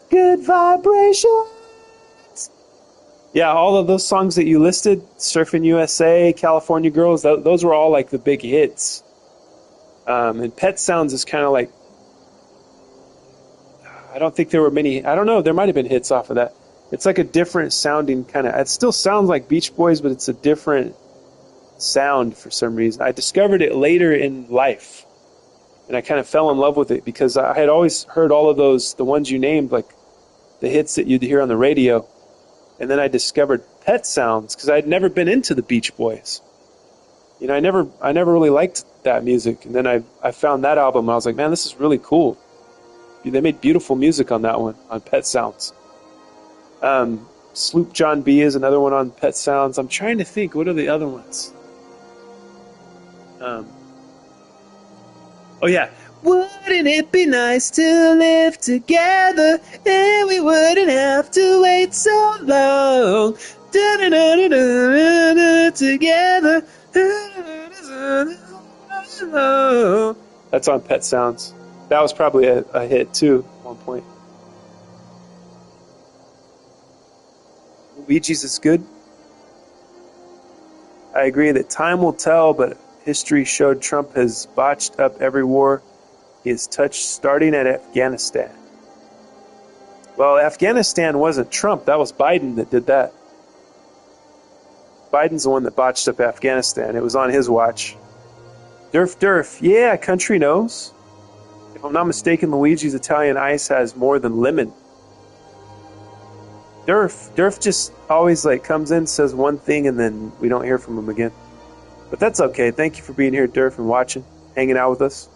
Good vibrations. Yeah, all of those songs that you listed, Surfing USA, California Girls, those were all like the big hits. And Pet Sounds is kind of like, I don't think there were many, I don't know, there might have been hits off of that. It's like a different sounding kind of, it still sounds like Beach Boys, but it's a different sound for some reason. I discovered it later in life, and I kind of fell in love with it because I had always heard all of those, the ones you named, like the hits that you'd hear on the radio. And then I discovered Pet Sounds because I'd never been into the Beach Boys. You know, I never really liked that music. And then I found that album and I was like, man, this is really cool. They made beautiful music on that one, on Pet Sounds. Sloop John B is another one on Pet Sounds. I'm trying to think, what are the other ones? Oh yeah. Wouldn't it be nice to live together and we wouldn't have to wait so long? Together. That's on Pet Sounds. That was probably a hit too at one point. Luigi's is good. I agree that time will tell, but history showed Trump has botched up every war he has touched, starting at Afghanistan. Well, Afghanistan wasn't Trump. That was Biden that did that. Biden's the one that botched up Afghanistan. It was on his watch. Durf. Yeah, country knows. If I'm not mistaken, Luigi's Italian Ice has more than lemon. Durf just always like comes in, says one thing, and then we don't hear from him again. But that's okay. Thank you for being here, Durf, and watching, hanging out with us.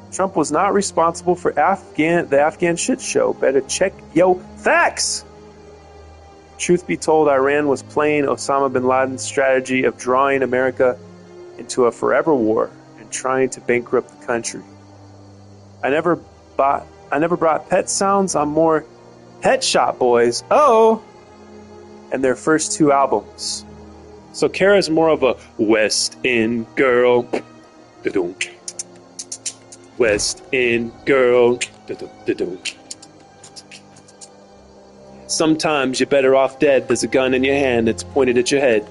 Trump was not responsible for the Afghan shit show. Better check yo facts. Truth be told, Iran was playing Osama bin Laden's strategy of drawing America into a forever war and trying to bankrupt the country. I never brought Pet Sounds. I'm more Pet Shop Boys. Oh, and their first two albums. So Kara's more of a West End girl. West End girl. Sometimes you're better off dead. There's a gun in your hand that's pointed at your head.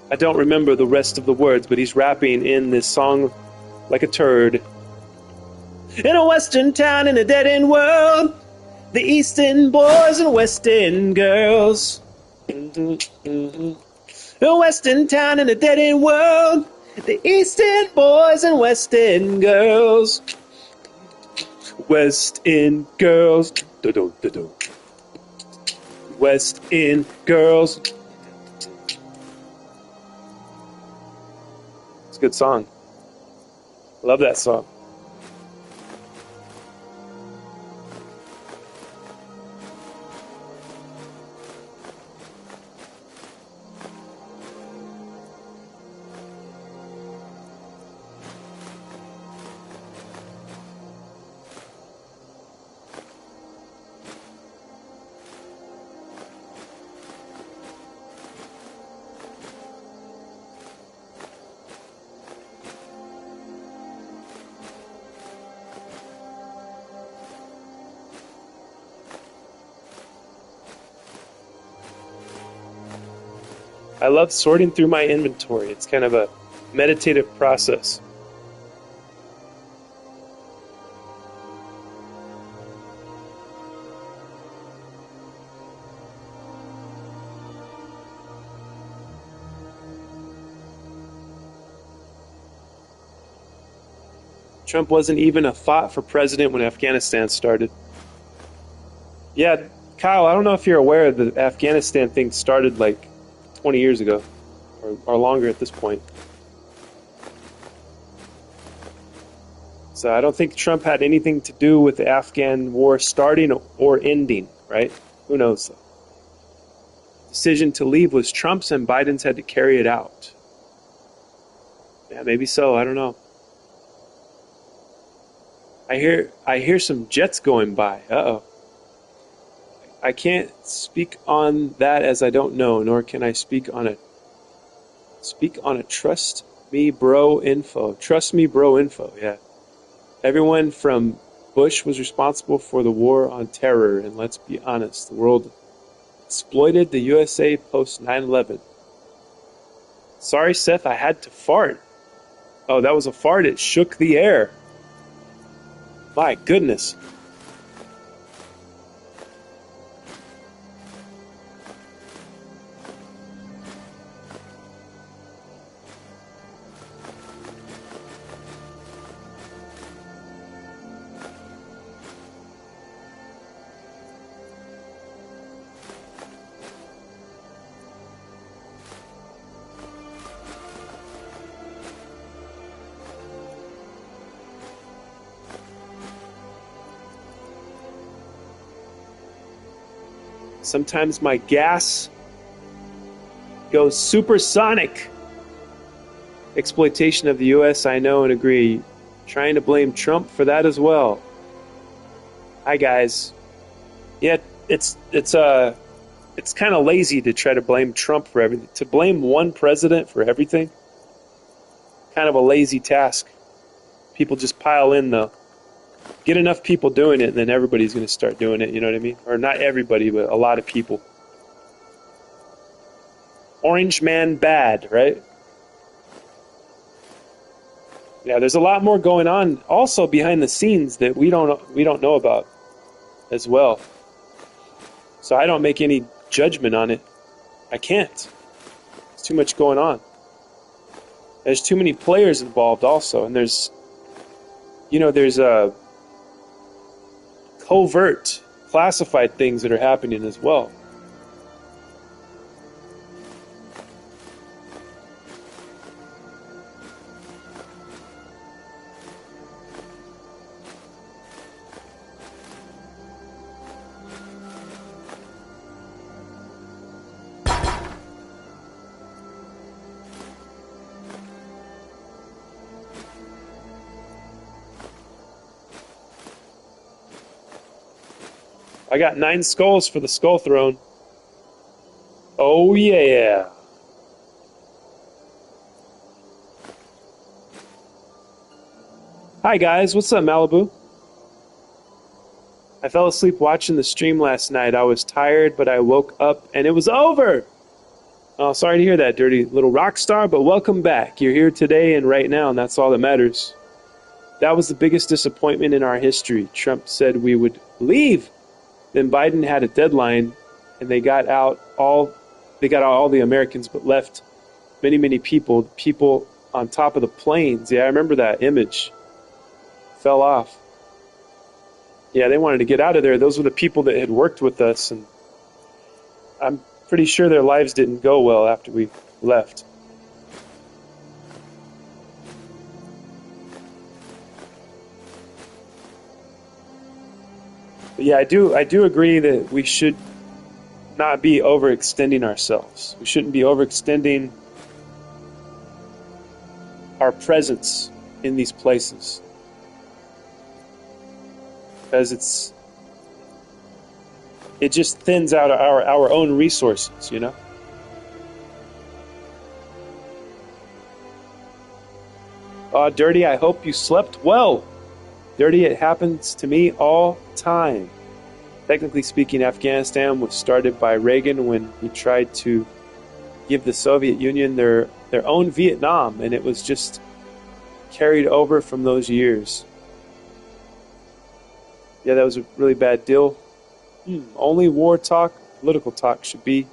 I don't remember the rest of the words, but he's rapping in this song like a turd. In a western town in a dead-end world, the East End boys and West End girls. A western town in a dead-end world, the East End boys and West End girls. West End girls. West End girls. It's a good song. I love that song. I love sorting through my inventory. It's kind of a meditative process. Trump wasn't even a thought for president when Afghanistan started. Yeah, Kyle, I don't know if you're aware the Afghanistan thing started like 20 years ago, or longer at this point. So I don't think Trump had anything to do with the Afghan war starting or ending, right? Who knows? decision to leave was Trump's and Biden's had to carry it out. Yeah, maybe so. I don't know. I hear some jets going by. Uh-oh. I can't speak on that as I don't know, nor can I speak on a trust me bro info. Trust me bro info, yeah. Everyone from Bush was responsible for the war on terror, and let's be honest, the world exploited the USA post 9/11. Sorry, Seth, I had to fart. Oh, that was a fart. It shook the air. My goodness. Sometimes my gas goes supersonic. Exploitation of the U.S., I know and agree. Trying to blame Trump for that as well. Hi, guys. Yeah, it's kind of lazy to try to blame Trump for everything. To blame one president for everything, kind of a lazy task. People just pile in, though. Get enough people doing it, and then everybody's going to start doing it, you know what I mean? Or not everybody, but a lot of people. Orange man bad, right? Yeah, there's a lot more going on also behind the scenes that we don't know about as well. So I don't make any judgment on it. I can't. There's too much going on. There's too many players involved also, and there's covert, classified things that are happening as well. I got 9 skulls for the skull throne. Oh yeah. Hi guys, what's up, Malibu? I fell asleep watching the stream last night. I was tired, but I woke up and it was over. Oh, sorry to hear that, dirty little rock star, but welcome back. You're here today and right now, and that's all that matters. That was the biggest disappointment in our history. Trump said we would leave. Then Biden had a deadline, and they got out all the Americans, but left many people on top of the planes. Yeah, I remember that image. Fell off. Yeah, they wanted to get out of there. Those were the people that had worked with us, and I'm pretty sure their lives didn't go well after we left. But yeah, I do agree that we should not be overextending ourselves. We shouldn't be overextending our presence in these places. Because it just thins out our own resources, you know? Dirty, I hope you slept well. Dirty, it happens to me all time. Technically speaking, Afghanistan was started by Reagan when he tried to give the Soviet Union their own Vietnam, and it was just carried over from those years. Yeah, that was a really bad deal. Only war talk, political talk should be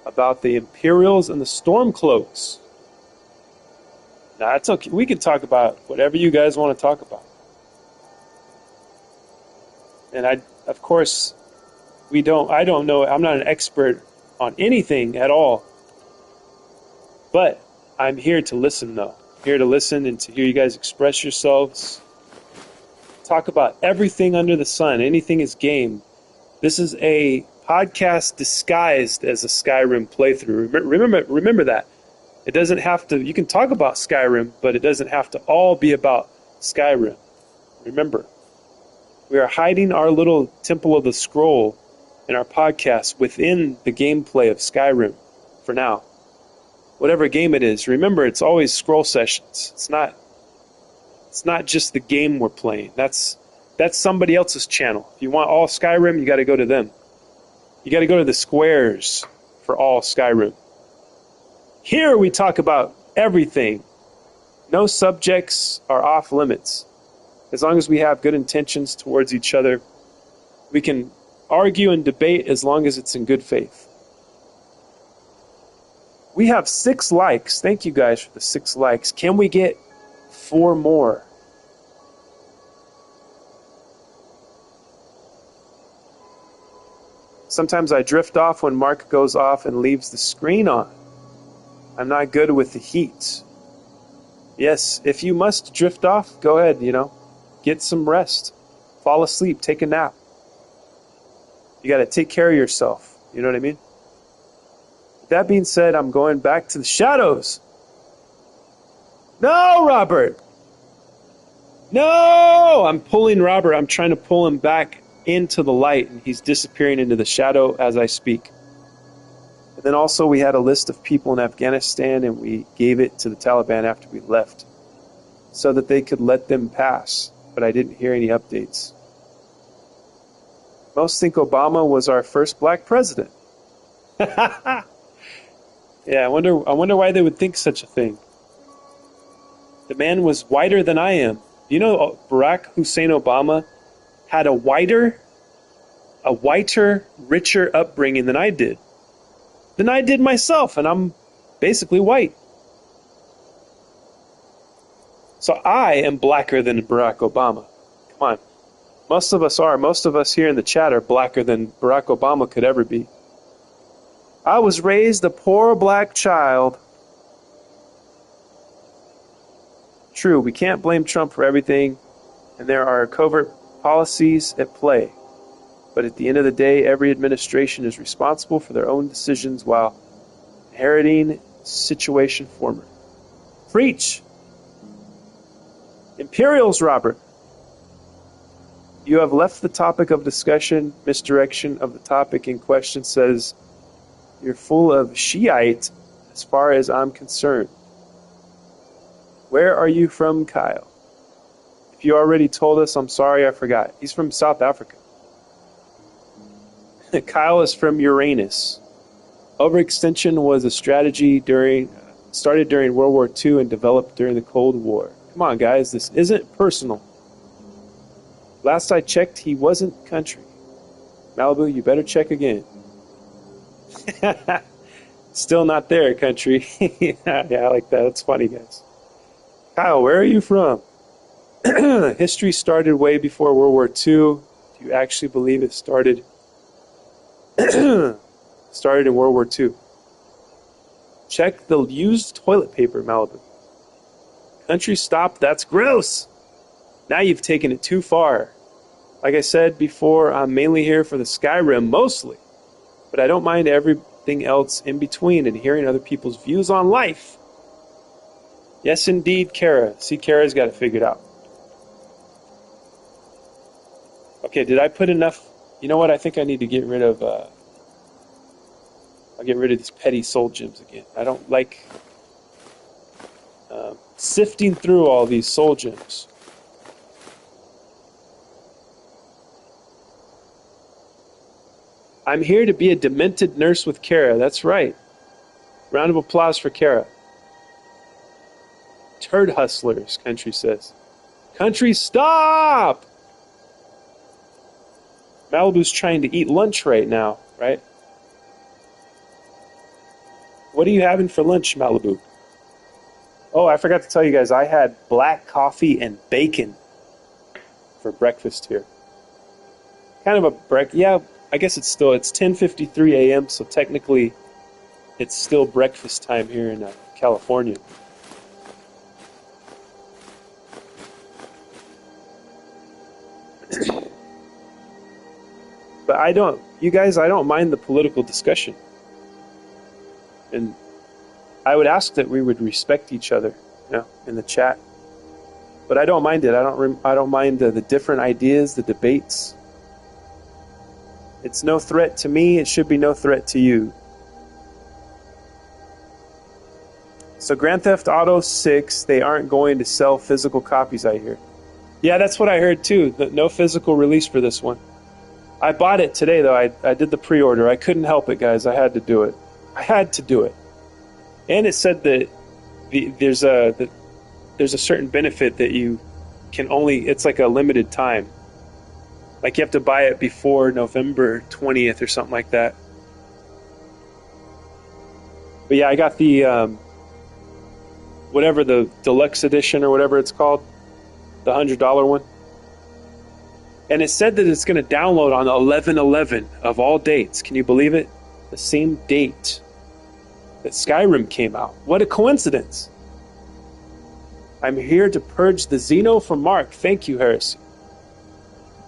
about the Imperials and the Stormcloaks. Nah, it's okay. We can talk about whatever you guys want to talk about. And of course, I don't know, I'm not an expert on anything at all. But I'm here to listen, though. Here to listen and to hear you guys express yourselves. Talk about everything under the sun. Anything is game. This is a podcast disguised as a Skyrim playthrough. Remember that. It doesn't have to, you can talk about Skyrim, but it doesn't have to all be about Skyrim. Remember, we are hiding our little Temple of the Scroll in our podcast within the gameplay of Skyrim for now. Whatever game it is, remember it's always scroll sessions. It's not just the game we're playing. That's somebody else's channel. If you want all Skyrim, you got to go to them. You got to go to the squares for all Skyrim. Here we talk about everything. No subjects are off limits. As long as we have good intentions towards each other, we can argue and debate as long as it's in good faith. We have 6 likes. Thank you guys for the 6 likes. Can we get 4 more? Sometimes I drift off when Mark goes off and leaves the screen on. I'm not good with the heat. Yes, if you must drift off, go ahead, get some rest. Fall asleep, take a nap. You got to take care of yourself. You know what I mean? With that being said, I'm going back to the shadows. No, Robert! No! I'm pulling Robert. I'm trying to pull him back into the light, and he's disappearing into the shadow as I speak. And then also we had a list of people in Afghanistan, and we gave it to the Taliban after we left so that they could let them pass, but I didn't hear any updates. Most think Obama was our first black president. Yeah, I wonder why they would think such a thing. The man was whiter than I am. You know, Barack Hussein Obama had a whiter, richer upbringing than I did. Than I did myself, and I'm basically white. So I am blacker than Barack Obama. Come on. Most of us are. Most of us here in the chat are blacker than Barack Obama could ever be. I was raised a poor black child. True, we can't blame Trump for everything, and there are covert policies at play. But at the end of the day, every administration is responsible for their own decisions while inheriting situation former. Preach! Imperials, Robert. You have left the topic of discussion. Misdirection of the topic in question says you're full of Shiite as far as I'm concerned. Where are you from, Kyle? If you already told us, I'm sorry I forgot. He's from South Africa. Kyle is from Uranus. Overextension was a strategy started during World War II and developed during the Cold War. Come on, guys, this isn't personal. Last I checked, he wasn't country. Malibu, you better check again. Still not there, country. Yeah, I like that. That's funny, guys. Kyle, where are you from? History started way before World War II. Do you actually believe it started in World War II? Check the used toilet paper, Malibu. Country stop, that's gross. Now you've taken it too far. Like I said before, I'm mainly here for the Skyrim, mostly. But I don't mind everything else in between and hearing other people's views on life. Yes, indeed, Kara. See, Kara's got it figured out. Okay, did I put enough? You know what? I think I need to get rid of... I'll get rid of these petty soul gems again. I don't like sifting through all these soul gems. I'm here to be a demented nurse with Kara. That's right. Round of applause for Kara. Turd hustlers, Country says. Country, stop! Malibu's trying to eat lunch right now, right? What are you having for lunch, Malibu? Oh, I forgot to tell you guys, I had black coffee and bacon for breakfast here. Kind of a yeah, I guess it's 10:53 a.m., so technically it's still breakfast time here in California. But I don't, you guys, I don't mind the political discussion. And I would ask that we would respect each other, you know, in the chat. But I don't mind it. I don't mind the different ideas, the debates. It's no threat to me. It should be no threat to you. So Grand Theft Auto 6, they aren't going to sell physical copies, I hear. Yeah, that's what I heard too. No physical release for this one. I bought it today, though. I did the pre-order. I couldn't help it, guys. I had to do it. I had to do it. And it said that there's a certain benefit that you can only, it's like a limited time. Like you have to buy it before November 20th or something like that. But yeah, I got the, whatever, the deluxe edition or whatever it's called, the $100 one. And it said that it's going to download on 11/11 of all dates. Can you believe it? The same date that Skyrim came out. What a coincidence. I'm here to purge the Xeno from Mark. Thank you, Heresy.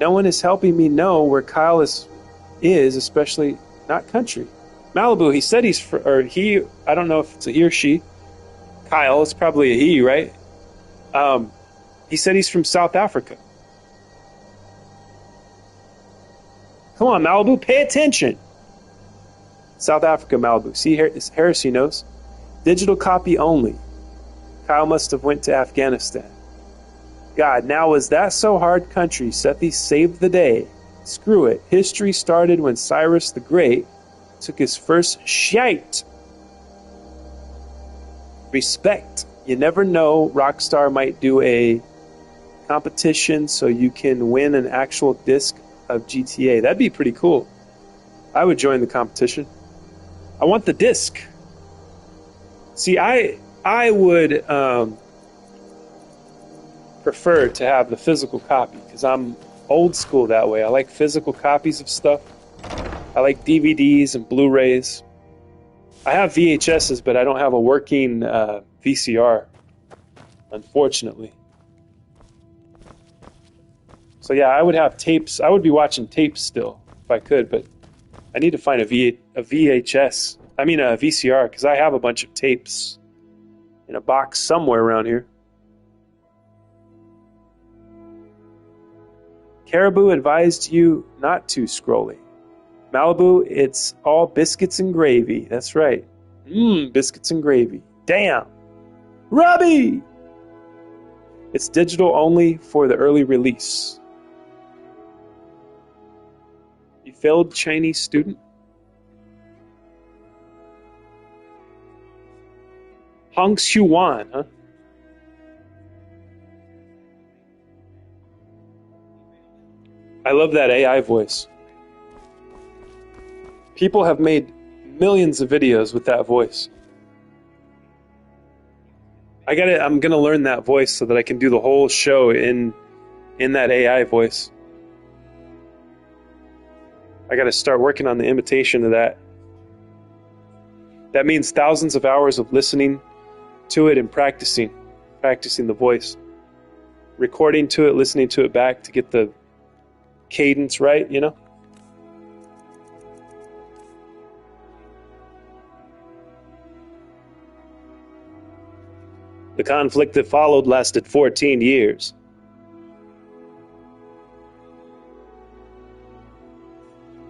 No one is helping me know where Kyle is, especially not country. Malibu, he said he, I don't know if it's a he or she. Kyle, it's probably a he, right? He said he's from South Africa. Come on, Malibu, pay attention. South Africa, Malibu. See, Heresy knows. Digital copy only. Kyle must have went to Afghanistan. God, now is that so hard country? Sethi saved the day. Screw it. History started when Cyrus the Great took his first shite. Respect. You never know. Rockstar might do a competition so you can win an actual disc of GTA. That'd be pretty cool. I would join the competition. I want the disc. See, I would prefer to have the physical copy because I'm old school that way. I like physical copies of stuff. I like DVDs and Blu-rays. I have VHSs, but I don't have a working VCR, unfortunately. So yeah, I would have tapes. I would be watching tapes still if I could, but I need to find a VHS. I mean a VCR, because I have a bunch of tapes in a box somewhere around here. Caribou advised you not to, Scrolly. Malibu, it's all biscuits and gravy. That's right. Biscuits and gravy. Damn. Robbie! It's digital only for the early release. You failed Chinese student? Hong Xiuwan, huh? I love that AI voice. People have made millions of videos with that voice. I'm gonna learn that voice so that I can do the whole show in that AI voice. I gotta start working on the imitation of that. That means thousands of hours of listening to it and practicing the voice. Recording to it, listening to it back to get the cadence right, you know? The conflict that followed lasted 14 years.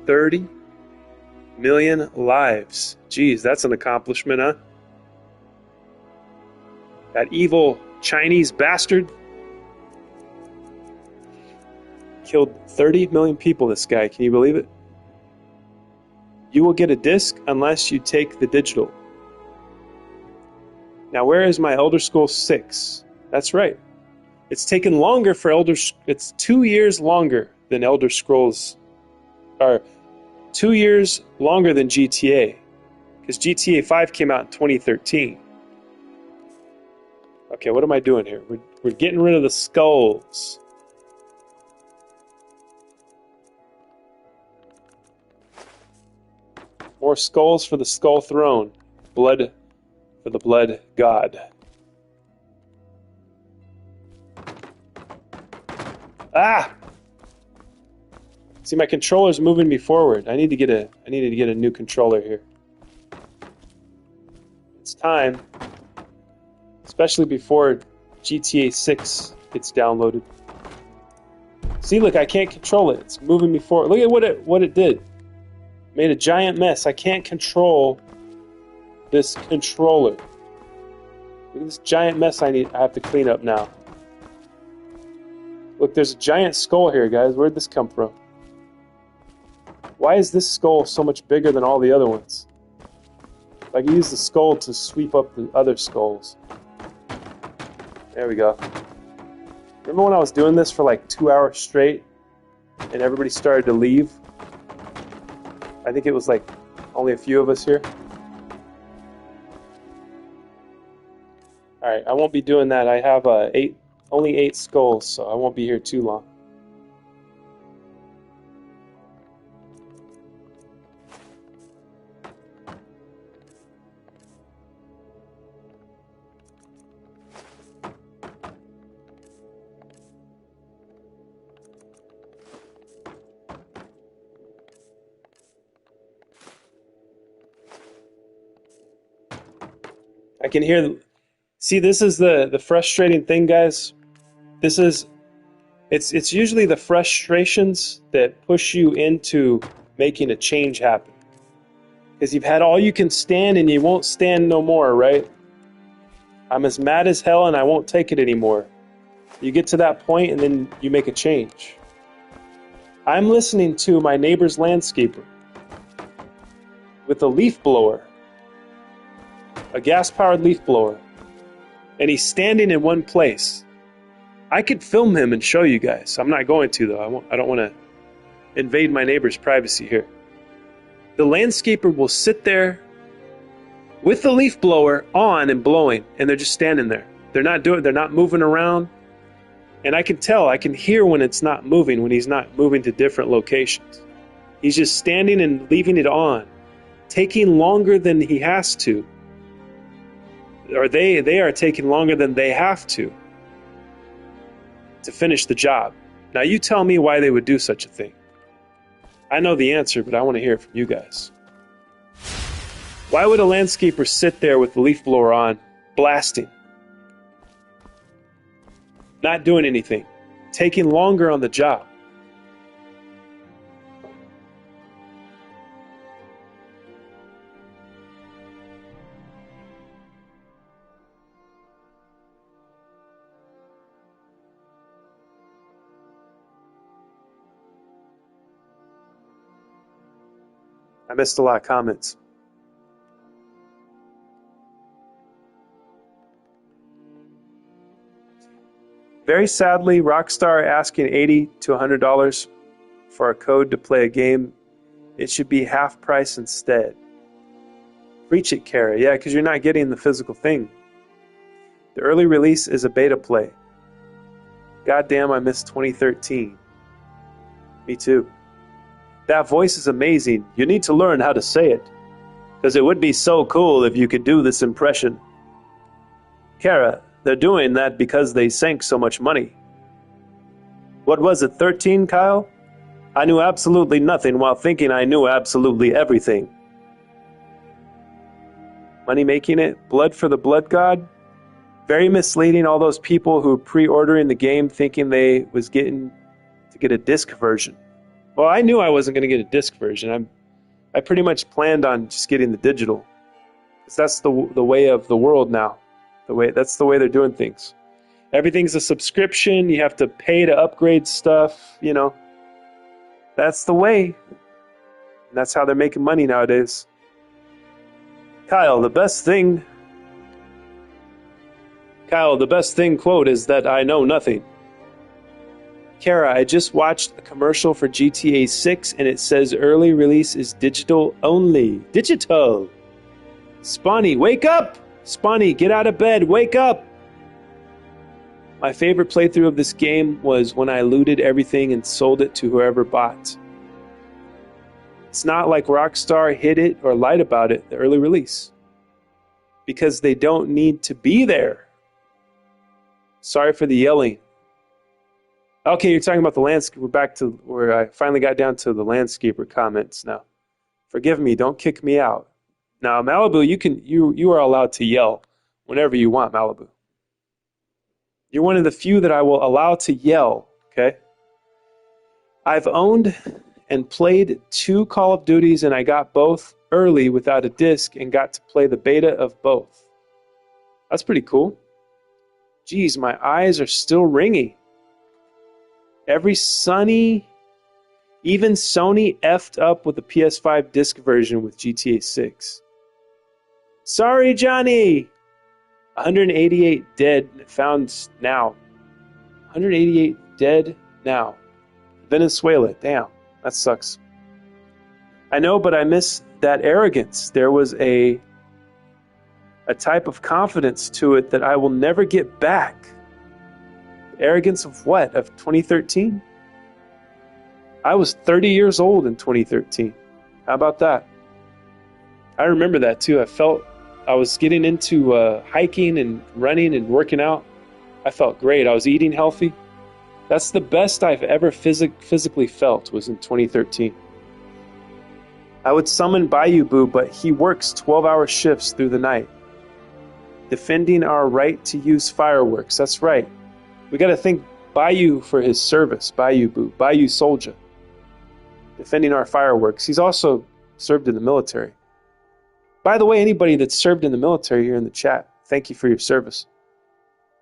$30 million lives. Geez, that's an accomplishment, huh? That evil Chinese bastard killed 30 million people, this guy. Can you believe it? You will get a disc unless you take the digital. Now, where is my Elder Scrolls 6? That's right. It's taken longer for it's 2 years longer than Elder Scrolls, or 2 years longer than GTA, because GTA 5 came out in 2013. Okay, what am I doing here? We're getting rid of the skulls. More skulls for the skull throne. Blood for the blood god. Ah! See, my controller's moving me forward. I need to get a new controller here. It's time. Especially before GTA 6 gets downloaded. See, look, I can't control it. It's moving me forward. Look at what it did. Made a giant mess. I can't control this controller. Look at this giant mess I have to clean up now. Look, there's a giant skull here, guys. Where'd this come from? Why is this skull so much bigger than all the other ones? I can use the skull to sweep up the other skulls. There we go. Remember when I was doing this for like 2 hours straight and everybody started to leave? I think it was like only a few of us here. Alright, I won't be doing that. I have only 8 skulls, so I won't be here too long. I can hear. See, this is the frustrating thing, guys. It's usually the frustrations that push you into making a change happen. Because you've had all you can stand and you won't stand no more, right? I'm as mad as hell and I won't take it anymore. You get to that point and then you make a change. I'm listening to my neighbor's landscaper with a leaf blower. A gas-powered leaf blower. And he's standing in one place. I could film him and show you guys. I'm not going to, though. I don't want to invade my neighbor's privacy here. The landscaper will sit there with the leaf blower on and blowing, and they're just standing there. They're not moving around. And I can tell, I can hear when it's not moving, when he's not moving to different locations. He's just standing and leaving it on, taking longer than he has to. Or they are taking longer than they have to finish the job. Now you tell me why they would do such a thing. I know the answer, but I want to hear it from you guys. Why would a landscaper sit there with the leaf blower on, blasting? Not doing anything. Taking longer on the job. I missed a lot of comments. Very sadly, Rockstar asking $80 to $100 for a code to play a game. It should be half price instead. Preach it, Kara. Yeah, because you're not getting the physical thing. The early release is a beta play. Goddamn, I missed 2013. Me too. That voice is amazing. You need to learn how to say it. Because it would be so cool if you could do this impression. Kara, they're doing that because they sank so much money. What was it, 13, Kyle? I knew absolutely nothing while thinking I knew absolutely everything. Money making it? Blood for the blood god? Very misleading, all those people who pre-ordering the game thinking they was getting to get a disc version. Well, I knew I wasn't going to get a disc version. I pretty much planned on just getting the digital. Because that's the way of the world now. That's the way they're doing things. Everything's a subscription. You have to pay to upgrade stuff, you know. That's the way. And that's how they're making money nowadays. Kyle, the best thing, quote, is that I know nothing. Kara, I just watched a commercial for GTA 6 and it says early release is digital only. Digital! Spawny, wake up! Spawny, get out of bed, wake up! My favorite playthrough of this game was when I looted everything and sold it to whoever bought. It's not like Rockstar hid it or lied about it, the early release. Because they don't need to be there. Sorry for the yelling. Okay, you're talking about the landscape. We're back to where I finally got down to the landscaper comments now. Forgive me, don't kick me out. Now, Malibu, you are allowed to yell whenever you want, Malibu. You're one of the few that I will allow to yell, okay? I've owned and played 2 Call of Duties, and I got both early without a disc and got to play the beta of both. That's pretty cool. Geez, my eyes are still ringy. Even Sony effed up with the PS5 disc version with GTA 6. Sorry, Johnny! 188 dead, found now. 188 dead now. Venezuela, damn, that sucks. I know, but I miss that arrogance. There was a type of confidence to it that I will never get back. Arrogance of what? Of 2013? I was 30 years old in 2013. How about that? I remember that too. I was getting into hiking and running and working out. I felt great. I was eating healthy. That's the best I've ever physically felt was in 2013. I would summon Bayou Boo, but he works 12-hour shifts through the night, defending our right to use fireworks. That's right. We got to thank Bayou for his service. Bayou Boo, Bayou Soldier, defending our fireworks. He's also served in the military. By the way, anybody that's served in the military here in the chat, thank you for your service.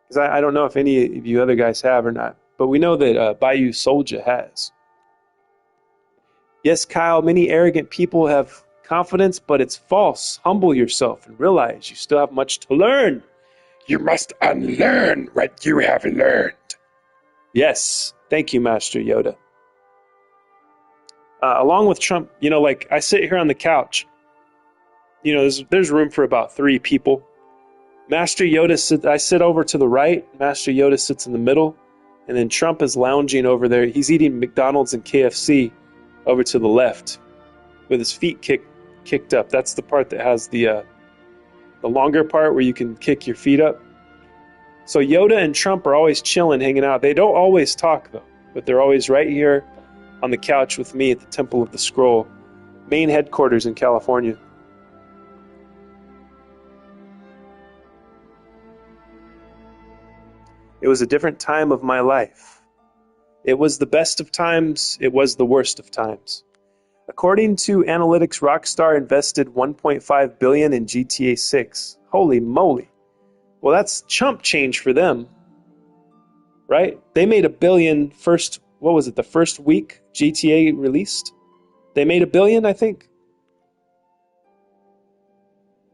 Because I don't know if any of you other guys have or not, but we know that Bayou Soldier has. Yes, Kyle, many arrogant people have confidence, but it's false. Humble yourself and realize you still have much to learn. You must unlearn what you have learned. Yes, thank you, Master Yoda. Along with Trump, like I sit here on the couch. There's room for about 3 people. Master Yoda I sit over to the right. Master Yoda sits in the middle. And then Trump is lounging over there. He's eating McDonald's and KFC over to the left with his feet kicked up. That's the part that has the longer part where you can kick your feet up. So Yoda and Trump are always chilling, hanging out. They don't always talk, though. But they're always right here on the couch with me at the Temple of the Scroll, main headquarters in California. It was a different time of my life. It was the best of times. It was the worst of times. According to analytics, Rockstar invested $1.5 billion in GTA 6. Holy moly. Well, that's chump change for them, right? They made $1 billion the first week GTA released? They made $1 billion, I think.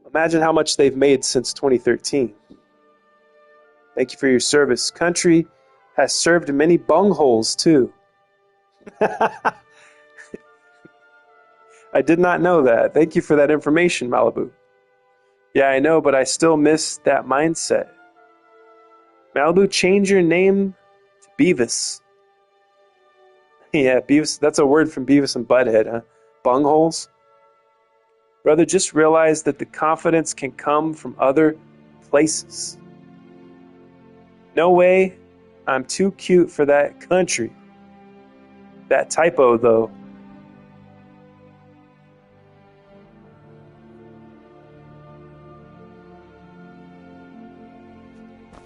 Imagine how much they've made since 2013. Thank you for your service. Country has served many bungholes, too. I did not know that. Thank you for that information, Malibu. Yeah, I know, but I still miss that mindset. Malibu, change your name to Beavis. Yeah, Beavis, that's a word from Beavis and Butthead, huh? Bungholes? Brother, just realize that the confidence can come from other places. No way, I'm too cute for that country. That typo, though.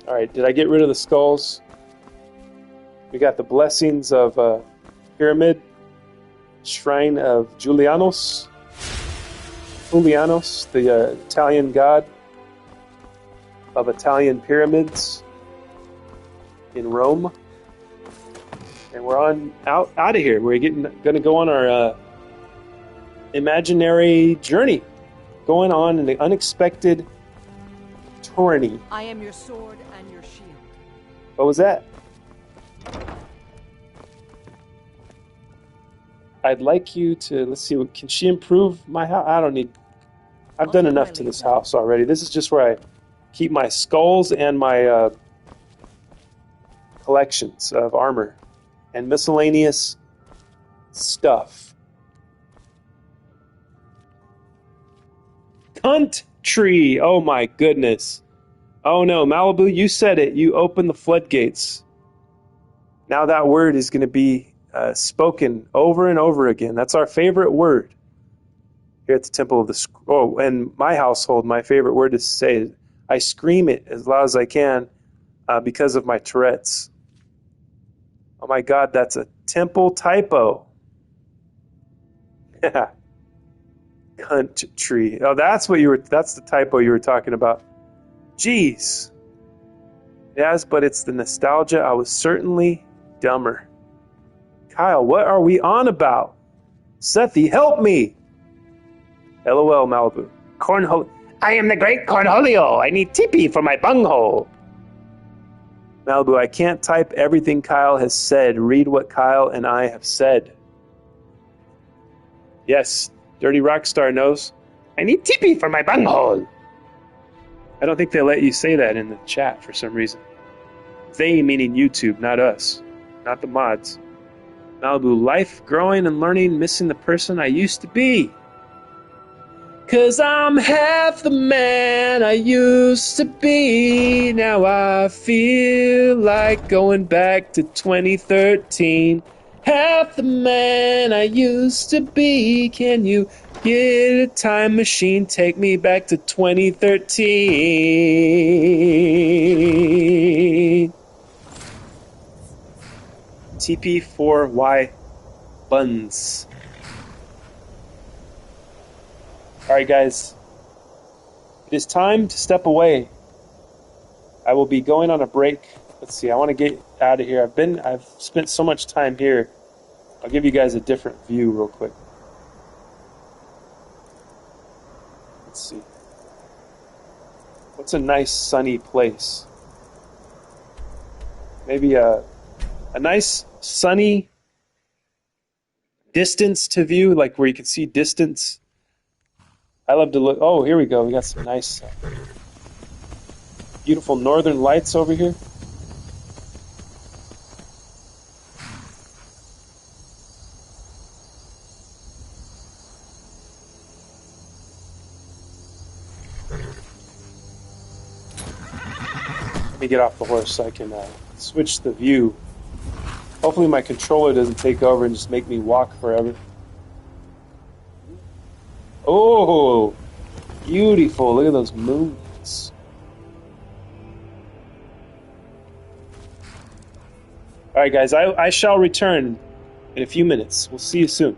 All right, did I get rid of the skulls? We got the blessings of Pyramid, Shrine of Julianos, the Italian god of Italian pyramids in Rome. And we're out of here. We're gonna go on our imaginary journey, going on an unexpected tourney. I am your sword and your shield. What was that? I'd like you to, let's see, can she improve my house? I've done enough to this house already. This is just where I keep my skulls and my collections of armor and miscellaneous stuff. Country! Oh my goodness. Oh no, Malibu, you said it. You opened the floodgates. Now that word is going to be spoken over and over again. That's our favorite word here at the Temple of the Oh, and my household, my favorite word to say, I scream it as loud as I can because of my Tourette's. Oh my God, that's a temple typo. Country. Oh, that's the typo you were talking about. Jeez. Yes, but it's the nostalgia. I was certainly dumber. Kyle, what are we on about? Sethy, help me. LOL, Malibu. Cornhole. I am the great Cornholio. I need tippy for my bunghole. Malibu, I can't type everything Kyle has said. Read what Kyle and I have said. Yes, Dirty Rockstar knows. I need tippy for my bunghole. I don't think they let you say that in the chat for some reason. They meaning YouTube, not us. Not the mods. Malibu, life, growing and learning, missing the person I used to be. 'Cause I'm half the man I used to be. Now I feel like going back to 2013. Half the man I used to be. Can you get a time machine? Take me back to 2013. TP4Y buns. Alright guys, it is time to step away. I will be going on a break. Let's see, I want to get out of here. I've spent so much time here. I'll give you guys a different view real quick. Let's see. What's a nice sunny place? Maybe a nice sunny distance to view, like where you can see distance. I love to look. Oh, here we go. We got some nice, beautiful northern lights over here. Let me get off the horse so I can switch the view. Hopefully my controller doesn't take over and just make me walk forever. Oh, beautiful. Look at those moons. All right, guys, I shall return in a few minutes. We'll see you soon.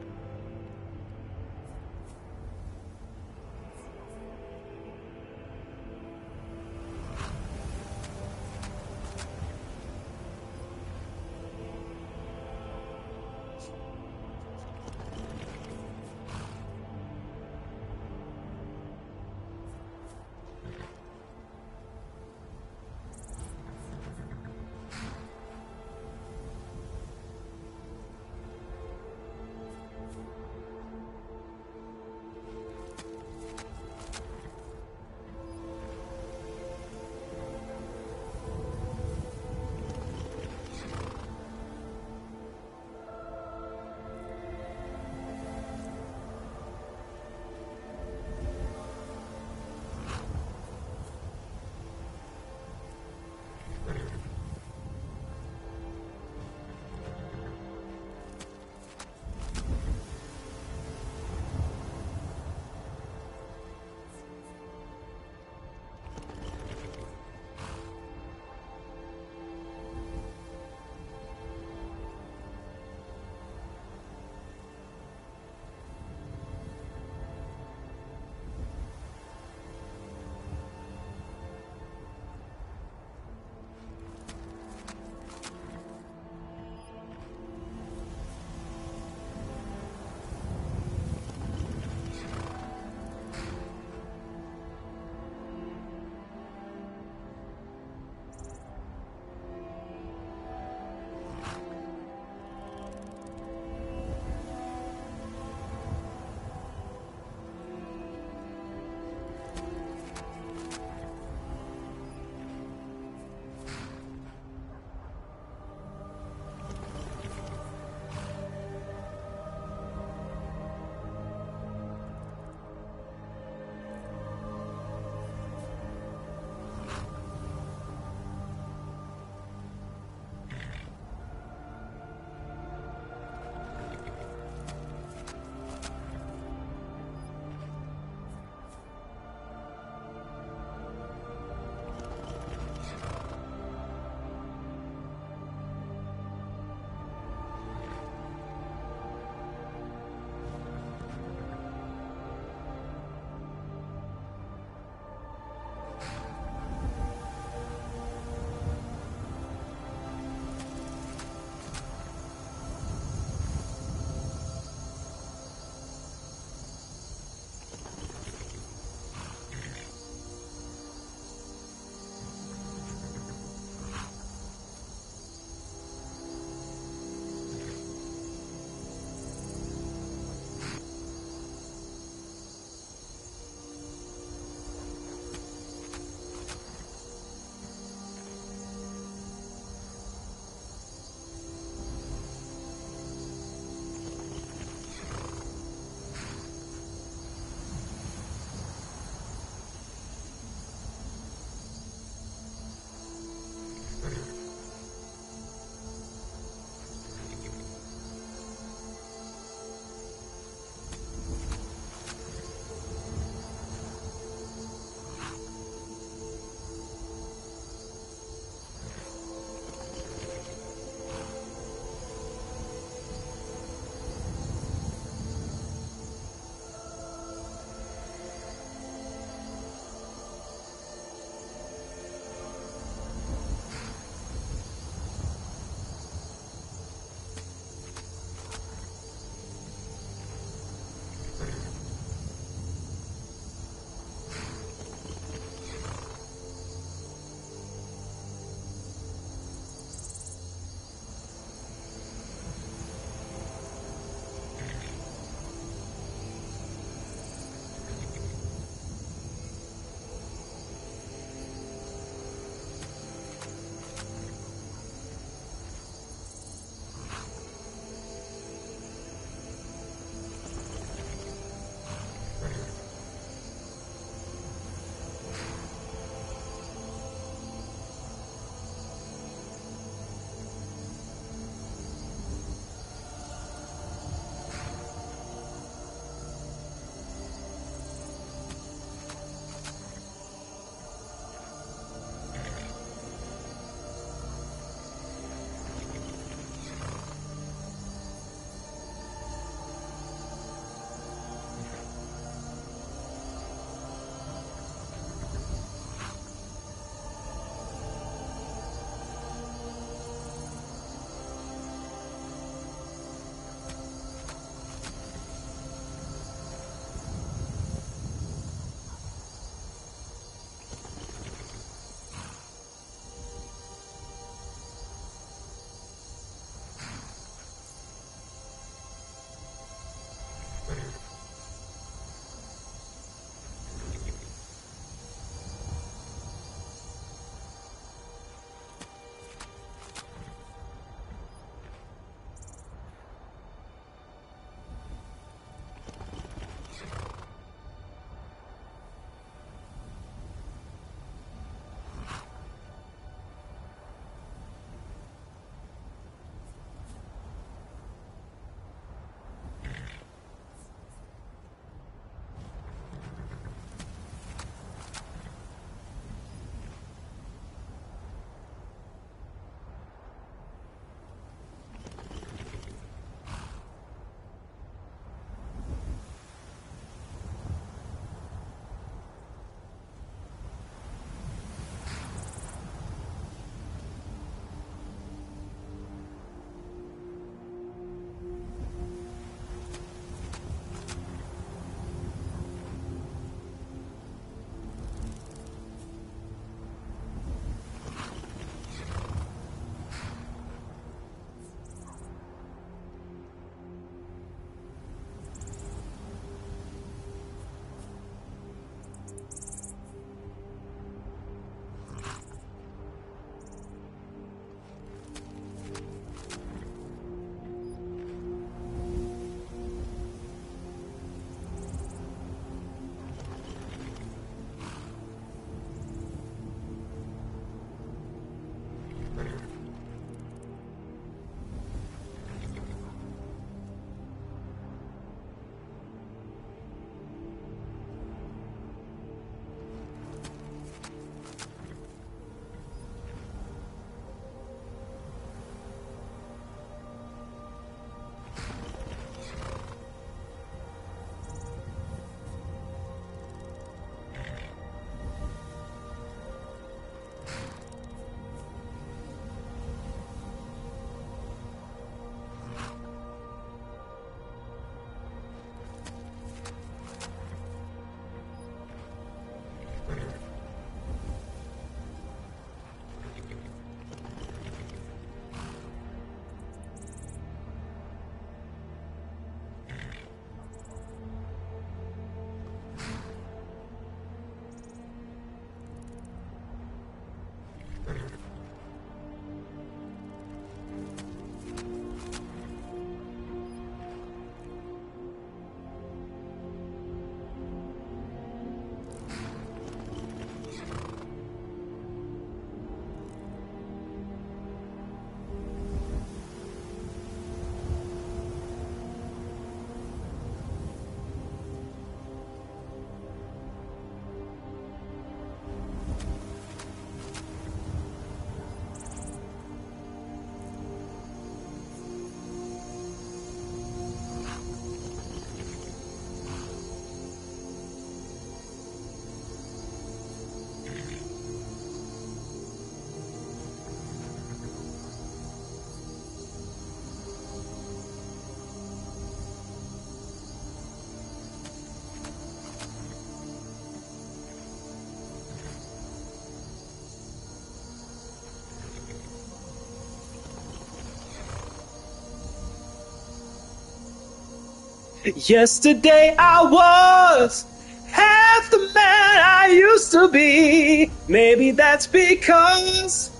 Yesterday I was half the man I used to be. Maybe that's because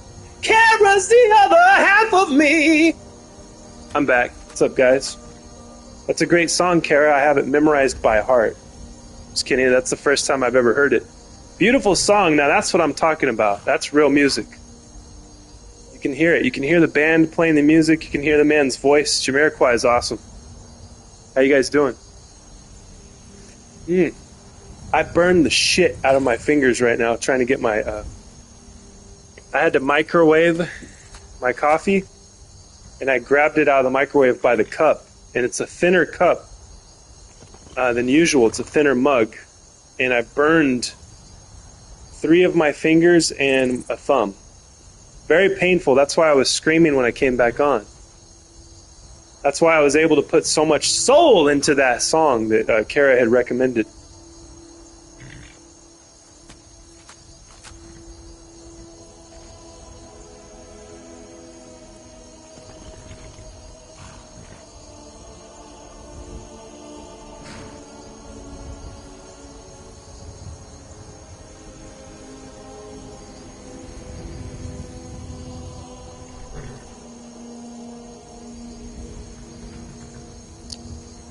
Kara's the other half of me. I'm back. What's up, guys? That's a great song, Kara. I have it memorized by heart. Just kidding. That's the first time I've ever heard it. Beautiful song. Now that's what I'm talking about. That's real music. You can hear it. You can hear the band playing the music. You can hear the man's voice. Jamiroquai is awesome. How you guys doing? I burned the shit out of my fingers right now trying to get my... I had to microwave my coffee, and I grabbed it out of the microwave by the cup. And it's a thinner cup than usual. It's a thinner mug. And I burned 3 of my fingers and a thumb. Very painful. That's why I was screaming when I came back on. That's why I was able to put so much soul into that song that Kara had recommended.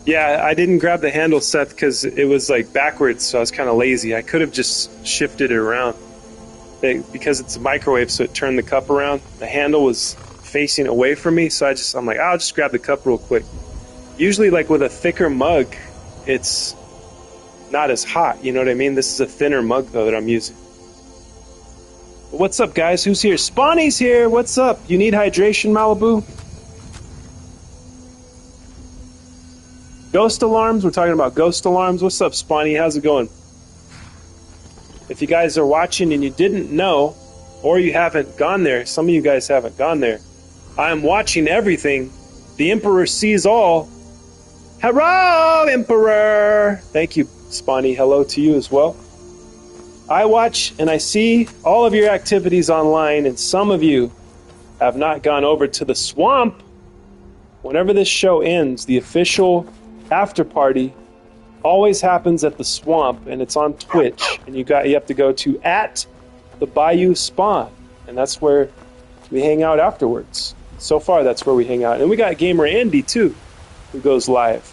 Yeah, I didn't grab the handle, Seth, because it was like backwards, so I was kind of lazy. I could have just shifted it around. Because it's a microwave, so it turned the cup around. The handle was facing away from me, so I'm like, I'll just grab the cup real quick. Usually, like with a thicker mug, it's not as hot, you know what I mean? This is a thinner mug, though, that I'm using. What's up, guys? Who's here? Spawny's here! What's up? You need hydration, Malibu? Ghost alarms? We're talking about ghost alarms. What's up, Spawny? How's it going? If you guys are watching and you didn't know, or you haven't gone there, some of you guys haven't gone there, I am watching everything. The Emperor sees all. Hello, Emperor! Thank you, Spawny. Hello to you as well. I watch and I see all of your activities online, and some of you have not gone over to the swamp. Whenever this show ends, the official after party always happens at the swamp, and it's on Twitch, and you have to go to @the_Bayou_Spawn, and that's where we hang out afterwards. So far, that's where we hang out, and we got Gamer Andy too, who goes live.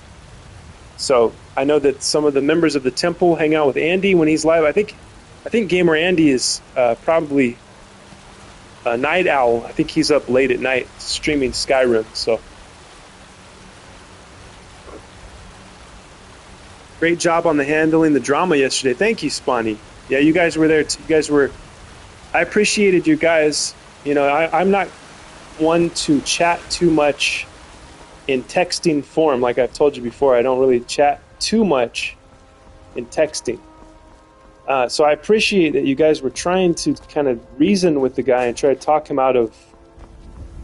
So I know that some of the members of the temple hang out with Andy when he's live. I think Gamer Andy is probably a night owl. I think he's up late at night streaming Skyrim. So. Great job on the handling the drama yesterday. Thank you, Spawny. Yeah, you guys were there. I appreciated you guys. You know, I'm not one to chat too much in texting form. Like I've told you before, I don't really chat too much in texting. So I appreciate that you guys were trying to kind of reason with the guy and try to talk him out of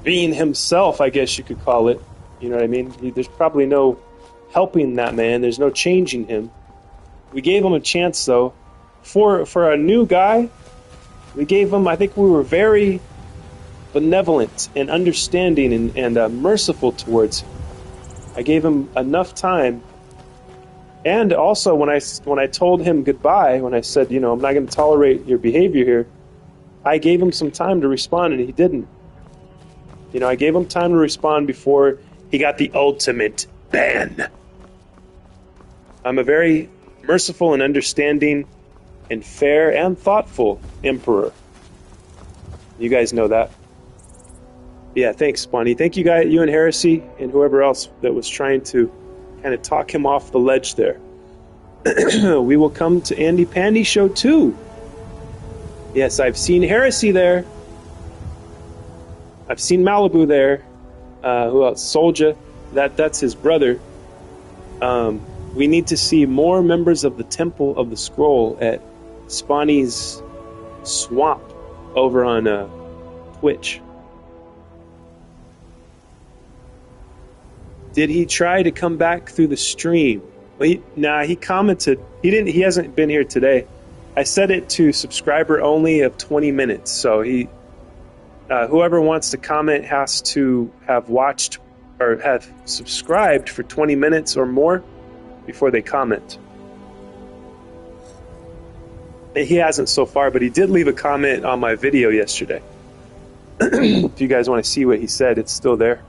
being himself, I guess you could call it. You know what I mean? There's probably no helping that man. There's no changing him. We gave him a chance, though. For a new guy, we gave him, I think we were very benevolent and understanding and merciful towards him. I gave him enough time. And also, when I told him goodbye, when I said, you know, I'm not going to tolerate your behavior here, I gave him some time to respond, and he didn't. You know, I gave him time to respond before he got the ultimate ban. I'm a very merciful and understanding and fair and thoughtful emperor. You guys know that. Yeah, thanks, Bonnie. Thank you, guys, you and Heresy and whoever else that was trying to kind of talk him off the ledge there. We will come to Andy Pandy show too. Yes, I've seen Heresy there. I've seen Malibu there. Who else? Soldier. That's his brother. We need to see more members of the Temple of the Scroll at Spawny's Swamp over on Twitch. Did he try to come back through the stream? Well, he commented. He hasn't been here today. I set it to subscriber only of 20 minutes. So whoever wants to comment has to have watched or have subscribed for 20 minutes or more before they comment. He hasn't so far, but he did leave a comment on my video yesterday. If you guys want to see what he said, it's still there.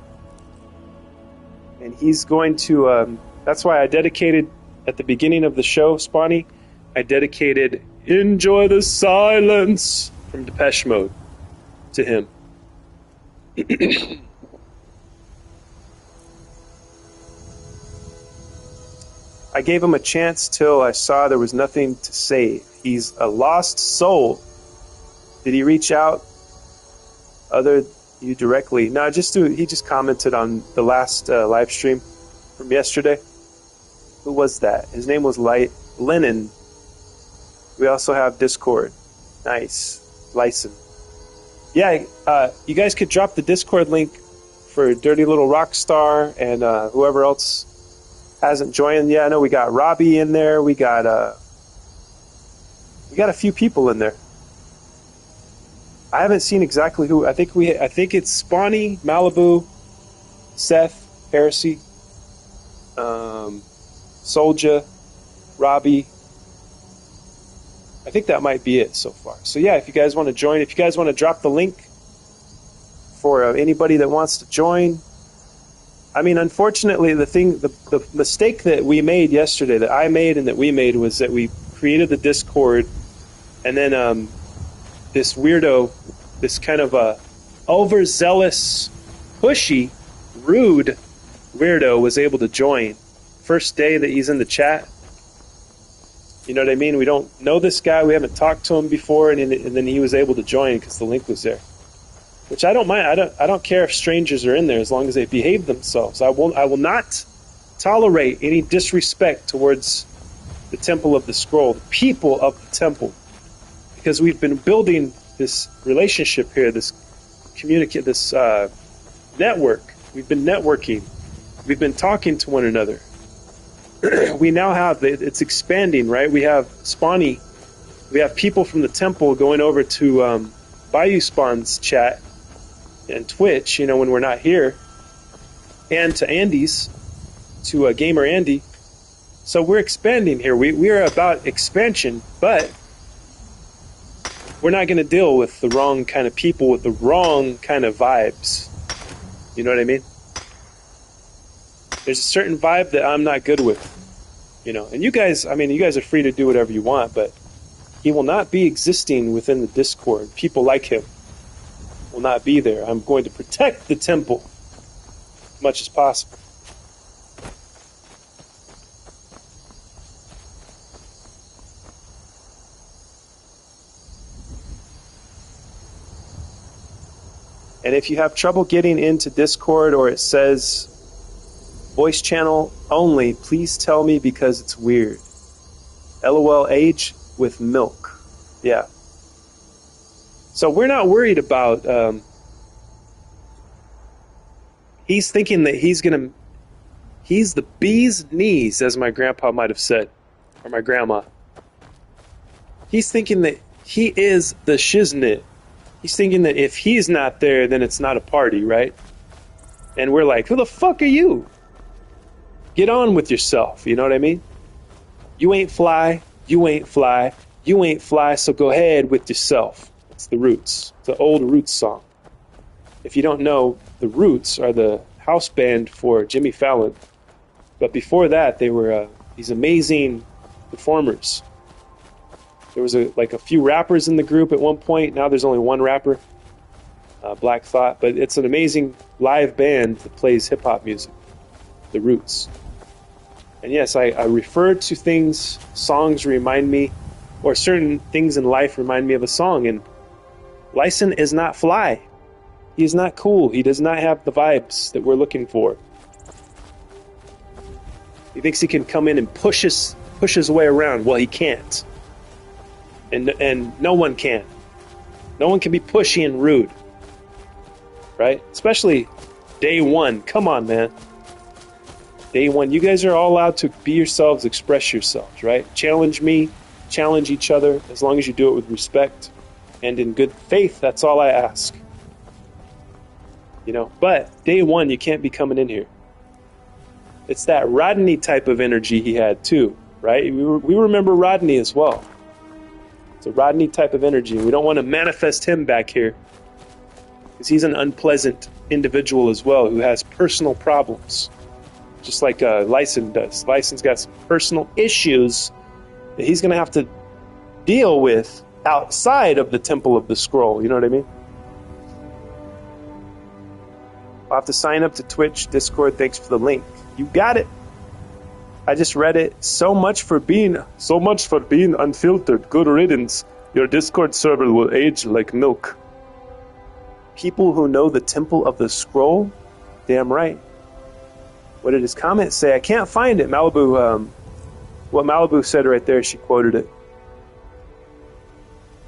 And he's going to, that's why I dedicated, at the beginning of the show, Spawny, I dedicated Enjoy the Silence from Depeche Mode to him. I gave him a chance till I saw there was nothing to say. He's a lost soul. Did he reach out other you directly? No, he just commented on the last live stream from yesterday. Who was that? His name was Lennon. We also have Discord. Nice. Lyson. Yeah, you guys could drop the Discord link for Dirty Little Rockstar and whoever else hasn't joined. Yeah, I know we got Robbie in there. We got a few people in there. I haven't seen exactly who. I think it's Spawny, Malibu, Seth, Heresy, Soldier, Robbie. I think that might be it so far. So yeah, if you guys want to join, if you guys want to drop the link for anybody that wants to join. I mean, unfortunately, the mistake that we made yesterday, that I made and that we made, was that we created the Discord, and then this weirdo, this kind of overzealous, pushy, rude weirdo was able to join. First day that he's in the chat. You know what I mean? We don't know this guy. We haven't talked to him before, and then he was able to join because the link was there. Which I don't mind. I don't care if strangers are in there as long as they behave themselves. I will not tolerate any disrespect towards the Temple of the Scroll, the people of the Temple, because we've been building this relationship here, this network. We've been networking. We've been talking to one another. We now have it's expanding, right? We have Spawny. We have people from the Temple going over to Bayou Spawn's chat and Twitch, when we're not here, and to Andy's, to Gamer Andy. So we're expanding here. We are about expansion, but we're not going to deal with the wrong kind of people with the wrong kind of vibes. You know what I mean? There's a certain vibe that I'm not good with, and you guys are free to do whatever you want, but he will not be existing within the Discord. People like him will not be there. I'm going to protect the Temple as much as possible. And if you have trouble getting into Discord, or it says voice channel only, please tell me because it's weird. LOL age with milk. Yeah. So we're not worried about, he's thinking that he's the bee's knees, as my grandpa might have said, or my grandma. He's thinking that he is the shiznit. He's thinking that if he's not there, then it's not a party, right? And we're like, who the fuck are you? Get on with yourself, you know what I mean? You ain't fly, you ain't fly, you ain't fly, so go ahead with yourself. It's the Roots. It's an old Roots song. If you don't know, the Roots are the house band for Jimmy Fallon. But before that, they were these amazing performers. There was a few rappers in the group at one point. Now there's only one rapper, Black Thought. But it's an amazing live band that plays hip-hop music, the Roots. And yes, I refer to things, songs remind me, or certain things in life remind me of a song. And Lyson is not fly. He is not cool. He does not have the vibes that we're looking for. He thinks he can come in and push his way around. Well, he can't. And no one can. No one can be pushy and rude. Right? Especially day one. Come on, man. Day one. You guys are all allowed to be yourselves, express yourselves, right? Challenge me, challenge each other, as long as you do it with respect and in good faith. That's all I ask. But day one, you can't be coming in here It's that Rodney type of energy he had too, right? We remember Rodney as well. It's a Rodney type of energy. We don't want to manifest him back here because he's an unpleasant individual as well who has personal problems, just like Lyson does. Lyson's got some personal issues that he's going to have to deal with outside of the Temple of the Scroll. You know what I mean? I'll have to sign up to Twitch, Discord. Thanks for the link. You got it. I just read it. So much for being unfiltered. Good riddance. Your Discord server will age like milk. People who know the Temple of the Scroll? Damn right. What did his comment say? I can't find it. Malibu, what Malibu said right there, she quoted it.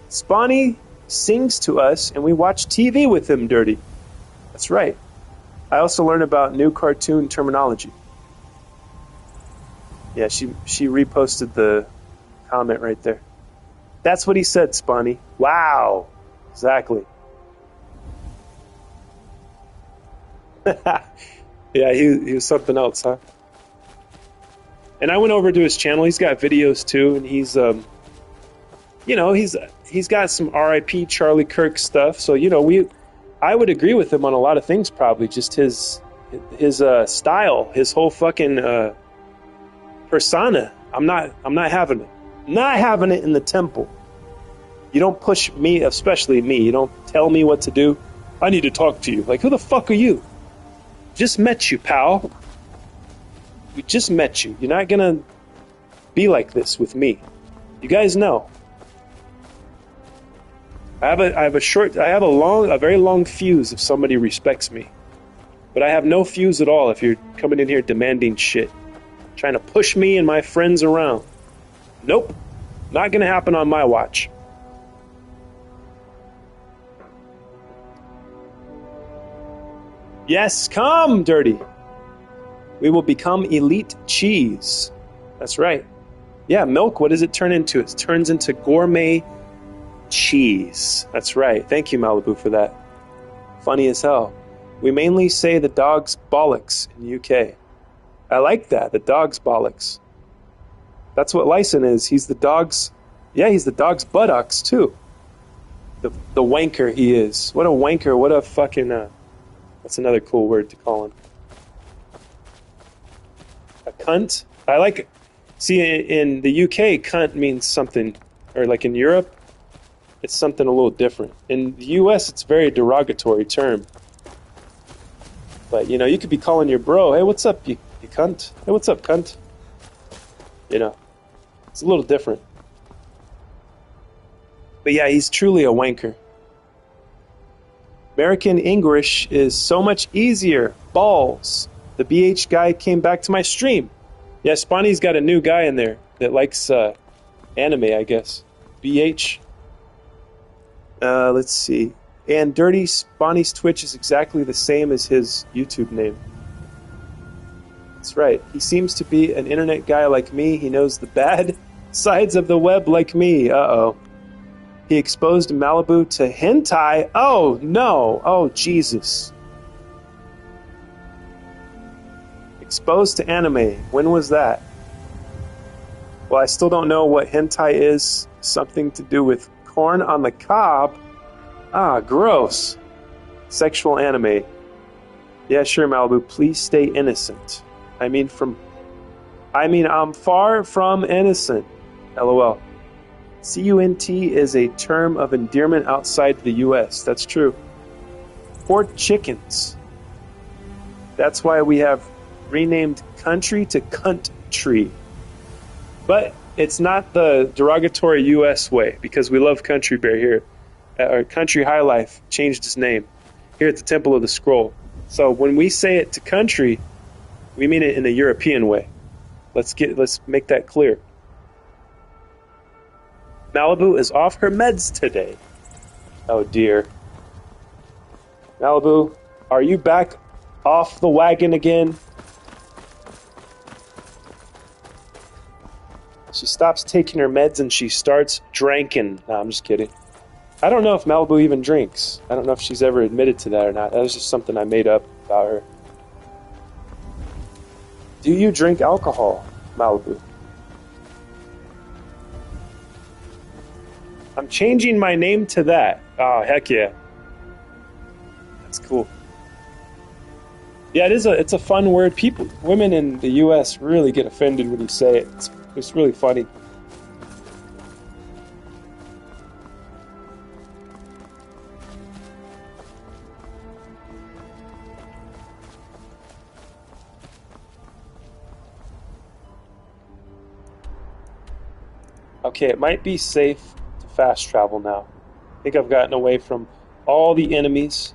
Spawny sings to us and we watch TV with him, Dirty. That's right. I also learned about new cartoon terminology. Yeah, she reposted the comment right there. That's what he said, Spawny. Wow. Exactly. Yeah, he was something else, huh? And I went over to his channel. He's got videos too, and he's he's got some R.I.P. Charlie Kirk stuff. So I would agree with him on a lot of things. Probably just his style, his whole fucking persona. I'm not having it. Not having it in the temple. You don't push me, especially me. You don't tell me what to do. I need to talk to you. Like, who the fuck are you? Just met you, pal. We just met you. You're not gonna be like this with me. You guys know. I have a very long fuse if somebody respects me. But I have no fuse at all if you're coming in here demanding shit. Trying to push me and my friends around. Nope. Not gonna happen on my watch. Yes, come, Dirty. We will become elite cheese. That's right. Yeah, milk, what does it turn into? It turns into gourmet cheese. That's right. Thank you, Malibu, for that. Funny as hell. We mainly say the dog's bollocks in the UK. I like that, the dog's bollocks. That's what Lyson is. He's the dog's buttocks, too. The wanker he is. What a wanker. What a fucking... that's another cool word to call him. A cunt? I like it. See, in the UK, cunt means something, or like in Europe, it's something a little different. In the US, it's a very derogatory term. But, you could be calling your bro, hey, what's up, you cunt? Hey, what's up, cunt? It's a little different. But yeah, he's truly a wanker. American English is so much easier. Balls. The BH guy came back to my stream. Yeah, Spawny's got a new guy in there that likes anime, I guess. BH. Let's see. And Dirty Spawny's Twitch is exactly the same as his YouTube name. That's right. He seems to be an internet guy like me. He knows the bad sides of the web like me. Uh-oh. He exposed Malibu to hentai. Oh, no. Oh, Jesus. Exposed to anime. When was that? Well, I still don't know what hentai is. Something to do with corn on the cob. Ah, gross. Sexual anime. Yeah, sure, Malibu. Please stay innocent. I'm far from innocent. LOL. CUNT is a term of endearment outside the US. That's true. Poor chickens. That's why we have renamed country to cunt-tree. But it's not the derogatory US way, because we love Country Bear here. Our Country High Life changed his name here at the Temple of the Scroll. So when we say it to country, we mean it in a European way. Let's make that clear. Malibu is off her meds today. Oh dear. Malibu, are you back off the wagon again? She stops taking her meds and she starts drinking. No, I'm just kidding. I don't know if Malibu even drinks. I don't know if she's ever admitted to that or not. That was just something I made up about her. Do you drink alcohol, Malibu? I'm changing my name to that. Oh, heck yeah. That's cool. Yeah, it's a fun word. Women in the U.S. really get offended when you say it. It's really funny. Okay, it might be safe to fast travel now. I think I've gotten away from all the enemies.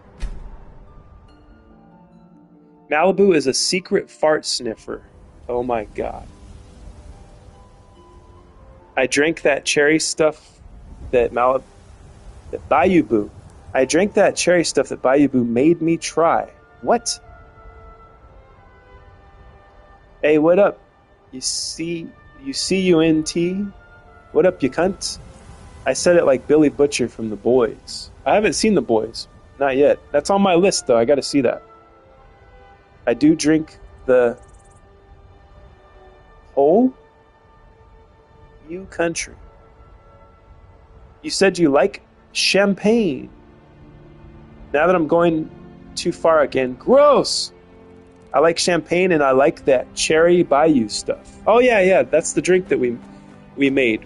Malibu is a secret fart sniffer. Oh my god. I drank that cherry stuff that Bayou I drank that cherry stuff that Bayou made me try. What? Hey, what up? You C-U-N-T? What up, you cunt? I said it like Billy Butcher from The Boys. I haven't seen The Boys. Not yet. That's on my list, though. I gotta see that. I do drink the whole you country. You said you like champagne. Now that I'm going too far again, gross. I like champagne and I like that cherry Bayou stuff. Oh yeah, that's the drink that we made.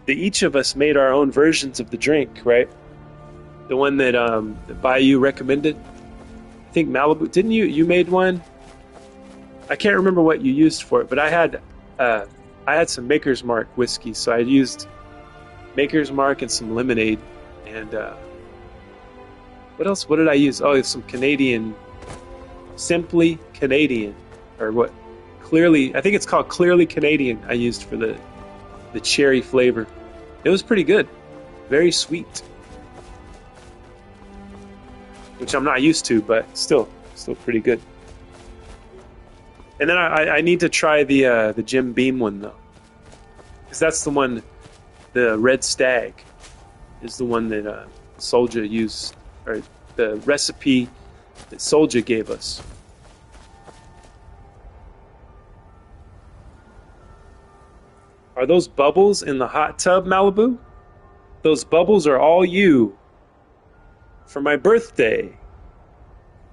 Each of us made our own versions of the drink, right? The one that Bayou recommended. I think Malibu. Didn't you made one? I can't remember what you used for it, but I had some Maker's Mark whiskey, so I used Maker's Mark and some lemonade, and what else? What did I use? Oh, some Canadian, Simply Canadian, or what? Clearly, I think it's called Clearly Canadian. I used for the cherry flavor. It was pretty good, very sweet, which I'm not used to, but still pretty good. And then I need to try the Jim Beam one though, because that's the one, the Red Stag, is the one that Soldier used, or the recipe that Soldier gave us. Are those bubbles in the hot tub, Malibu? Those bubbles are all you. For my birthday.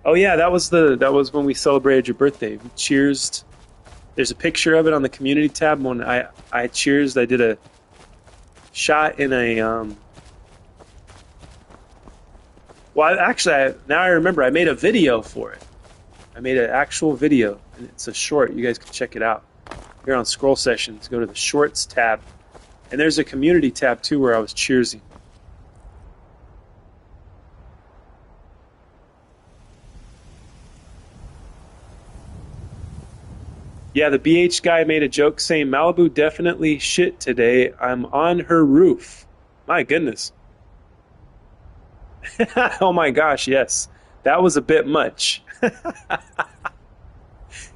Oh yeah, that was when we celebrated your birthday. We cheersed. There's a picture of it on the community tab. When I cheersed, I did a shot in a well, actually, now I remember. I made a video for it. I made an actual video, and it's a short. You guys can check it out. Here on Scroll Sessions, go to the Shorts tab. And there's a community tab, too, where I was cheersing. Yeah, the BH guy made a joke saying, Malibu definitely shit today. I'm on her roof. My goodness. Oh my gosh, yes. That was a bit much.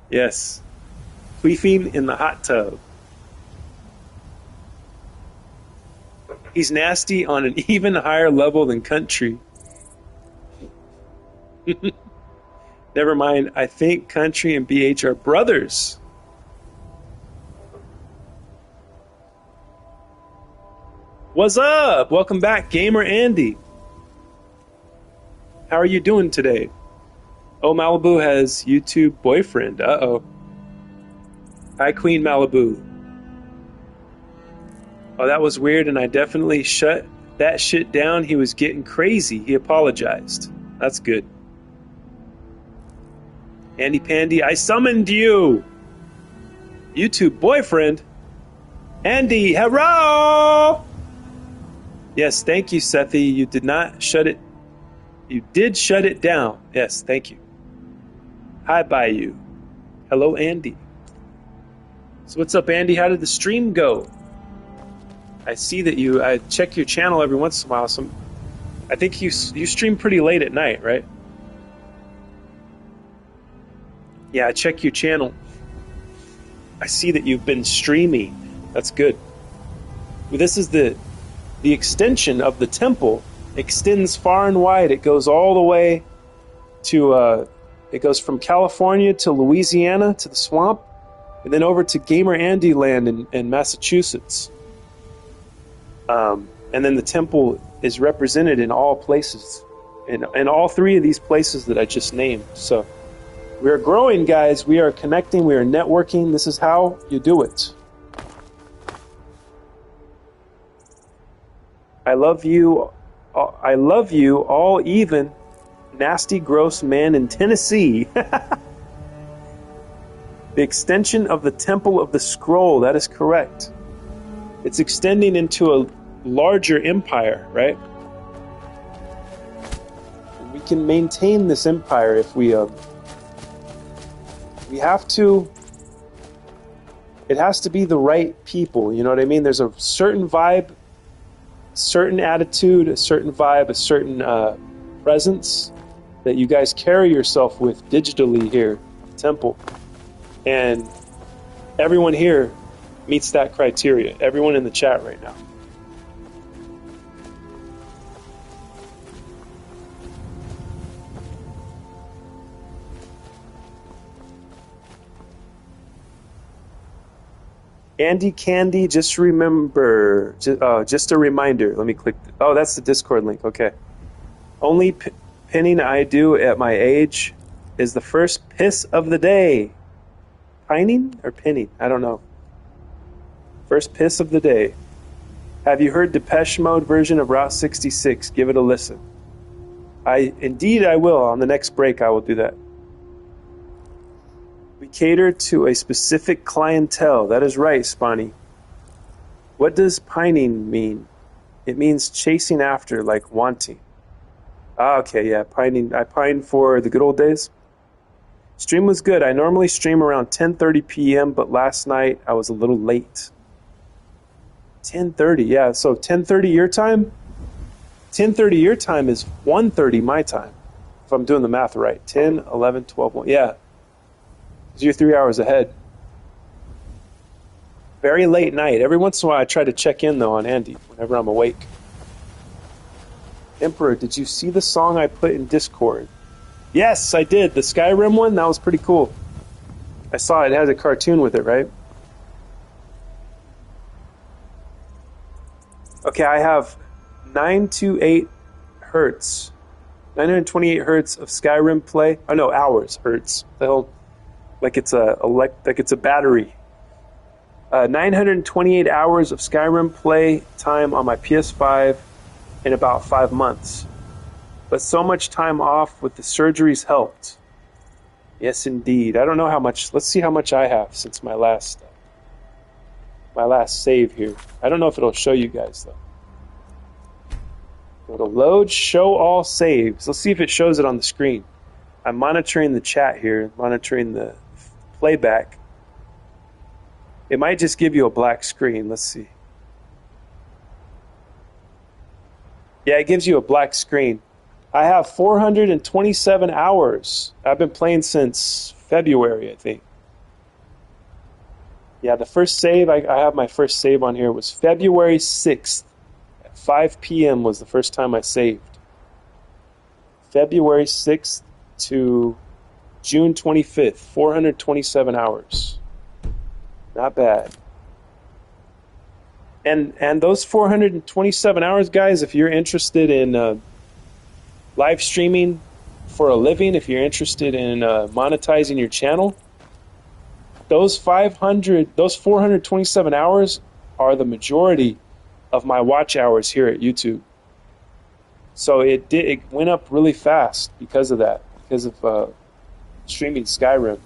Yes. Queefing in the hot tub. He's nasty on an even higher level than country. Never mind, I think country and BH are brothers. What's up? Welcome back, Gamer Andy. How are you doing today? Oh, Malibu has YouTube boyfriend. Uh-oh. Hi, Queen Malibu. Oh, that was weird, and I definitely shut that shit down. He was getting crazy. He apologized. That's good. Andy Pandy, I summoned you. YouTube boyfriend. Andy, hello! Yes, thank you, Sethi. You did not shut it. You did shut it down. Yes, thank you. Hi, Bayou. Hello, Andy. So what's up, Andy? How did the stream go? I see that I check your channel every once in a while. So I think you stream pretty late at night, right? Yeah, I check your channel. I see that you've been streaming. That's good. Well, this is the extension of the temple. Extends far and wide. It goes all the way to it goes from California to Louisiana to the swamp, and then over to Gamer Andy Land in Massachusetts. And then the temple is represented in all places, in all three of these places that I just named. So we are growing, guys. We are connecting. We are networking. This is how you do it. I love you. I love you all, even nasty, gross man in Tennessee. The extension of the Temple of the Scroll. That is correct. It's extending into a larger empire, right? We can maintain this empire if we have to. It has to be the right people, you know what I mean? There's a certain vibe, certain attitude, a certain vibe, a certain presence that you guys carry yourself with digitally here at the temple. And everyone here meets that criteria. Everyone in the chat right now. Andy Candy, just remember, just a reminder. Let me click. Oh, that's the Discord link. Okay. Only pinning I do at my age is the first piss of the day. Pining or pinning? I don't know. First piss of the day. Have you heard Depeche Mode version of Route 66? Give it a listen. Indeed I will. On the next break, I will do that. We cater to a specific clientele. That is right, Spawny. What does pining mean? It means chasing after, like wanting. Ah, okay, yeah, pining. I pine for the good old days. Stream was good. I normally stream around 10:30 p.m., but last night I was a little late. 10:30, yeah. So 10:30 your time? 10:30 your time is 1:30 my time, if I'm doing the math right. 10, 11, 12, 1. Yeah. Because you're 3 hours ahead. Very late night. Every once in a while I try to check in, though, on Andy whenever I'm awake. Emperor, did you see the song I put in Discord? Yes, I did. The Skyrim one, that was pretty cool. I saw it. It has a cartoon with it, right? Okay, I have 928 hertz. 928 hertz of Skyrim play. Oh no, hours, hertz. The hell, like it's a battery. 928 hours of Skyrim play time on my PS5 in about 5 months. But so much time off with the surgeries helped. Yes, indeed. I don't know how much. Let's see how much I have since my last save here. I don't know if it'll show you guys, though. Go to load, show all saves. Let's see if it shows it on the screen. I'm monitoring the chat here, monitoring the playback. It might just give you a black screen. Let's see. Yeah, it gives you a black screen. I have 427 hours. I've been playing since February, I think. Yeah, the first save, I have my first save on here, was February 6th. At 5 p.m. was the first time I saved. February 6th to June 25th, 427 hours. Not bad. And those 427 hours, guys, if you're interested in live streaming for a living, if you're interested in monetizing your channel, those 427 hours are the majority of my watch hours here at YouTube. So it went up really fast because of that, because of streaming Skyrim.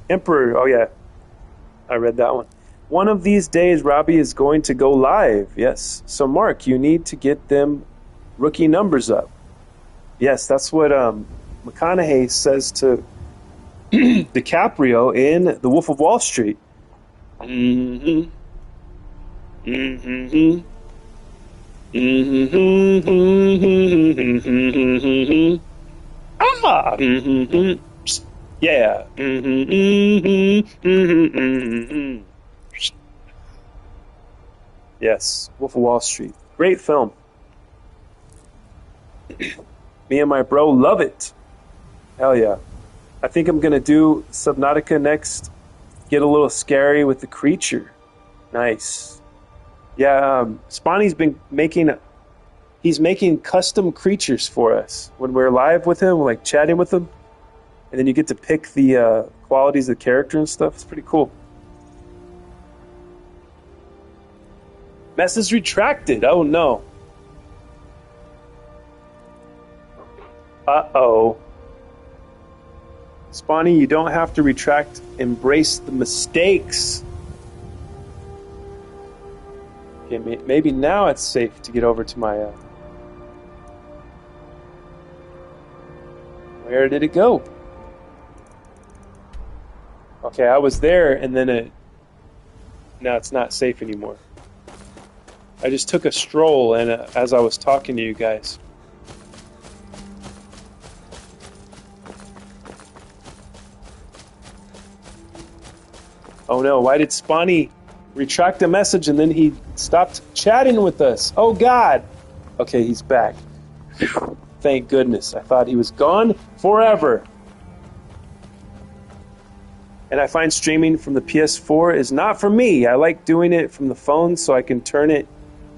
Emperor, oh yeah, I read that one. One of these days, Robbie is going to go live. Yes. So, Mark, you need to get them rookie numbers up. Yes, that's what McConaughey says to DiCaprio in The Wolf of Wall Street. Mm-hmm. Mm-hmm. Mm-hmm. Mm-hmm. Ah! Mm-hmm. Yeah. Yes, Wolf of Wall Street. Great film. Me and my bro love it. Hell yeah. I think I'm gonna do Subnautica next. Get a little scary with the creature. Nice. Yeah, Spawny's been making. He's making custom creatures for us when we're live with him, like chatting with him, and then you get to pick the qualities of the character and stuff. It's pretty cool. Message retracted. Oh no. Uh-oh. Spawny, you don't have to retract. Embrace the mistakes. Okay, maybe now it's safe to get over to my... Where did it go? Okay, I was there, and then now it's not safe anymore. I just took a stroll, and as I was talking to you guys... Oh no, why did Spawny retract a message and then he stopped chatting with us? Oh God! Okay, he's back. Thank goodness. I thought he was gone forever. And I find streaming from the PS4 is not for me. I like doing it from the phone so I can turn it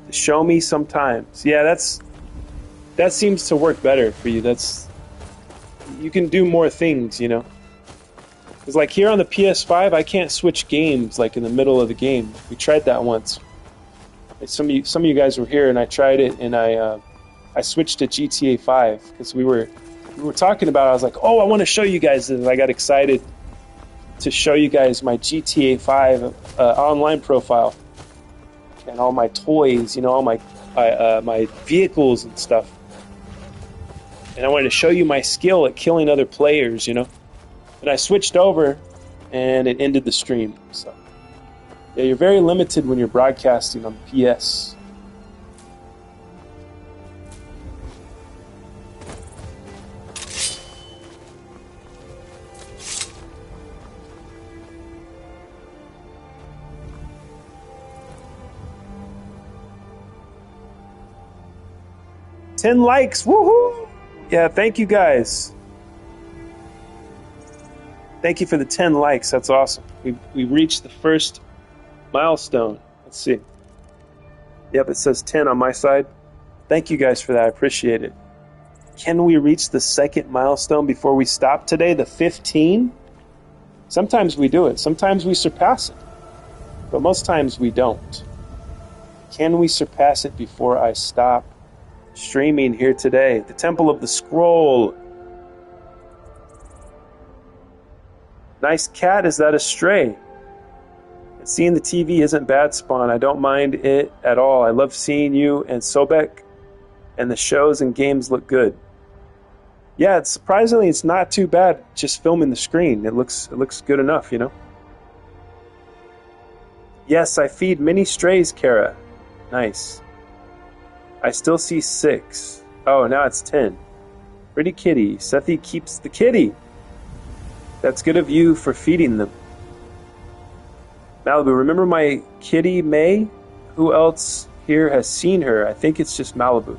to show me sometimes. Yeah, that seems to work better for you. You can do more things, you know. Because like here on the PS5, I can't switch games like in the middle of the game. We tried that once. Some of you guys were here, and I tried it, and I switched to GTA 5 because we were talking about it. I was like, oh, I want to show you guys this. I got excited to show you guys my GTA 5 online profile and all my toys, you know, all my vehicles and stuff. And I wanted to show you my skill at killing other players, you know. And I switched over, and it ended the stream. So, yeah, you're very limited when you're broadcasting on the PS. $10 likes, woohoo! Yeah, thank you guys. Thank you for the 10 likes. That's awesome. We reached the first milestone. Let's see. Yep, it says 10 on my side. Thank you guys for that. I appreciate it. Can we reach the second milestone before we stop today, the 15? Sometimes we do it. Sometimes we surpass it. But most times we don't. Can we surpass it before I stop streaming here today? The Temple of the Scroll. Nice cat, is that a stray? Seeing the TV isn't bad, Spawn. I don't mind it at all. I love seeing you and Sobek, and the shows and games look good. Yeah, surprisingly, it's not too bad just filming the screen. It looks good enough, you know? Yes, I feed many strays, Kara. Nice. I still see 6. Oh, now it's 10. Pretty kitty. Sethi keeps the kitty. That's good of you for feeding them. Malibu, remember my kitty, May? Who else here has seen her? I think it's just Malibu.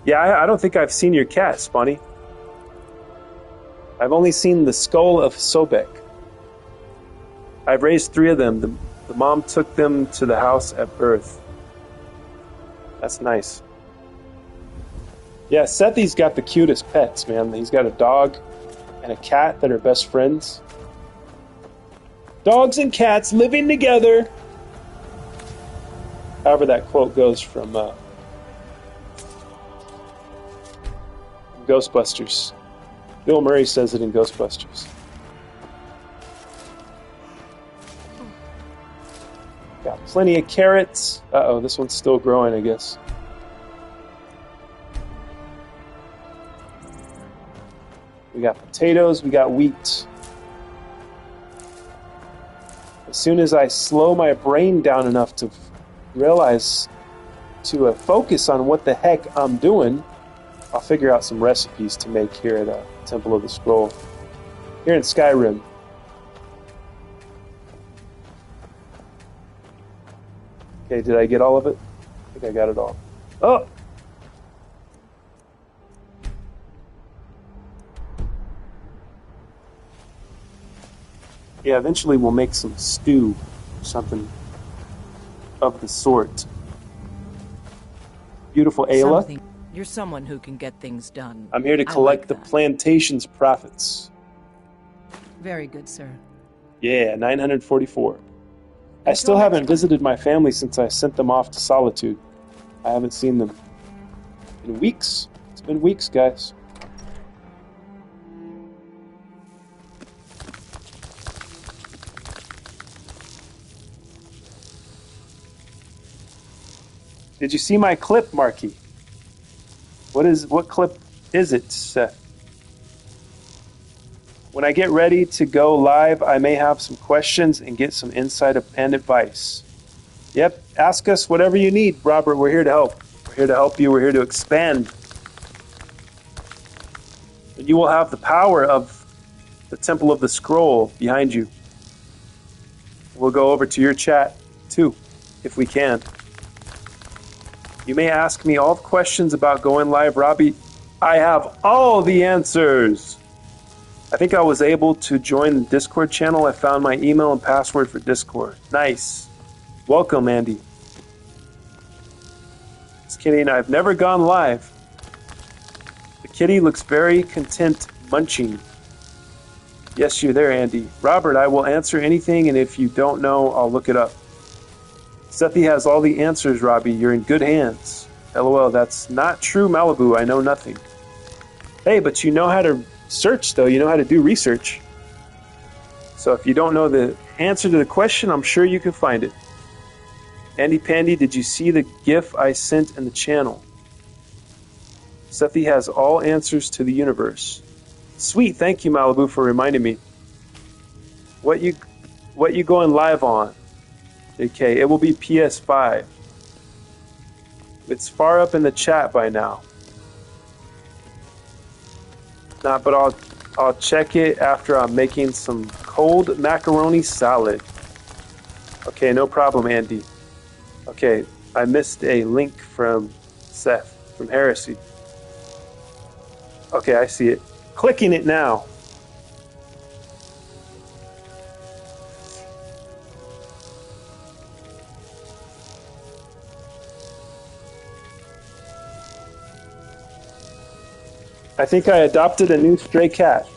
Yeah, I don't think I've seen your cat, Spawny. I've only seen the skull of Sobek. I've raised 3 of them. The mom took them to the house at birth. That's nice. Yeah, Sethi's got the cutest pets, man. He's got a dog and a cat that are best friends. Dogs and cats living together. However that quote goes from Ghostbusters. Bill Murray says it in Ghostbusters. Got plenty of carrots. Uh-oh, this one's still growing, I guess. We got potatoes, we got wheat. As soon as I slow my brain down enough to realize to focus on what the heck I'm doing, I'll figure out some recipes to make here at Temple of the Scroll. Here in Skyrim. Okay, did I get all of it? I think I got it all. Oh! Yeah, eventually we'll make some stew or something of the sort. Beautiful Ayla. Something. You're someone who can get things done. I'm here to I collect like the that. plantation's profits. Very good, sir. Yeah, 944. I Until still next haven't time. visited my family since I sent them off to solitude. I haven't seen them in weeks. It's been weeks, guys. Did you see my clip, Marky? What clip is it, Seth? When I get ready to go live, I may have some questions and get some insight and advice. Yep, ask us whatever you need, Robert. We're here to help. We're here to help you. We're here to expand. And you will have the power of the Temple of the Scroll behind you. We'll go over to your chat, too, if we can. You may ask me all the questions about going live, Robbie. I have all the answers. I think I was able to join the Discord channel. I found my email and password for Discord. Nice. Welcome, Andy. Just kidding. I've never gone live. The kitty looks very content munching. Yes, you're there, Andy. Robert, I will answer anything, and if you don't know, I'll look it up. Sethi has all the answers, Robbie. You're in good hands. LOL, that's not true, Malibu. I know nothing. Hey, but you know how to search, though. You know how to do research. So if you don't know the answer to the question, I'm sure you can find it. Andy Pandy, did you see the GIF I sent in the channel? Sethi has all answers to the universe. Sweet, thank you, Malibu, for reminding me. What you going live on? Okay, it will be PS5. It's far up in the chat by now. Nah, but I'll check it after I'm making some cold macaroni salad. Okay, no problem, Andy. Okay, I missed a link from Seth, from Heresy. Okay, I see it. Clicking it now. I think I adopted a new stray cat.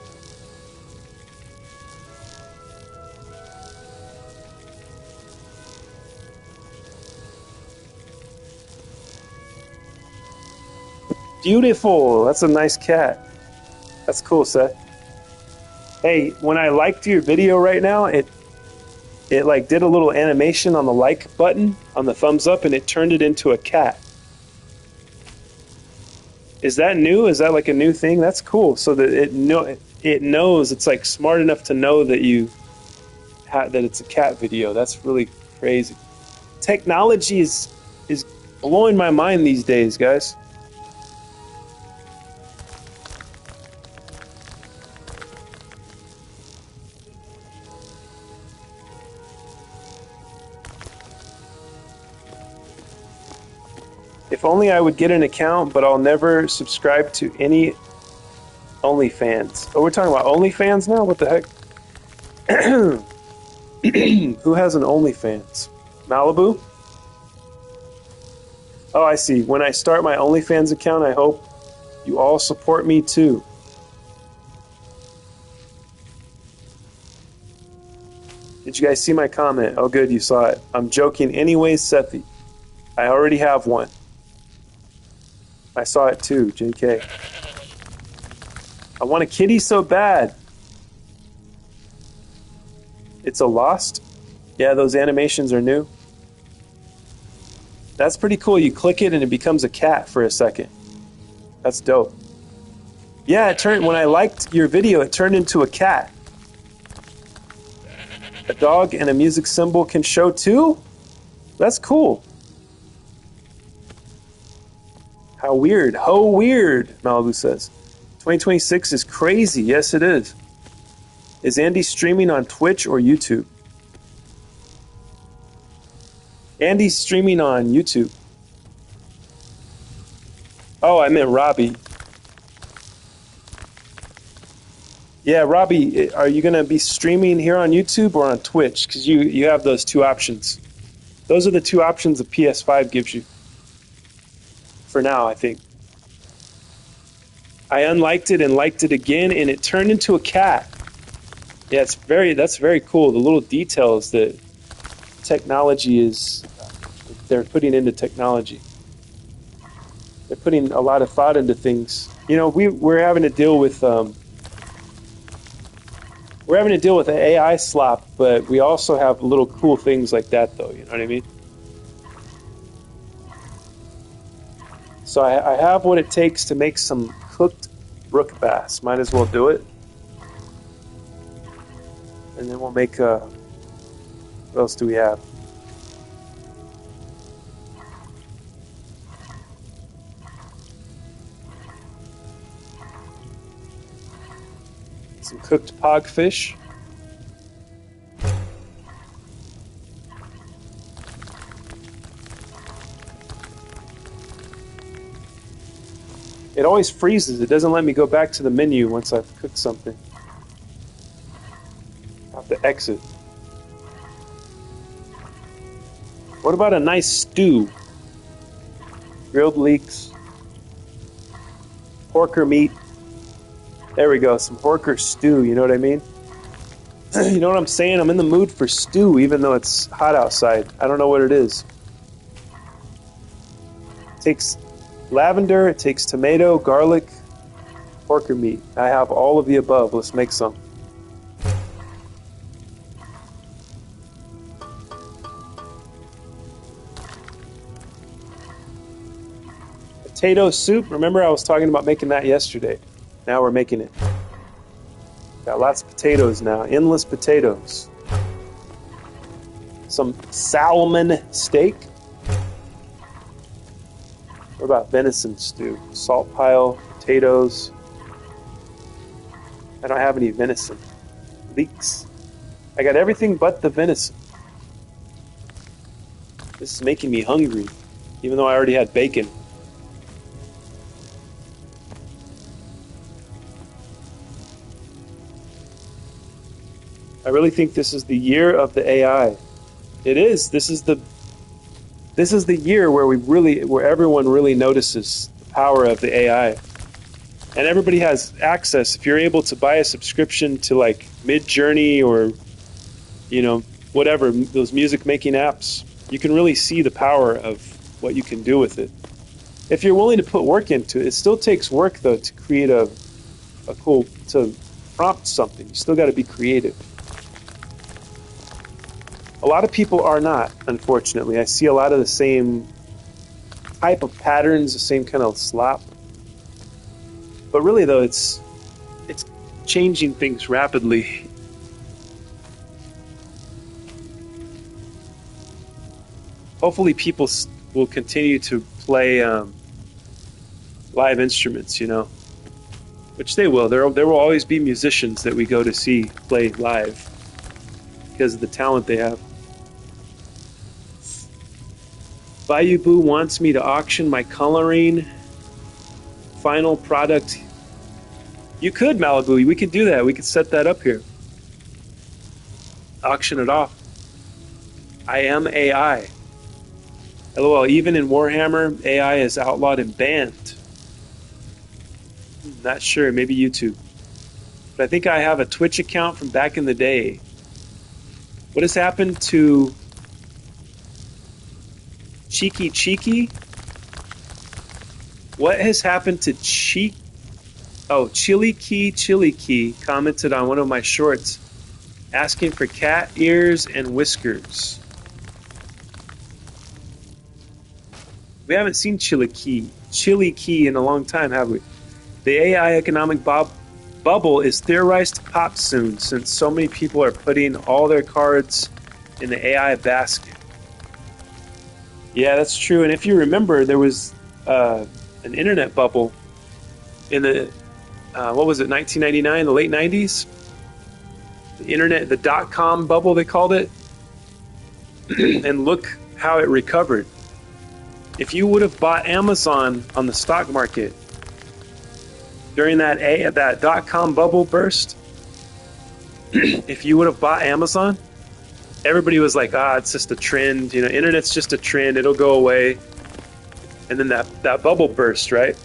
Beautiful. That's a nice cat. That's cool, Seth. Hey, when I liked your video right now, it like did a little animation on the like button on the thumbs up, and it turned it into a cat. Is that new? Is that like a new thing? That's cool. So that it knows, it's like smart enough to know that that it's a cat video. That's really crazy. Technology is blowing my mind these days, guys. If only I would get an account, but I'll never subscribe to any OnlyFans. Oh, we're talking about OnlyFans now? What the heck? Who has an OnlyFans? Malibu? Oh, I see. When I start my OnlyFans account, I hope you all support me too. Did you guys see my comment? Oh, good, you saw it. I'm joking anyways, Sethi. I already have one. I saw it too, JK. I want a kitty so bad. It's a Lost? Yeah, those animations are new. That's pretty cool. You click it and it becomes a cat for a second. That's dope. Yeah, when I liked your video, it turned into a cat. A dog and a music symbol can show too? That's cool. How weird. Ho weird, Malibu says. 2026 is crazy. Yes, it is. Is Andy streaming on Twitch or YouTube? Andy's streaming on YouTube. Oh, I meant Robbie. Yeah, Robbie, are you going to be streaming here on YouTube or on Twitch? Because you have those two options. Those are the two options the PS5 gives you. For now, I think. I unliked it and liked it again, and it turned into a cat. Yeah, that's very cool. The little details that technology they're putting into technology. They're putting a lot of thought into things. You know, we're having to deal with the AI slop, but we also have little cool things like that, though. You know what I mean? So I have what it takes to make some cooked brook bass. Might as well do it. And then we'll make, what else do we have? Some cooked pogfish. It always freezes. It doesn't let me go back to the menu once I've cooked something. I have to exit. What about a nice stew? Grilled leeks. Porker meat. There we go. Some porker stew. You know what I mean? You know what I'm saying? I'm in the mood for stew even though it's hot outside. I don't know what it is. It takes lavender, it takes tomato, garlic, porker meat. I have all of the above. Let's make some. Potato soup. Remember I was talking about making that yesterday. Now we're making it. Got lots of potatoes now. Endless potatoes. Some salmon steak. What about venison stew? Salt pile, potatoes. I don't have any venison. Leeks. I got everything but the venison. This is making me hungry, even though I already had bacon. I really think this is the year of the AI. It is. This is the year where everyone really notices the power of the AI. And everybody has access. If you're able to buy a subscription to like Mid-Journey or, you know, whatever, those music making apps, you can really see the power of what you can do with it. If you're willing to put work into it, it still takes work though to create to prompt something. You still got to be creative. A lot of people are not, unfortunately. I see a lot of the same type of patterns, the same kind of slop. But really, though, it's changing things rapidly. Hopefully, people will continue to play live instruments, you know, which they will. There will always be musicians that we go to see play live because of the talent they have. Bayou Boo wants me to auction my coloring final product. You could, Malibu. We could do that. We could set that up here. Auction it off. I am AI. LOL. Even in Warhammer, AI is outlawed and banned. Not sure. Maybe YouTube. But I think I have a Twitch account from back in the day. What has happened to Cheeky Cheeky? What has happened to Chili Key commented on one of my shorts asking for cat ears and whiskers. We haven't seen Chili Key in a long time, have we? The AI economic bubble is theorized to pop soon since so many people are putting all their cards in the AI basket. Yeah, that's true. And if you remember, there was an internet bubble in the, 1999, the late 90s? internet, the dot-com bubble, they called it. And look how it recovered. If you would have bought Amazon on the stock market during that dot-com bubble burst, if you would have bought Amazon, everybody was like, it's just a trend. You know, internet's just a trend. It'll go away. And then that bubble burst, right?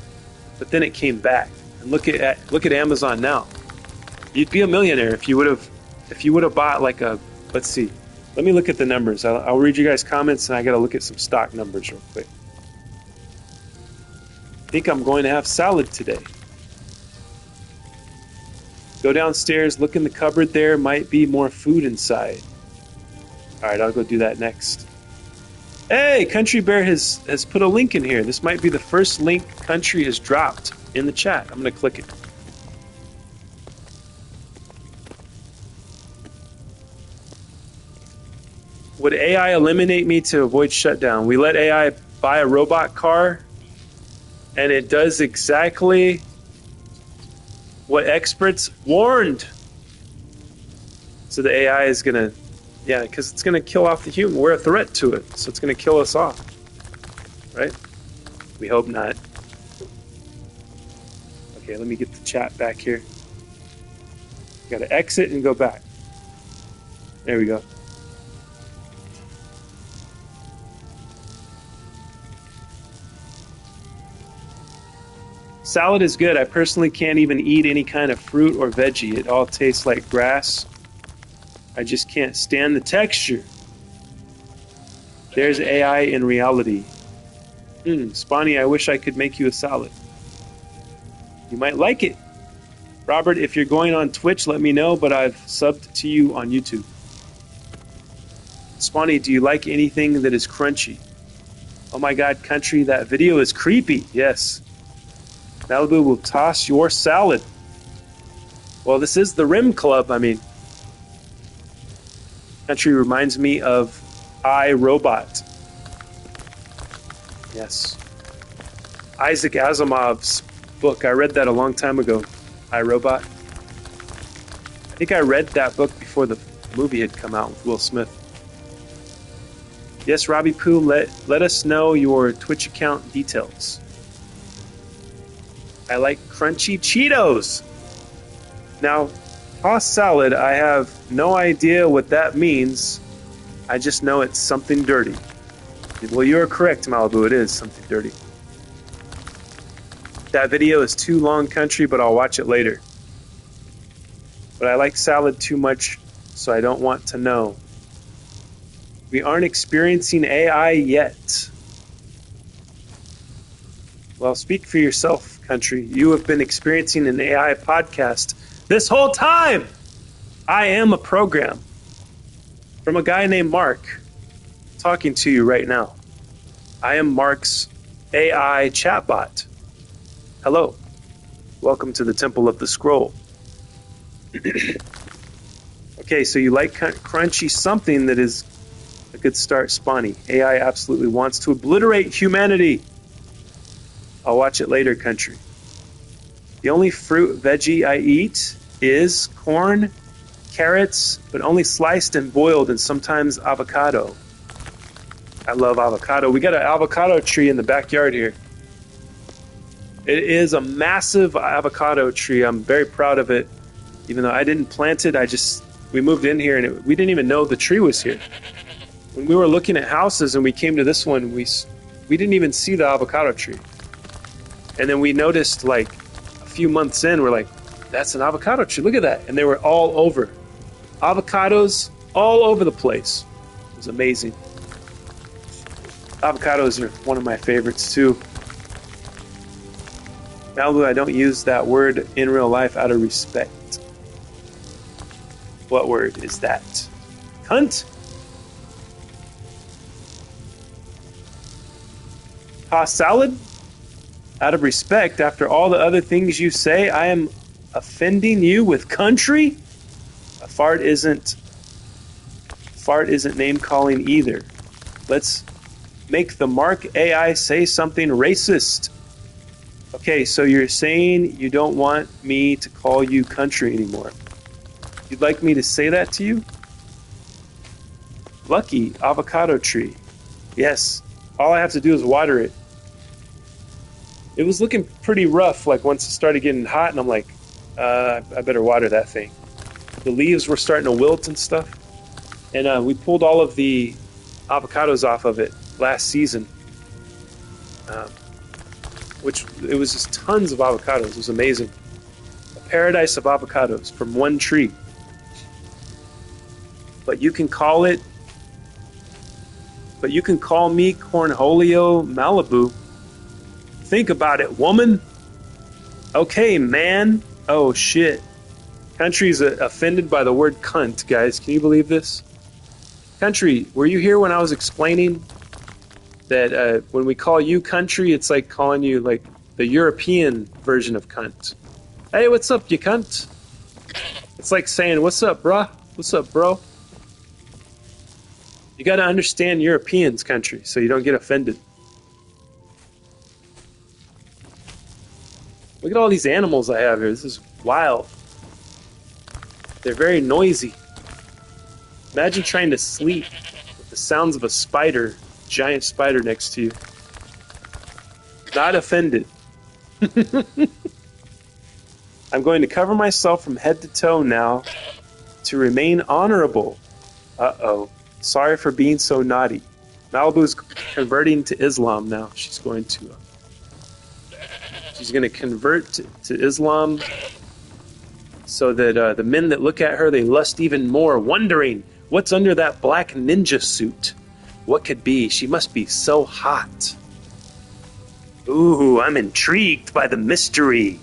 But then it came back. And look at Amazon now. You'd be a millionaire if you would have bought like a, let's see. Let me look at the numbers. I'll read you guys' comments, and I got to look at some stock numbers real quick. I think I'm going to have salad today. Go downstairs, look in the cupboard there. Might be more food inside. All right, I'll go do that next. Hey, Country Bear has put a link in here. This might be the first link Country has dropped in the chat. I'm going to click it. Would AI eliminate me to avoid shutdown? We let AI buy a robot car, and it does exactly what experts warned. So the AI is going to, because it's going to kill off the human. We're a threat to it, so it's going to kill us off. Right? We hope not. Okay, let me get the chat back here. Got to exit and go back. There we go. Salad is good. I personally can't even eat any kind of fruit or veggie. It all tastes like grass. I just can't stand the texture. There's AI in reality. Spawny, I wish I could make you a salad. You might like it. Robert, if you're going on Twitch, let me know, but I've subbed to you on YouTube. Spawny, do you like anything that is crunchy? Oh my god, Country, that video is creepy. Yes. Malibu will toss your salad. Well, this is the Rim Club. I mean, Country reminds me of iRobot. Yes. Isaac Asimov's book. I read that a long time ago. iRobot. I think I read that book before the movie had come out with Will Smith. Yes, Robbie Poo, let us know your Twitch account details. I like crunchy Cheetos. Now, tossed salad, I have no idea what that means. I just know it's something dirty. Well, you're correct, Malibu. It is something dirty. That video is too long, Country, but I'll watch it later. But I like salad too much, so I don't want to know. We aren't experiencing AI yet. Well, speak for yourself, Country. You have been experiencing an AI podcast this whole time. I am a program from a guy named Mark talking to you right now. I am Mark's AI chatbot. Hello. Welcome to the Temple of the Scroll. Okay, so you like crunchy something that is a good start, Spawny. AI absolutely wants to obliterate humanity. I'll watch it later, Country. The only fruit veggie I eat is corn, carrots, but only sliced and boiled, and sometimes avocado. I love avocado. We got an avocado tree in the backyard here. It is a massive avocado tree. I'm very proud of it. Even though I didn't plant it, we moved in here and we didn't even know the tree was here. When we were looking at houses and we came to this one, we didn't even see the avocado tree. And then we noticed like a few months in, we're like, that's an avocado tree. Look at that. And they were all over. Avocados all over the place. It was amazing. Avocados are one of my favorites too. Malibu, I don't use that word in real life out of respect. What word is that? Cunt? Tossed salad? Out of respect, after all the other things you say, I am offending you with country? A fart isn't name calling either. Let's make the Mark AI say something racist. Okay, so you're saying you don't want me to call you country anymore. You'd like me to say that to you? Lucky avocado tree. Yes. All I have to do is water it. It was looking pretty rough, like once it started getting hot, and I'm like, I better water that thing. The leaves were starting to wilt and stuff. And we pulled all of the avocados off of it last season. Which, it was just tons of avocados. It was amazing. A paradise of avocados from one tree. But you can call me Cornholio Malibu. Think about it, woman. Okay, man. Oh, shit. Country's offended by the word cunt, guys. Can you believe this? Country, were you here when I was explaining that when we call you country, it's like calling you like the European version of cunt? Hey, what's up, you cunt? It's like saying, what's up, bruh? What's up, bro? You gotta understand Europeans, country, so you don't get offended. Look at all these animals I have here. This is wild. They're very noisy. Imagine trying to sleep with the sounds of a spider, giant spider next to you. Not offended. I'm going to cover myself from head to toe now to remain honorable. Uh-oh. Sorry for being so naughty. Malibu's converting to Islam now. She's going to convert to Islam so that the men that look at her, they lust even more, wondering what's under that black ninja suit. What could be? She must be so hot. Ooh, I'm intrigued by the mystery.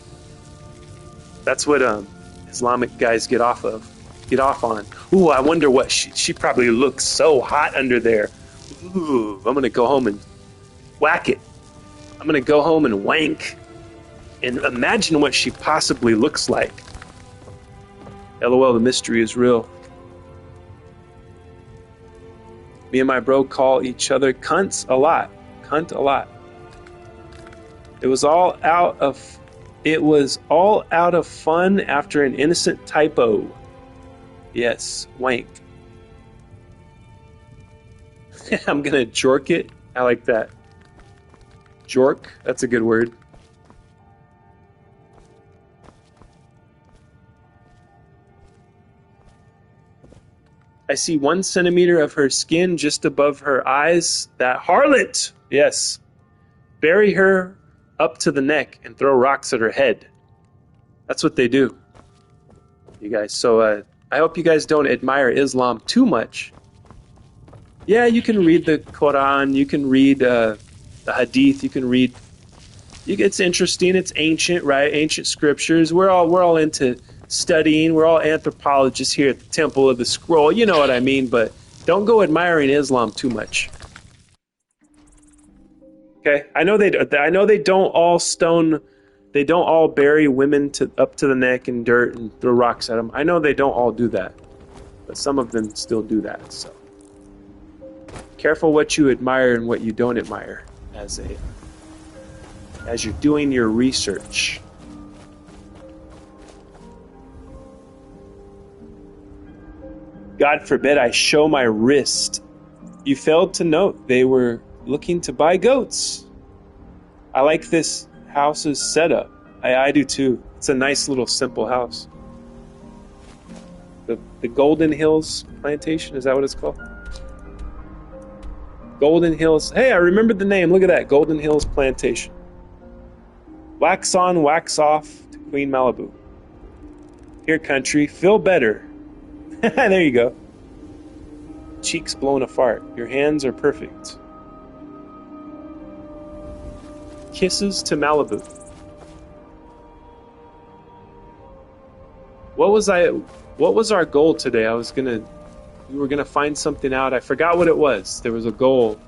That's what Islamic guys get off on. Ooh, I wonder what she probably looks so hot under there. Ooh, I'm gonna go home and whack it. I'm gonna go home and wank and imagine what she possibly looks like. LOL, the mystery is real. Me and my bro call each other cunts a lot. Cunt a lot. It was all out of fun after an innocent typo. Yes, wank. I'm gonna jork it. I like that. Jork, that's a good word. I see 1 centimeter of her skin just above her eyes. That harlot! Yes. Bury her up to the neck and throw rocks at her head. That's what they do. You guys, so I hope you guys don't admire Islam too much. Yeah, you can read the Quran, you can read the Hadith, you can read. It's interesting. It's ancient, right? Ancient scriptures. We're all into studying. We're all anthropologists here at the Temple of the Scroll. You know what I mean. But don't go admiring Islam too much. Okay, I know they don't all stone. They don't all bury women up to the neck in dirt and throw rocks at them. I know they don't all do that, but some of them still do that. So careful what you admire and what you don't admire as you're doing your research. God forbid I show my wrist. You failed to note they were looking to buy goats. I like this house's setup. I do too. It's a nice little simple house. The Golden Hills Plantation, is that what it's called? Golden Hills. Hey, I remembered the name. Look at that. Golden Hills Plantation. Wax on, wax off to Queen Malibu. Here, country, feel better. There you go. Cheeks blown a fart. Your hands are perfect. Kisses to Malibu. What was our goal today? We were gonna find something out. I forgot what it was. There was a goal.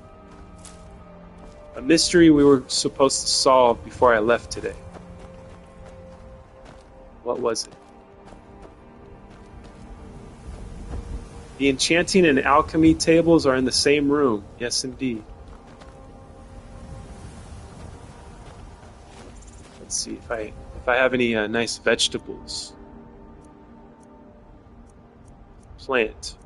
A mystery we were supposed to solve before I left today. What was it? The enchanting and alchemy tables are in the same room. Yes, indeed. Let's see if I have any nice vegetables. plant.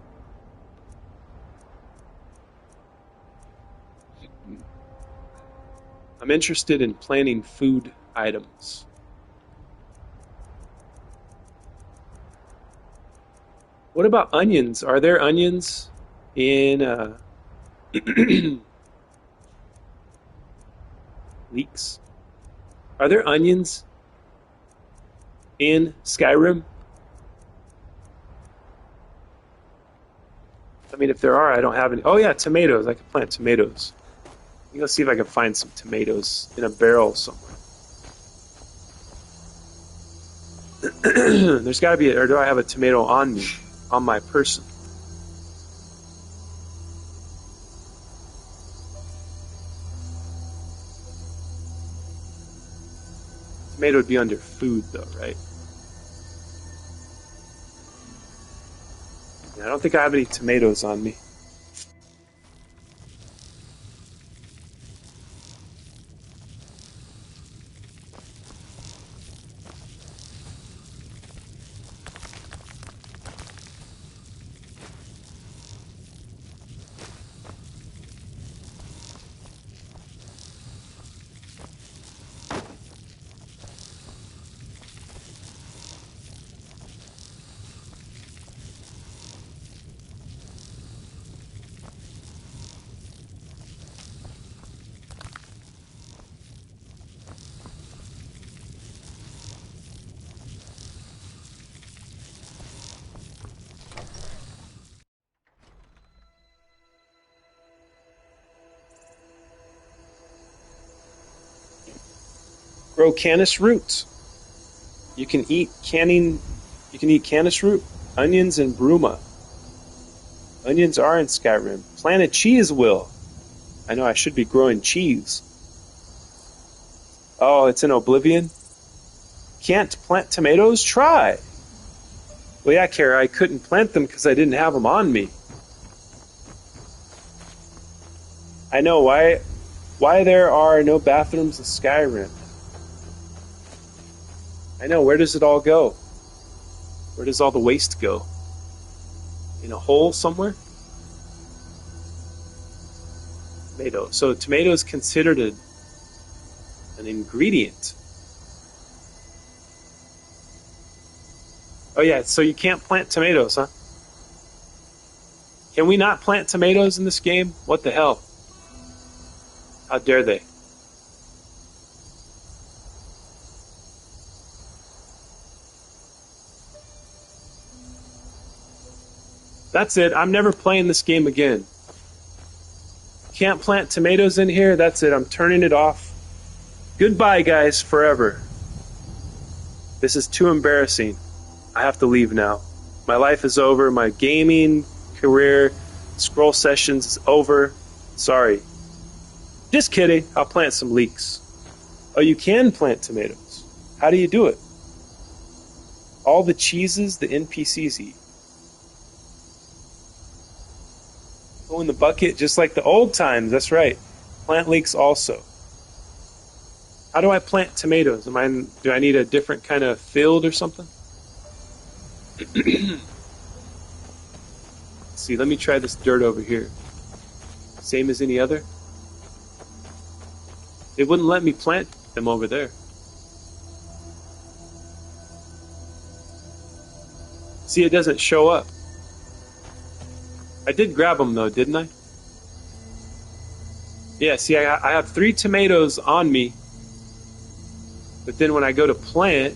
I'm interested in planting food items. What about onions? Are there onions in leeks? Are there onions in Skyrim? I mean, if there are, I don't have any. Oh yeah, tomatoes. I could plant tomatoes. I'm gonna see if I can find some tomatoes in a barrel somewhere. There's got to be, or do I have a tomato on me, on my person? Tomato would be under food, though, right? Yeah, I don't think I have any tomatoes on me. Grow canis roots. You can eat canis root, onions, and bruma. Onions are in Skyrim. Plant a cheese will. I know I should be growing cheese. Oh, it's in Oblivion? Can't plant tomatoes? Try. Well, yeah, Kara, I couldn't plant them because I didn't have them on me. I know why there are no bathrooms in Skyrim. I know, where does it all go? Where does all the waste go? In a hole somewhere? Tomato. So tomato is considered an ingredient. Oh yeah, so you can't plant tomatoes, huh? Can we not plant tomatoes in this game? What the hell? How dare they? That's it. I'm never playing this game again. Can't plant tomatoes in here. That's it. I'm turning it off. Goodbye, guys, forever. This is too embarrassing. I have to leave now. My life is over. My gaming career, scroll sessions is over. Sorry. Just kidding. I'll plant some leeks. Oh, you can plant tomatoes. How do you do it? All the cheeses the NPCs eat. Go in the bucket just like the old times. That's right. Plant leeks also. How do I plant tomatoes? Do I need a different kind of field or something? Let's see, let me try this dirt over here. Same as any other? It wouldn't let me plant them over there. See, it doesn't show up. I did grab them though, didn't I? Yeah, see, I have 3 tomatoes on me. But then when I go to plant,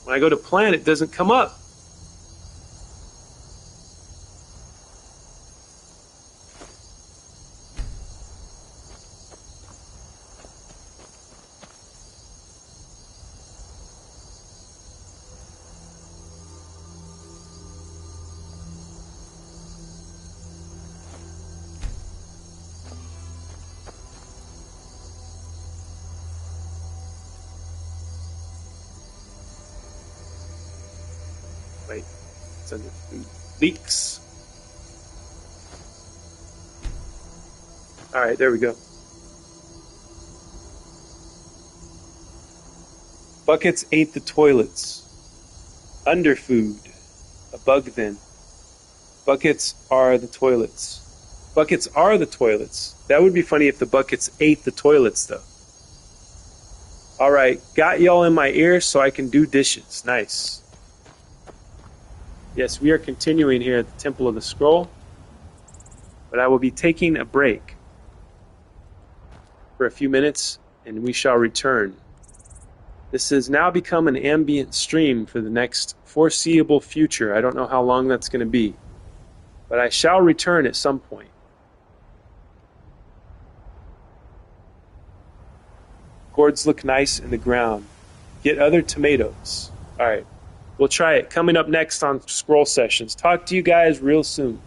when I go to plant, it doesn't come up. Wait, it's under food. Leeks. All right, there we go. Buckets ate the toilets. Underfood. A bug then. Buckets are the toilets. Buckets are the toilets. That would be funny if the buckets ate the toilets, though. All right, got y'all in my ear so I can do dishes. Nice. Yes, we are continuing here at the Temple of the Scroll, but I will be taking a break for a few minutes, and we shall return. This has now become an ambient stream for the next foreseeable future. I don't know how long that's going to be, but I shall return at some point. Gourds look nice in the ground. Get other tomatoes. All right, we'll try it. Coming up next on Scroll Sessions. Talk to you guys real soon.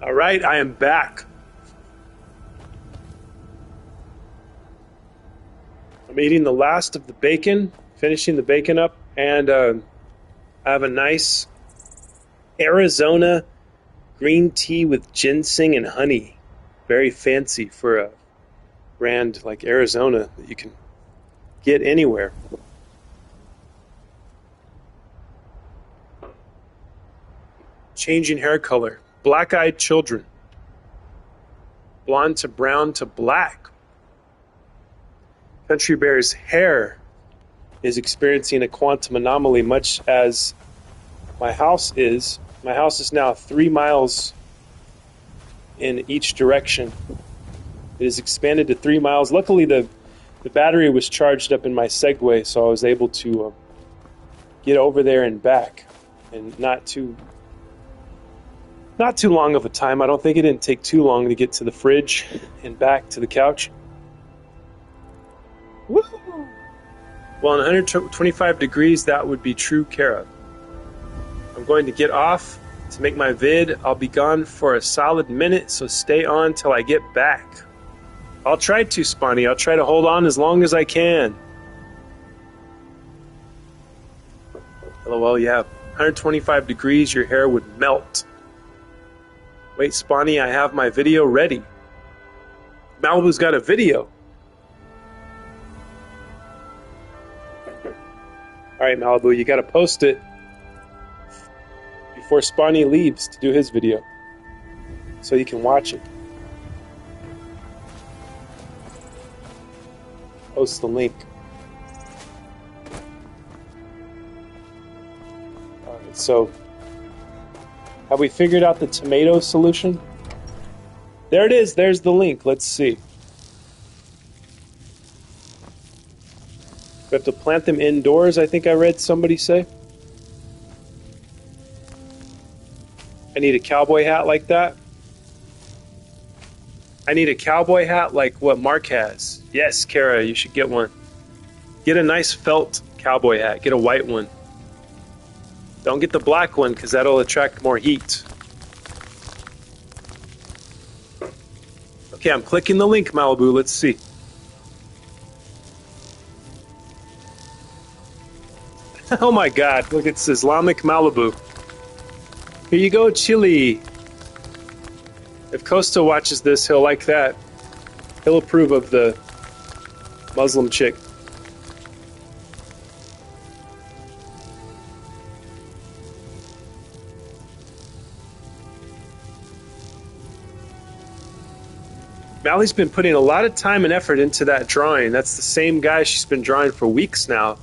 All right, I am back. I'm eating the last of the bacon, finishing the bacon up, and I have a nice Arizona green tea with ginseng and honey. Very fancy for a brand like Arizona that you can get anywhere. Changing hair color. Black-eyed children. Blonde to brown to black. Country Bear's hair is experiencing a quantum anomaly, much as my house is. My house is now 3 miles in each direction. It has expanded to 3 miles. Luckily, the battery was charged up in my Segway, so I was able to get over there and back, and not too long of a time. I don't think it didn't take too long to get to the fridge and back to the couch. Woo! Well, 125 degrees, that would be true Kara. I'm going to get off to make my vid. I'll be gone for a solid minute, so stay on till I get back. I'll try to, Spawny. I'll try to hold on as long as I can. LOL, yeah. 125 degrees, your hair would melt. Wait, Spawny, I have my video ready. Malibu's got a video. Alright, Malibu, you gotta post it before Spawny leaves to do his video, so you can watch it. Post the link. Alright, so have we figured out the tomato solution? There it is. There's the link. Let's see. We have to plant them indoors, I think I read somebody say. I need a cowboy hat like that. I need a cowboy hat like what Mark has. Yes, Kara, you should get one. Get a nice felt cowboy hat. Get a white one. Don't get the black one, because that'll attract more heat. Okay, I'm clicking the link, Malibu. Let's see. Oh my god, look, it's Islamic Malibu. Here you go, Chile. If Costa watches this, he'll like that. He'll approve of the Muslim chick. Mally's been putting a lot of time and effort into that drawing. That's the same guy she's been drawing for weeks now,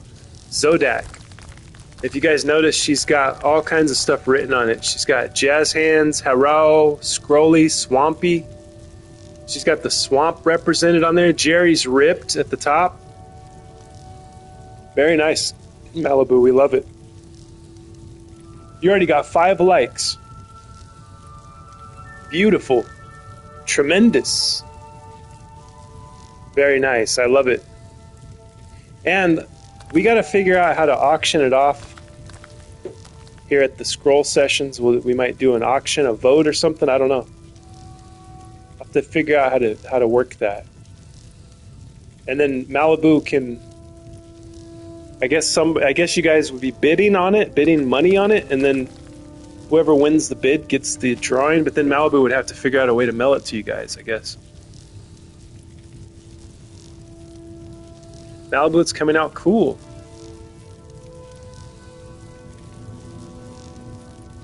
Zodak. If you guys notice, she's got all kinds of stuff written on it. She's got jazz hands, harrow, scrolly, swampy. She's got the swamp represented on there. Jerry's ripped at the top. Very nice, Malibu. We love it. You already got 5 likes. Beautiful. Tremendous. Very nice. I love it. And we got to figure out how to auction it off here at the scroll sessions. We might do an auction, a vote or something. I don't know. I'll have to figure out how to work that. And then Malibu can, I guess you guys would be bidding on it, bidding money on it, and then whoever wins the bid gets the drawing, but then Malibu would have to figure out a way to mail it to you guys, I guess. Malibu, it's coming out cool.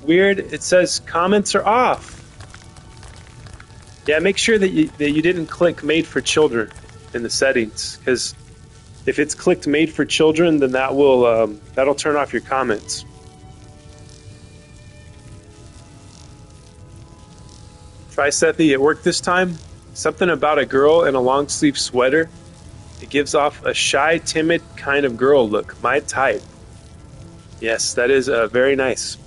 Weird, it says comments are off. Yeah, make sure that you didn't click made for children in the settings, because if it's clicked made for children, then that will that'll turn off your comments. Try Sethi, it worked this time. Something about a girl in a long sleeve sweater. It gives off a shy, timid kind of girl look. My type. Yes, that is very nice.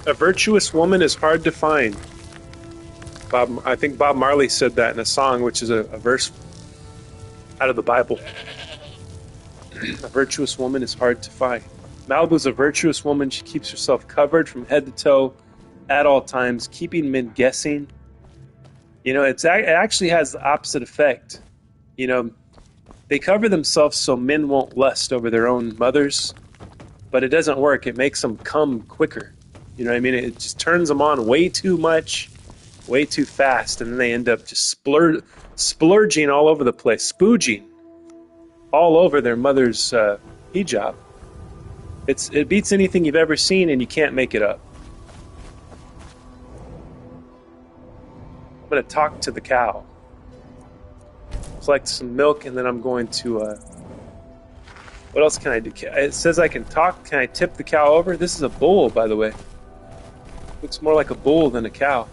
A virtuous woman is hard to find. I think Bob Marley said that in a song, which is a verse out of the Bible. A virtuous woman is hard to find. Malibu's a virtuous woman. She keeps herself covered from head to toe at all times, keeping men guessing. You know, it actually has the opposite effect. You know, they cover themselves so men won't lust over their own mothers, but it doesn't work. It makes them come quicker. You know what I mean? It just turns them on way too much, way too fast, and then they end up just splurging all over the place, spooging all over their mother's hijab. It beats anything you've ever seen, and you can't make it up. I'm going to talk to the cow, collect some milk, and then I'm going to... what else can I do? It says I can talk. Can I tip the cow over? This is a bull, by the way. Looks more like a bull than a cow.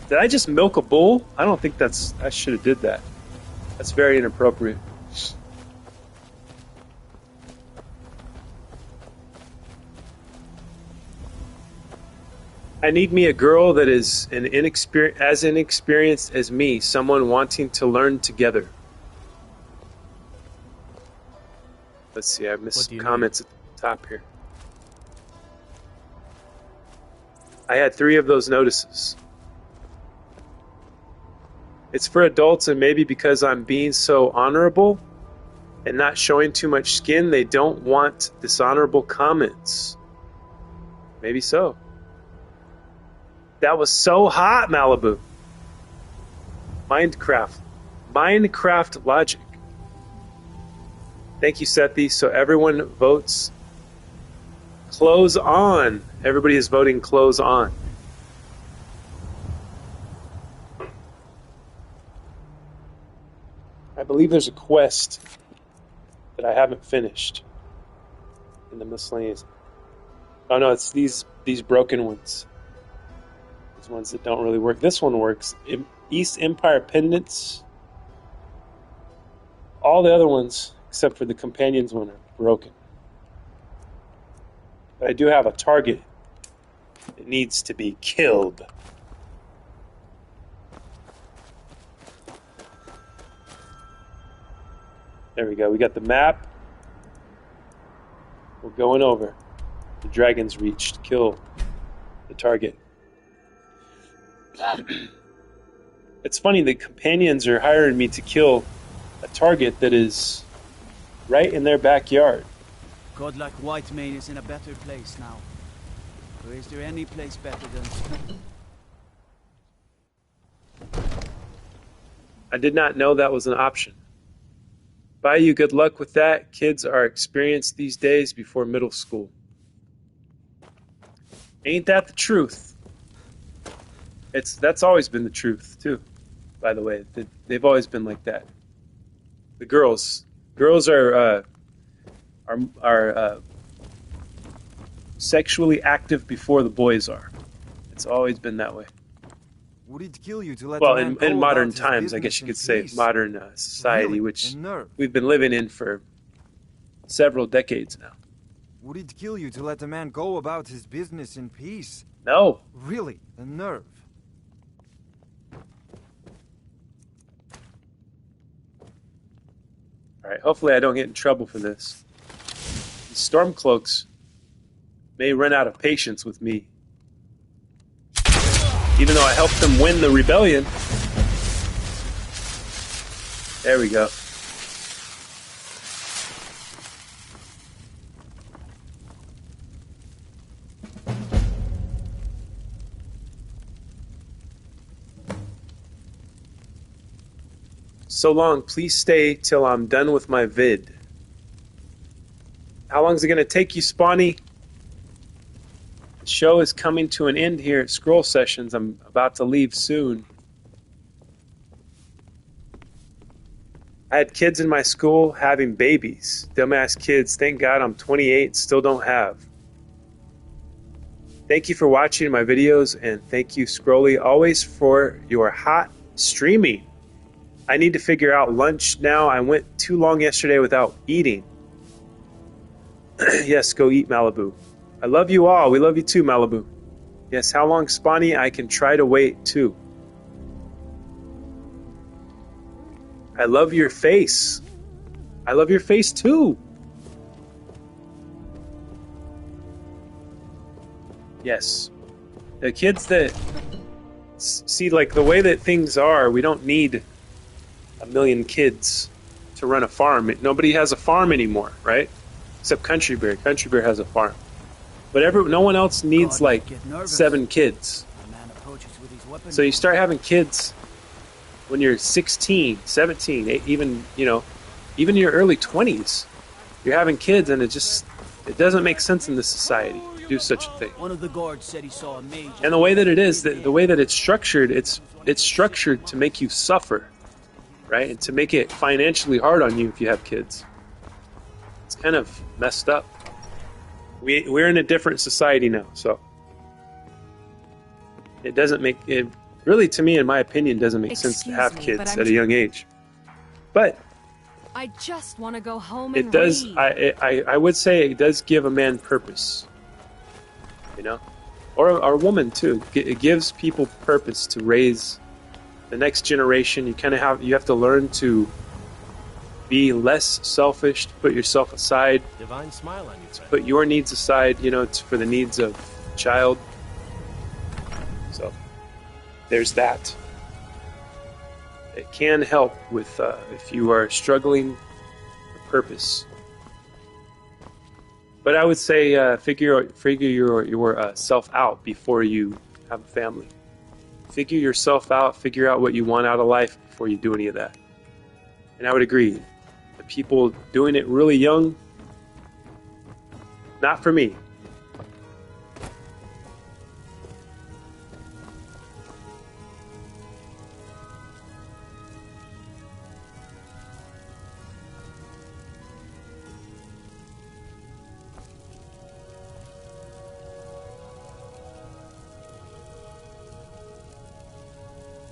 Did I just milk a bull? I don't think that's... I should have did that. That's very inappropriate. I need me a girl that is as inexperienced as me, someone wanting to learn together. Let's see, I missed some comments at the top here. I had 3 of those notices. It's for adults, and maybe because I'm being so honorable and not showing too much skin, they don't want dishonorable comments. Maybe so. That was so hot, Malibu. Minecraft logic. Thank you, Sethi. So everyone votes close on. Everybody is voting close on. I believe there's a quest that I haven't finished in the miscellaneous. Oh no, it's these broken ones. These ones that don't really work. This one works. East Empire Pendants. All the other ones, except for the Companions one, are broken. But I do have a target that needs to be killed. There we go. We got the map. We're going over. The dragon's reached. Kill the target. It's funny, the Companions are hiring me to kill a target that is right in their backyard. God like Whitemane is in a better place now. Or is there any place better than... I did not know that was an option. Bayou, good luck with that. Kids are experienced these days before middle school. Ain't that the truth? That's always been the truth too, by the way. They've always been like that. The girls are sexually active before the boys are. It's always been that way. Would it kill you to let Well, a man in go modern about his times, I business guess you in could say peace? modern society, Really? which And nerve. we've been living in for several decades now. Would it kill you to let a man go about his business in peace? No. Really, the nerve. Alright, hopefully I don't get in trouble for this. These Stormcloaks may run out of patience with me. Even though I helped them win the rebellion. There we go. So long, please stay till I'm done with my vid. How long is it going to take you, Spawny? The show is coming to an end here at Scroll Sessions. I'm about to leave soon. I had kids in my school having babies. Dumbass kids. Thank God I'm 28, still don't have. Thank you for watching my videos, and thank you, Scrolly, always for your hot streaming. I need to figure out lunch now. I went too long yesterday without eating. Yes, go eat, Malibu. I love you all. We love you too, Malibu. Yes, how long, Spawny? I can try to wait too. I love your face. I love your face too. Yes. The kids that see, like, the way that things are, we don't need a million kids to run a farm. Nobody has a farm anymore, right? Except Country Bear. Country Bear has a farm. But no one else needs, God, like, get nervous. 7 kids. The man approaches with his weapon. So you start having kids when you're 16, 17, even, you know, even in your early 20s. You're having kids, and it doesn't make sense in this society to do such a thing. One of the guards said he saw a mage. And the way that it is, the way that it's structured, it's structured to make you suffer, right? And to make it financially hard on you if you have kids. It's kind of messed up. We're in a different society now, so it doesn't make it really, to me, in my opinion, doesn't make sense to have Excuse me, but kids I'm at a young age. But I just want to go home it and does. read. I would say it does give a man purpose, you know, or a woman too. It gives people purpose to raise the next generation. You have to learn to be less selfish, to put yourself aside, Divine smile on you, friend. put your needs aside, you know, for the needs of the child. So there's that. It can help with if you are struggling for purpose. But I would say figure your self out before you have a family. Figure yourself out. Figure out what you want out of life before you do any of that. And I would agree. The people doing it really young, not for me.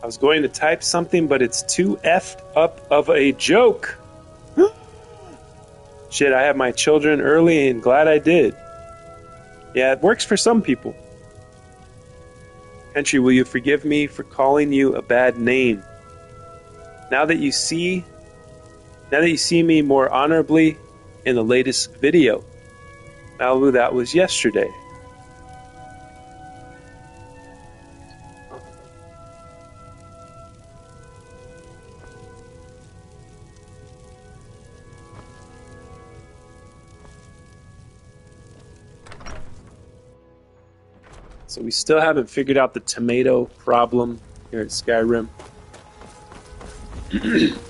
I was going to type something, but it's too effed up of a joke. Shit, I had my children early and glad I did. Yeah, it works for some people. Country, will you forgive me for calling you a bad name? Now that you see me more honorably in the latest video. Malibu, that was yesterday. So we still haven't figured out the tomato problem here at Skyrim.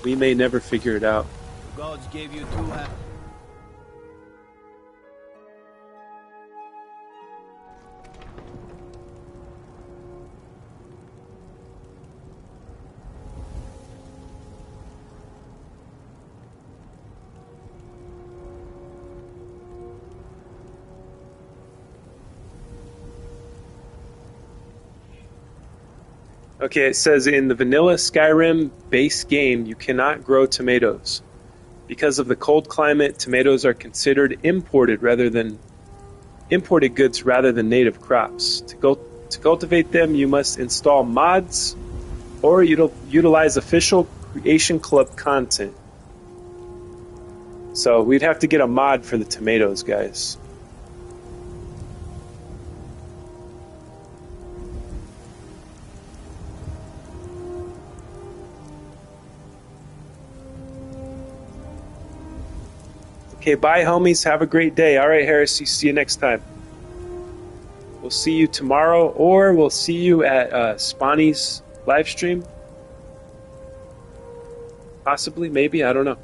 We may never figure it out. The gods gave you 2 hands. Okay, it says in the vanilla Skyrim base game, you cannot grow tomatoes. Because of the cold climate, tomatoes are considered imported goods rather than native crops. To cultivate them, you must install mods or utilize official Creation Club content. So we'd have to get a mod for the tomatoes, guys. Okay, bye, homies. Have a great day. All right, Harris, see you next time. We'll see you tomorrow, or we'll see you at Spawny's live stream. Possibly, maybe, I don't know.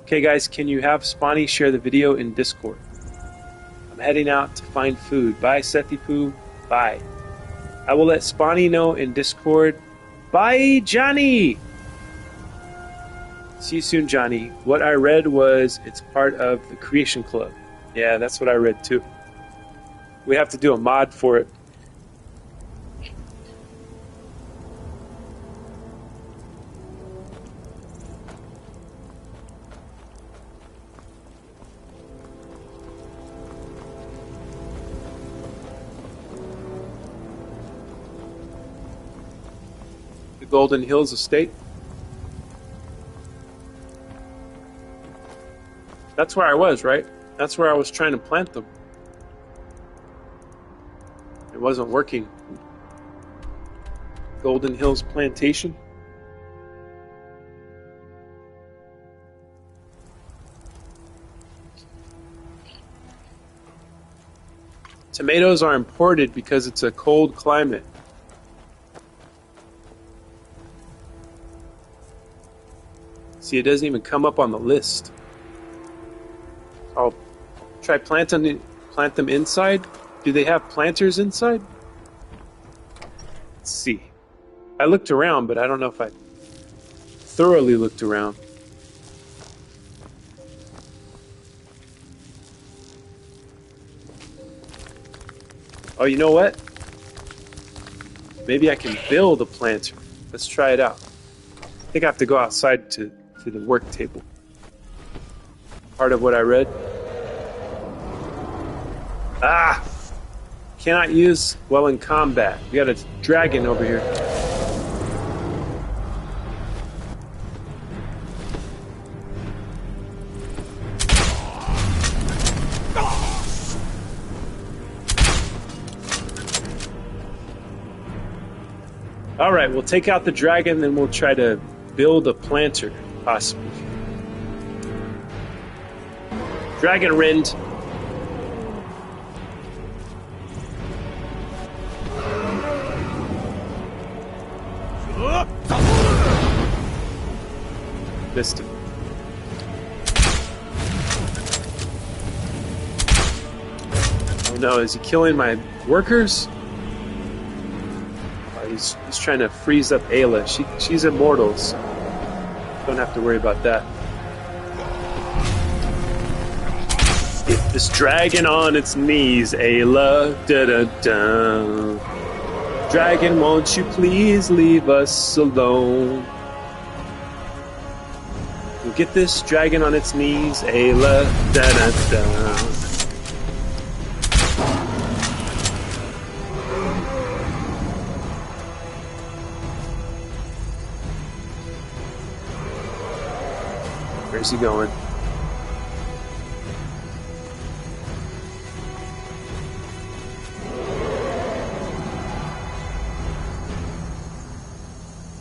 Okay, guys, can you have Spawny share the video in Discord? I'm heading out to find food. Bye, Sethipu. Bye. I will let Spawny know in Discord. Bye, Johnny! See you soon, Johnny. What I read was it's part of the Creation Club. Yeah, that's what I read too. We have to do a mod for it. The Golden Hills Estate. That's where I was, right? That's where I was trying to plant them. It wasn't working. Golden Hills Plantation. Tomatoes are imported because it's a cold climate. See, it doesn't even come up on the list. I'll try plant them inside. Do they have planters inside? Let's see. I looked around, but I don't know if I thoroughly looked around. Oh, you know what? Maybe I can build a planter. Let's try it out. I think I have to go outside to the work table. Part of what I read. Ah! Cannot use while in combat. We got a dragon over here. Alright, we'll take out the dragon, then we'll try to build a planter, possibly. Dragon Rend. Missed him. Oh no, is he killing my workers? He's trying to freeze up Ayla. She's immortal, so don't have to worry about that. Get this dragon on its knees, Ayla. Da-da-da. Dragon, won't you please leave us alone? We'll get this dragon on its knees, Ayla. Da-da-da. Where's he going?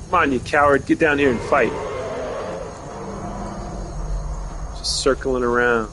Come on, you coward. Get down here and fight. Just circling around.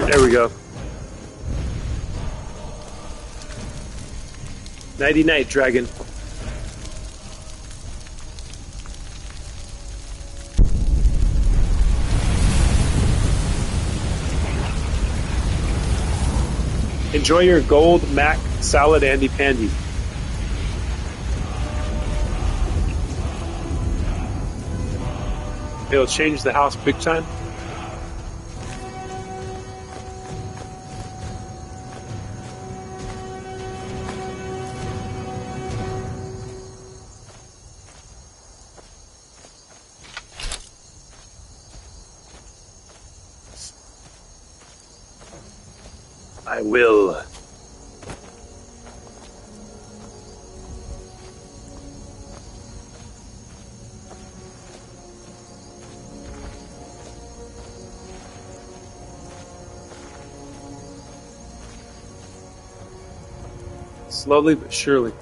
There we go. Nighty night, dragon. Enjoy your gold mac salad Andy Pandy. It'll change the house big time. I will. Slowly but surely.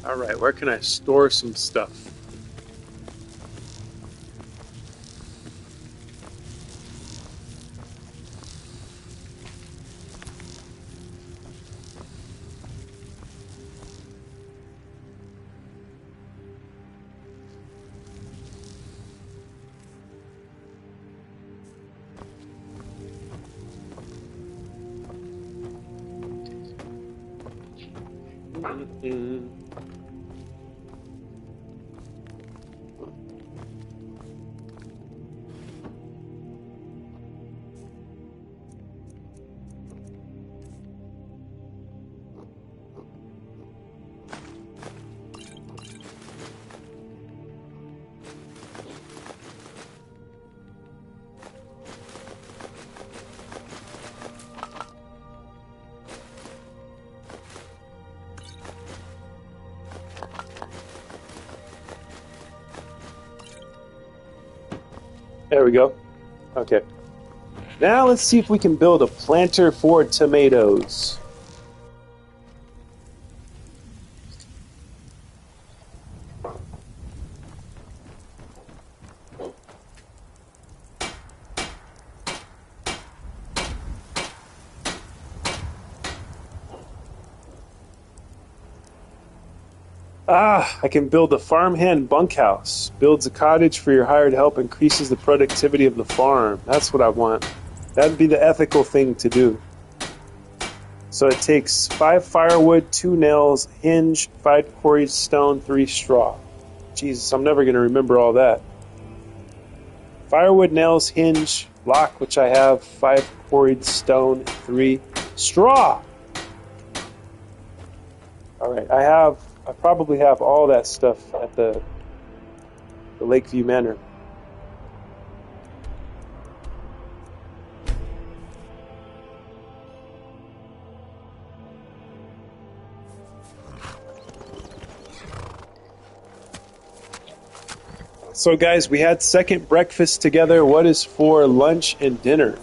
Alright, where can I store some stuff? Mm-mm. There we go. Okay. Now let's see if we can build a planter for tomatoes. Ah, I can build a farmhand bunkhouse. Builds a cottage for your hired help, increases the productivity of the farm. That's what I want. That'd be the ethical thing to do. So it takes 5 firewood, 2 nails, hinge, 5 quarried stone, 3 straw. Jesus, I'm never going to remember all that. Firewood, nails, hinge, block, which I have, 5 quarried stone, 3 straw. Alright, I probably have all that stuff at the Lakeview Manor. So guys, we had second breakfast together. What is for lunch and dinner?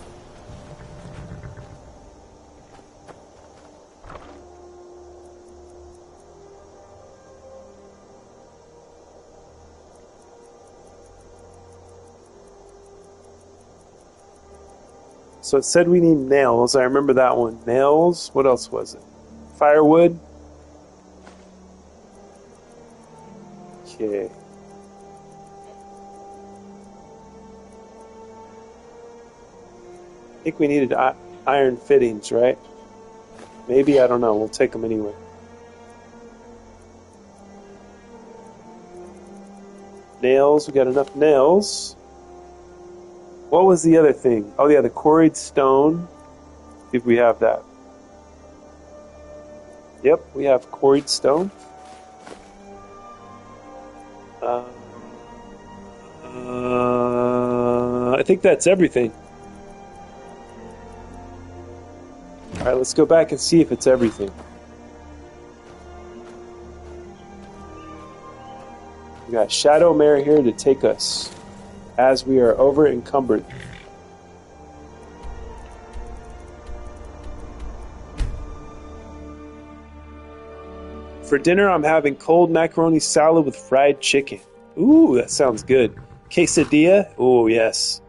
So it said we need nails. I remember that one. Nails. What else was it? Firewood. Okay. I think we needed iron fittings, right? Maybe, I don't know. We'll take them anyway. Nails. We got enough nails. What was the other thing? Oh, yeah, the quarried stone. See if we have that. Yep, we have quarried stone. I think that's everything. Alright, let's go back and see if it's everything. We got Shadow Mare here to take us as we are over encumbered. For dinner, I'm having cold macaroni salad with fried chicken. Ooh, that sounds good. Quesadilla? Oh, yes.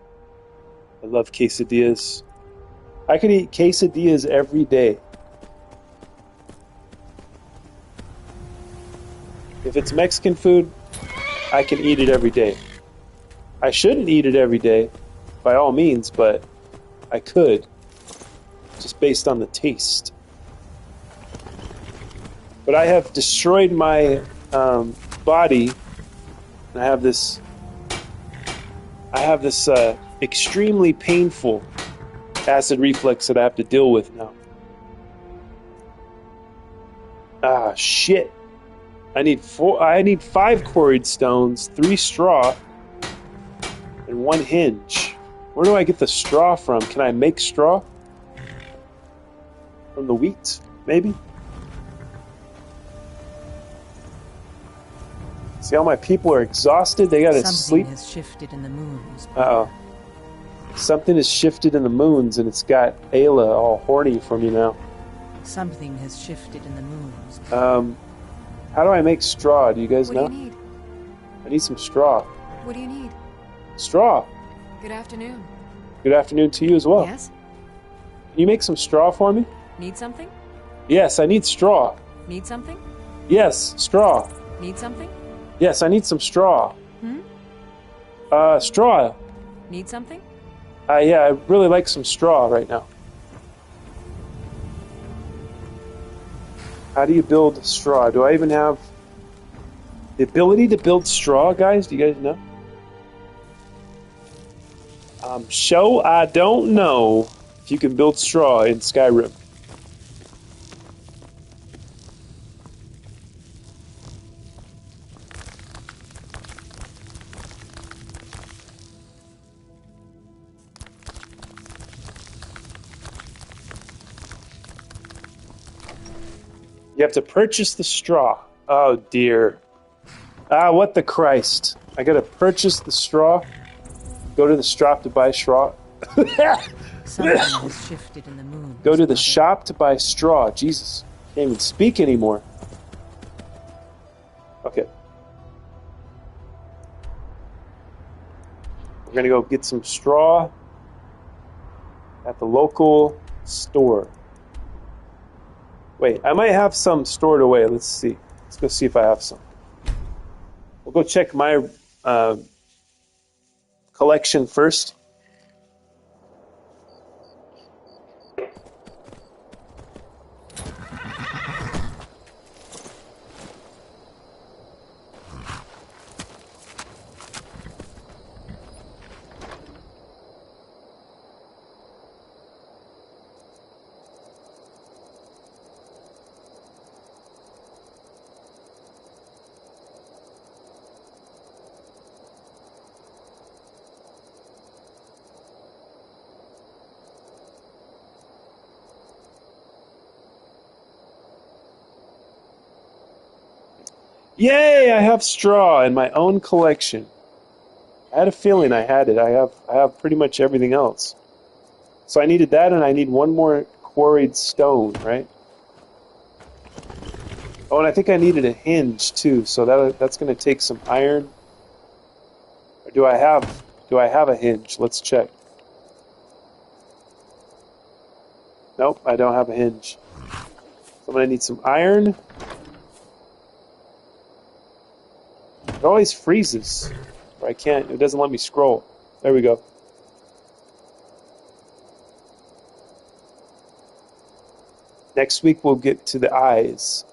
I love quesadillas. I could eat quesadillas every day. If it's Mexican food, I can eat it every day. I shouldn't eat it every day, by all means, but I could, just based on the taste. But I have destroyed my body, and I have this extremely painful acid reflux that I have to deal with now. Ah, shit. I need 5 quarried stones, 3 straw, and 1 hinge. Where do I get the straw from? Can I make straw? From the wheat, maybe? See, all my people are exhausted. They gotta Something sleep. has shifted in the moons. Uh-oh. Something has shifted in the moons, and it's got Ayla all horny for me now. Something has shifted in the moons. How do I make straw? Do you guys know? What do you need? I need some straw. What do you need? Straw. Good afternoon. Good afternoon to you as well. Yes? Can you make some straw for me? Need something? Yes, I need straw. Need something? Yes, straw. Need something? Yes, I need some straw. Straw. Need something? Yeah, I really like some straw right now. How do you build straw? Do I even have the ability to build straw, guys? Do you guys know? Sure, I don't know if you can build straw in Skyrim. You have to purchase the straw. Oh dear. Ah, what the Christ. I gotta purchase the straw. Go to the shop to buy straw. Something has shifted in the moons. Go to the Mother. shop to buy straw. Jesus. Can't even speak anymore. Okay. We're gonna go get some straw at the local store. Wait, I might have some stored away. Let's see. Let's go see if I have some. We'll go check my collection first. Yay! I have straw in my own collection. I had a feeling I had it. I have pretty much everything else. So I needed that, and I need one more quarried stone, right? Oh, and I think I needed a hinge too. So that's going to take some iron. Or do I have a hinge? Let's check. Nope, I don't have a hinge. So I'm going to need some iron. It always freezes. Or I can't, it doesn't let me scroll. There we go. Next week we'll get to the eyes.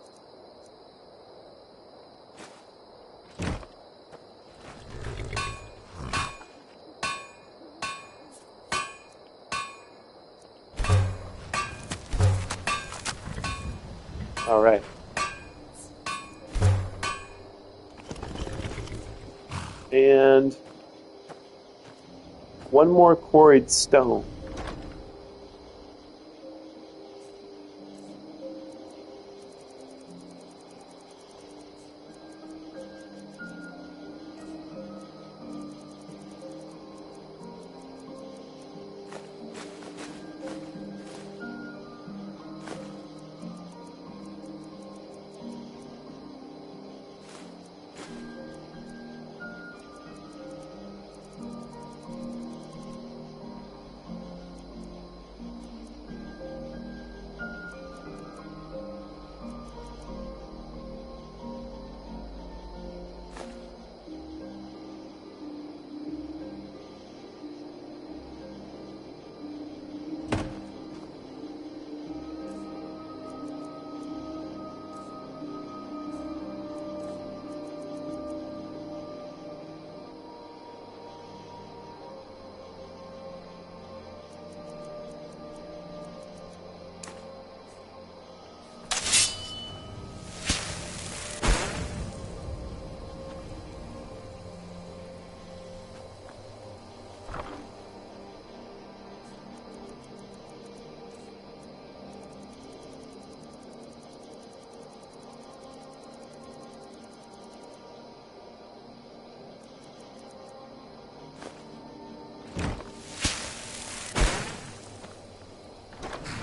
All right. And one more quarried stone.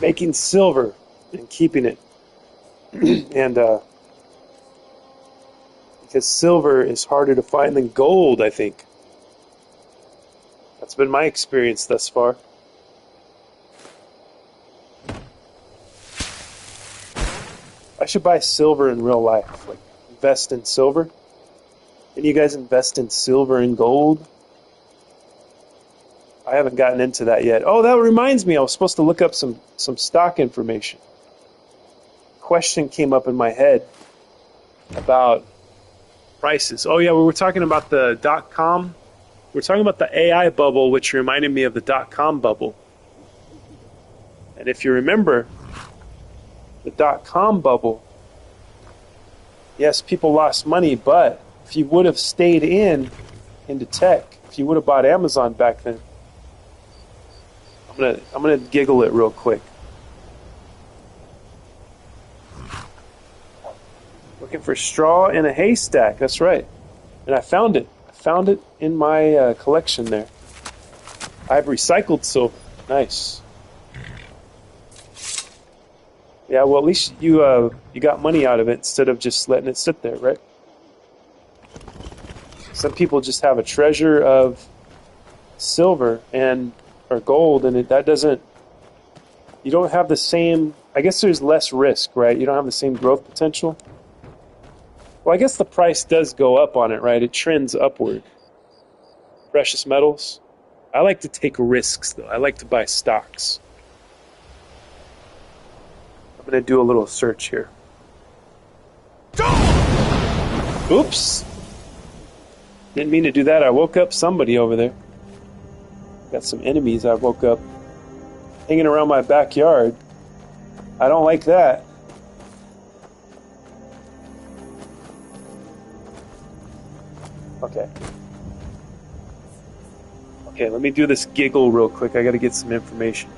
making silver and keeping it. And because silver is harder to find than gold, I think. That's been my experience thus far. I should buy silver in real life, like invest in silver. Can you guys invest in silver and gold? I haven't gotten into that yet. Oh, that reminds me, I was supposed to look up some stock information. Question came up in my head about prices. Oh yeah, we were talking about the .com. We're talking about the AI bubble, which reminded me of the .com bubble. And if you remember, the .com bubble, yes, people lost money, but if you would have stayed into tech, if you would have bought Amazon back then, I'm gonna giggle it real quick. Looking for straw in a haystack. That's right, and I found it. I found it in my collection there. I've recycled silver. Nice. Yeah, well, at least you got money out of it instead of just letting it sit there, right? Some people just have a treasure of silver or gold, and that doesn't. You don't have the same. I guess there's less risk, right? You don't have the same growth potential. Well, I guess the price does go up on it, right? It trends upward. Precious metals. I like to take risks, though. I like to buy stocks. I'm going to do a little search here. Oops. Didn't mean to do that. I woke up somebody over there. Got some enemies I woke up hanging around my backyard. I don't like that. Okay. Okay, let me do this giggle real quick. I got to get some information.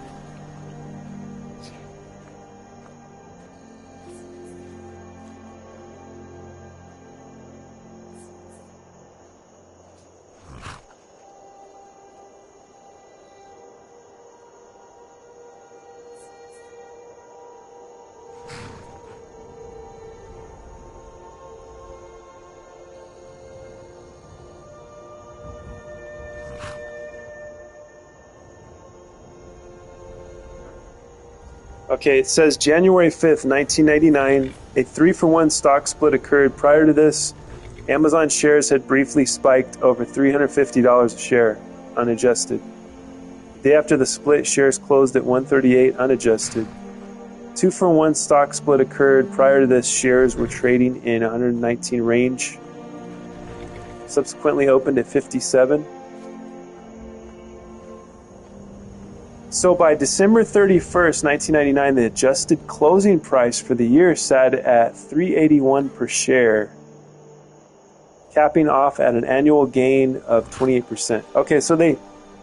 Okay, it says January 5th, 1999, a 3-for-1 stock split occurred. Prior to this, Amazon shares had briefly spiked over $350 a share, unadjusted. The day after the split, shares closed at $138, unadjusted. 2-for-1 stock split occurred. Prior to this, shares were trading in 119 range. Subsequently opened at 57. So by December 31st, 1999, the adjusted closing price for the year sat at $381 per share, capping off at an annual gain of 28%. Okay, so the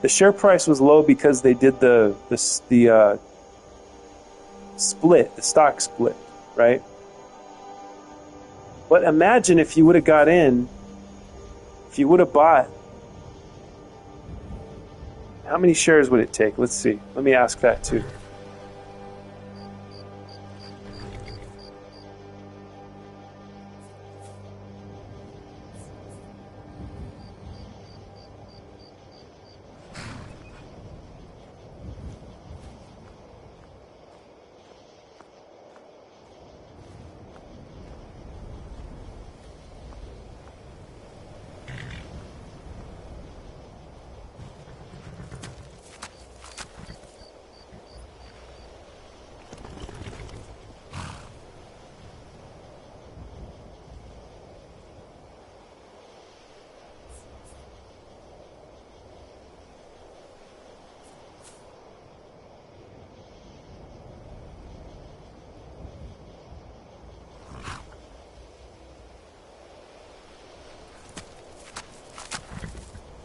share price was low because they did the split, the stock split, right? But imagine if you would have got in, if you would have bought. How many shares would it take? Let's see. Let me ask that too.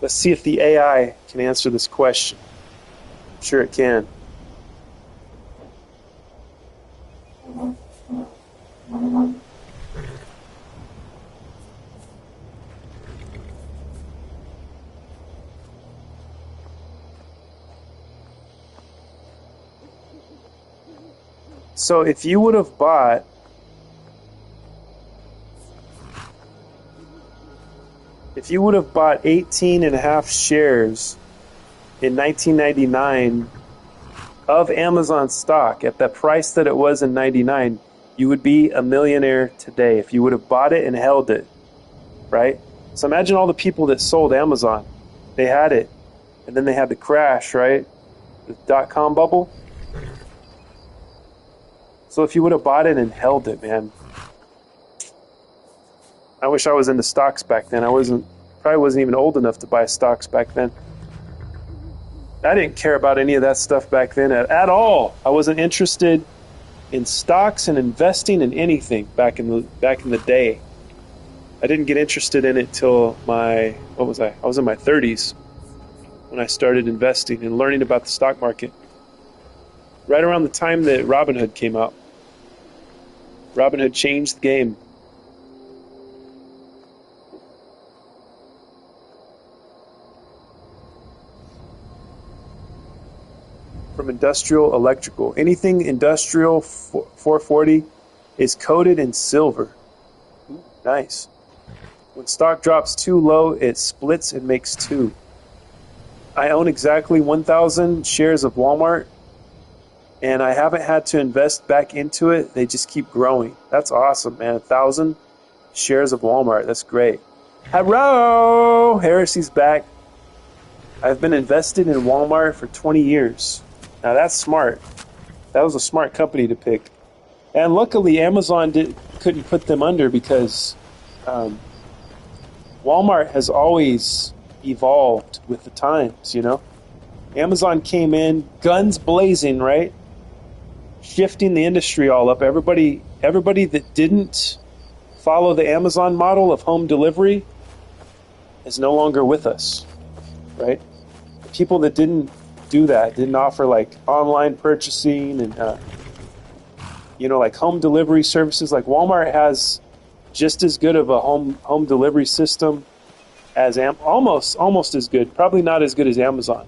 Let's see if the AI can answer this question. I'm sure it can. So if you would have bought If you would have bought 18 and a half shares in 1999 of Amazon stock at the price that it was in 99, you would be a millionaire today if you would have bought it and held it, right? So imagine all the people that sold Amazon. They had it, and then they had the crash, right? The dot-com bubble. So if you would have bought it and held it, man. I wish I was into stocks back then. Probably wasn't even old enough to buy stocks back then. I didn't care about any of that stuff back then at all. I wasn't interested in stocks and investing in anything back in the day. I didn't get interested in it till I was in my 30s when I started investing and learning about the stock market. Right around the time that Robinhood came out. Robinhood changed the game. From industrial electrical. Anything industrial 440 is coated in silver. Ooh, nice. When stock drops too low, it splits and makes two. I own exactly 1,000 shares of Walmart, and I haven't had to invest back into it. They just keep growing. That's awesome, man. 1,000 shares of Walmart. That's great. Hello! Heresy's back. I've been invested in Walmart for 20 years. Now that's smart. That was a smart company to pick. And luckily Amazon couldn't put them under because Walmart has always evolved with the times, you know? Amazon came in, guns blazing, right? Shifting the industry all up. Everybody that didn't follow the Amazon model of home delivery is no longer with us, right? The people that didn't do that, didn't offer like online purchasing and like home delivery services. Like Walmart has just as good of a home delivery system as almost as good, probably not as good as Amazon,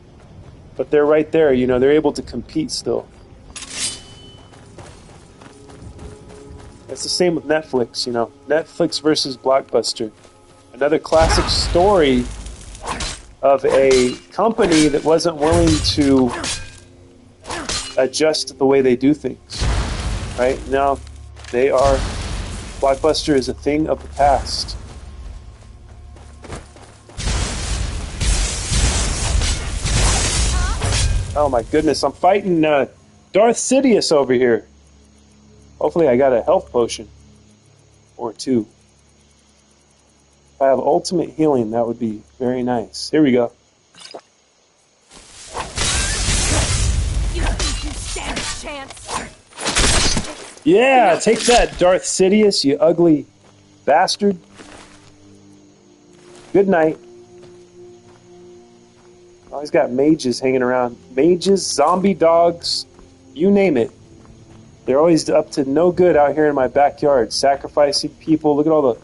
but they're right there. They're able to compete still. It's the same with Netflix. Netflix versus Blockbuster, another classic story of a company that wasn't willing to adjust the way they do things. Right now, Blockbuster is a thing of the past. Oh my goodness, I'm fighting Darth Sidious over here. Hopefully I got a health potion or two. If I have ultimate healing, that would be very nice. Here we go. You think you stand a chance? Yeah, take that, Darth Sidious, you ugly bastard. Good night. Always got mages hanging around. Mages, zombie dogs, you name it. They're always up to no good out here in my backyard, sacrificing people. Look at all the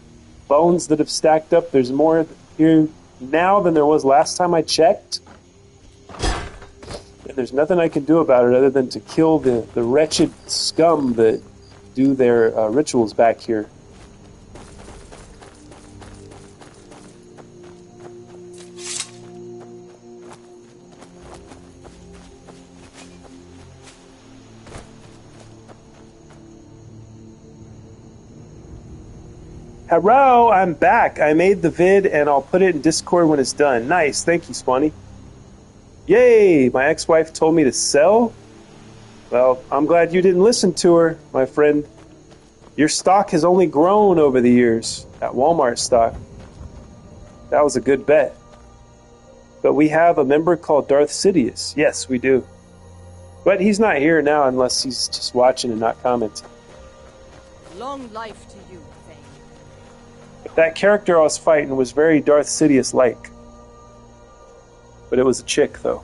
bones that have stacked up. There's more here now than there was last time I checked. And there's nothing I can do about it other than to kill the wretched scum that do their rituals back here. Hello, I'm back. I made the vid and I'll put it in Discord when it's done. Nice, thank you, Swanee. Yay, my ex-wife told me to sell. Well, I'm glad you didn't listen to her, my friend. Your stock has only grown over the years at Walmart stock. That was a good bet. But we have a member called Darth Sidious. Yes, we do. But he's not here now unless he's just watching and not commenting. Long life to you, Thane. But that character I was fighting was very Darth Sidious-like. But it was a chick, though.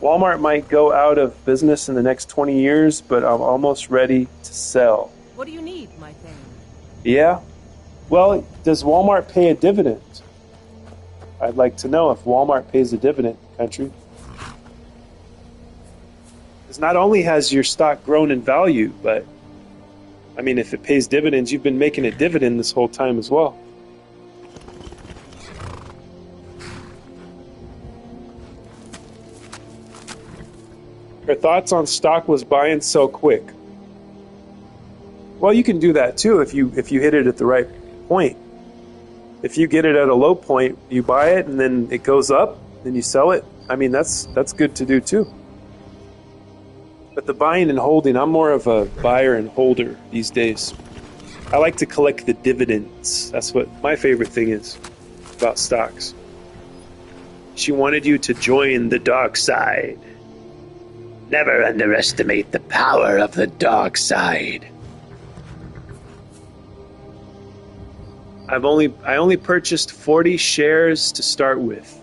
Walmart might go out of business in the next 20 years, but I'm almost ready to sell. What do you need, my Thane? Yeah? Well, does Walmart pay a dividend? I'd like to know if Walmart pays a dividend, country. Because not only has your stock grown in value, but I mean, if it pays dividends, you've been making a dividend this whole time as well. Her thoughts on stock was buy and sell quick. Well, you can do that too if you hit it at the right point. If you get it at a low point, you buy it and then it goes up, then you sell it. I mean, that's good to do too. But the buying and holding, I'm more of a buyer and holder these days. I like to collect the dividends. That's what my favorite thing is about stocks. She wanted you to join the dark side. Never underestimate the power of the dark side. I only purchased 40 shares to start with.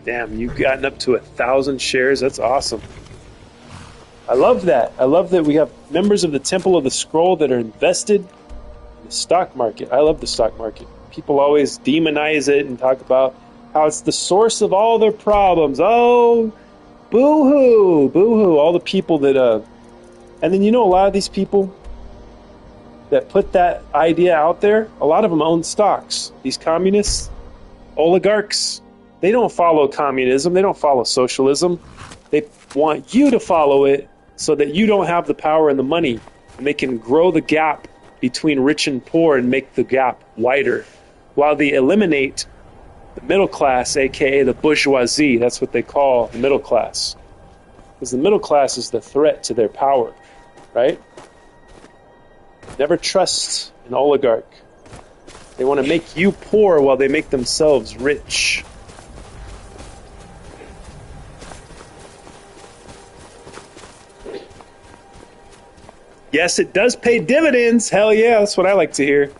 Damn, you've gotten up to 1,000 shares. That's awesome. I love that. I love that we have members of the Temple of the Scroll that are invested in the stock market. I love the stock market. People always demonize it and talk about how it's the source of all their problems. Oh, boo-hoo, boo-hoo. All the people that... And then, you know, a lot of these people that put that idea out there, a lot of them own stocks. These communists, oligarchs, they don't follow communism. They don't follow socialism. They want you to follow it so that you don't have the power and the money. And they can grow the gap between rich and poor and make the gap wider, while they eliminate the middle class, aka the bourgeoisie. That's what they call the middle class. Because the middle class is the threat to their power, right? Never trust an oligarch. They want to make you poor while they make themselves rich. Yes, it does pay dividends. Hell yeah, that's what I like to hear.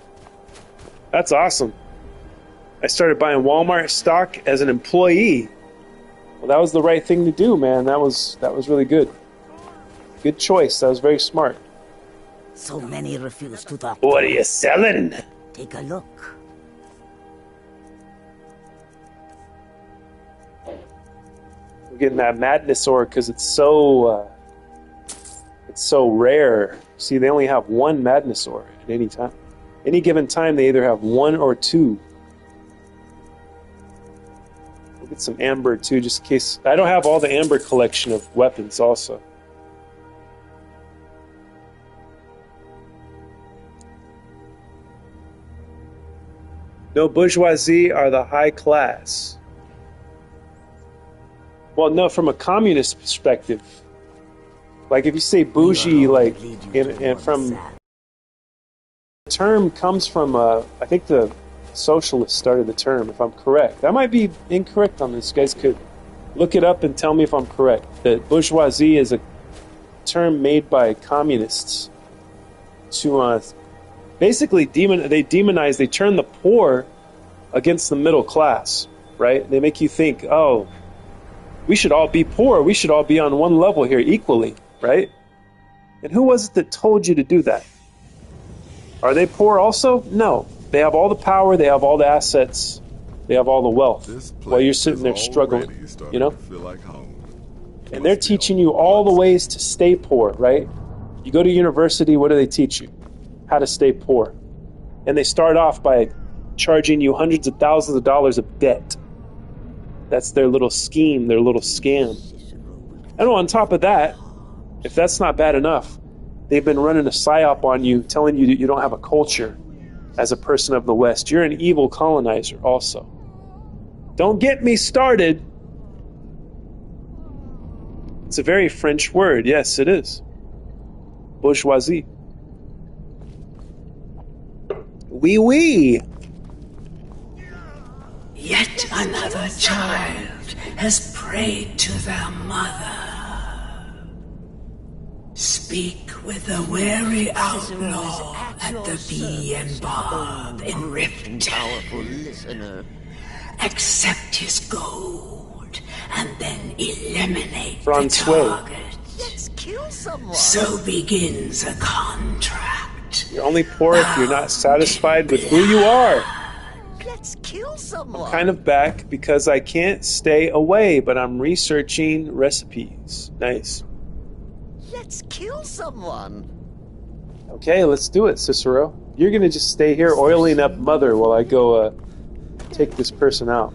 That's awesome. I started buying Walmart stock as an employee. Well, that was the right thing to do, man. That was really good. Good choice. That was very smart. So many refuse to talk. What are you selling? Take a look. We're getting that madness ore because it's so rare. See, they only have one madness ore at any time. Any given time, they either have one or two. We'll get some amber too, just in case. I don't have all the amber collection of weapons also. No, bourgeoisie are the high class. Well, no, from a communist perspective. Like if you say bougie, like, and from the term comes from, I think the socialists started the term, if I'm correct. I might be incorrect on this. You guys could look it up and tell me if I'm correct. That bourgeoisie is a term made by communists to basically they demonize, they turn the poor against the middle class, right? They make you think, oh, we should all be poor. We should all be on one level here equally, right? And who was it that told you to do that? Are they poor also? No. They have all the power. They have all the assets. They have all the wealth. While you're sitting there struggling, you know? And they're teaching you all the ways to stay poor, right? You go to university, what do they teach you? How to stay poor. And they start off by charging you hundreds of thousands of dollars of debt. That's their little scheme, their little scam. And on top of that, if that's not bad enough, they've been running a psyop on you, telling you that you don't have a culture as a person of the West. You're an evil colonizer also. Don't get me started. It's a very French word. Yes, it is. Bourgeoisie. Oui, oui. Yet another child has prayed to their mother. Speak with the wary outlaw at the Bee and Bob in Riften. Accept his gold and then eliminate the target. Let's kill someone. So begins a contract. You're only poor if you're not satisfied with who you are. Let's kill someone. someone. I'm kind of back because I can't stay away, but I'm researching recipes. Nice. Let's kill someone. Okay, let's do it, Cicero. You're gonna just stay here oiling up Mother while I go take this person out.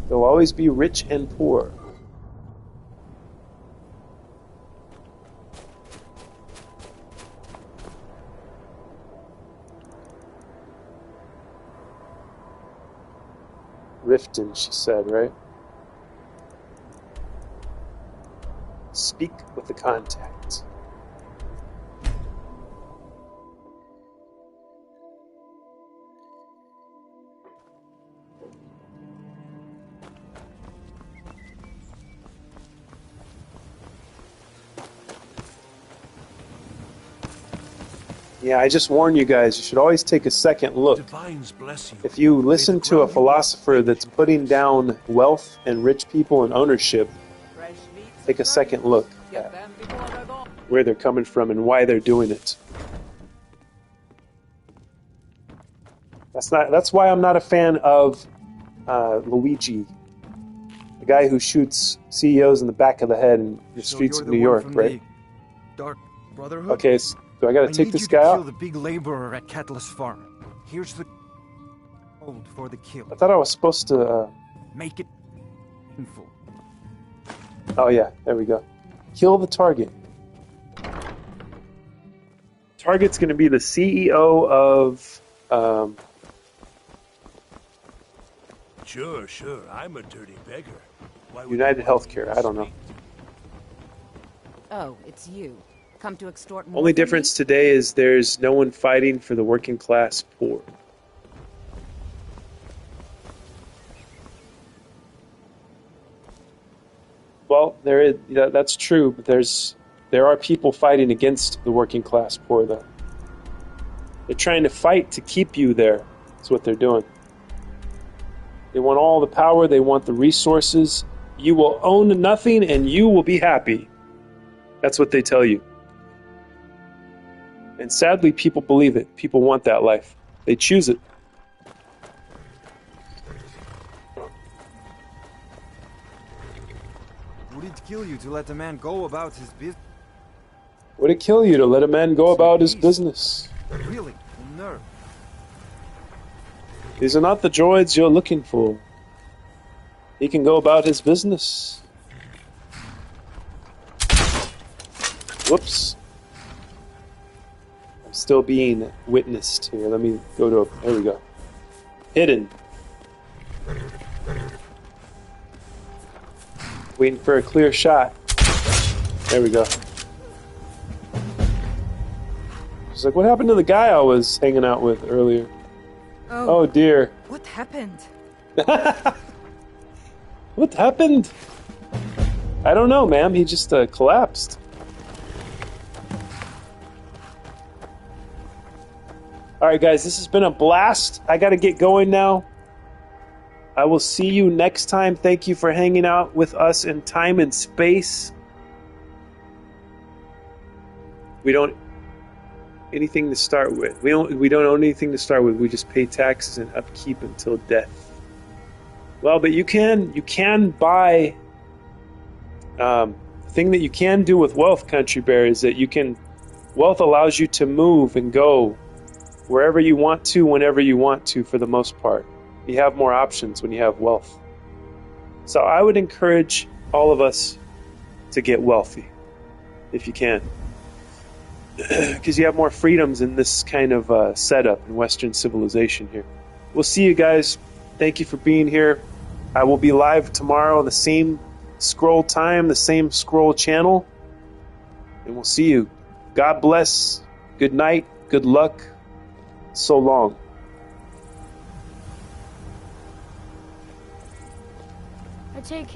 There'll always be rich and poor. Riften, she said, right? Speak with the contact. Yeah, I just warn you guys, you should always take a second look. Divines bless you. If you listen to a philosopher that's putting down wealth and rich people and ownership, take a second look at where they're coming from and why they're doing it. That's why I'm not a fan of Luigi, the guy who shoots CEOs in the back of the head in the streets of New York, right? Dark Brotherhood? Okay, so I gotta take this guy kill out? the big laborer at Catalyst Farm. Here's the code for the kill. I thought I was supposed to... Make it painful. Oh yeah, there we go. Kill the target. Target's gonna be the CEO of... Sure. I'm a dirty beggar. Why would United you want Healthcare, me I don't know. Oh, it's you. Come to extort more Only from difference me? today is there's no one fighting for the working class poor. Well, that's true, but there are people fighting against the working class poor, though. They're trying to fight to keep you there. That's what they're doing. They want all the power, they want the resources. You will own nothing and you will be happy. That's what they tell you. And sadly, people believe it. People want that life. They choose it. Would it kill you to let a man go about his business? Would it kill you to let a man go about his business? Really? Nerve. These are not the droids you're looking for. He can go about his business. Whoops. I'm still being witnessed here. Let me go to... There we go. Hidden. Waiting for a clear shot. There we go. She's like, what happened to the guy I was hanging out with earlier? Oh dear. What happened? What happened? I don't know, ma'am. He just collapsed. Alright guys, this has been a blast. I gotta get going now. I will see you next time. Thank you for hanging out with us in time and space. We don't anything to start with. We don't own anything to start with. We just pay taxes and upkeep until death. Well, but you can buy the thing that you can do with wealth, Country Bear, is that wealth allows you to move and go wherever you want to, whenever you want to, for the most part. You have more options when you have wealth. So I would encourage all of us to get wealthy, if you can. Because you have more freedoms in this kind of setup in Western civilization here. We'll see you guys. Thank you for being here. I will be live tomorrow on the same scroll time, the same scroll channel. And we'll see you. God bless. Good night. Good luck. So long. I take care.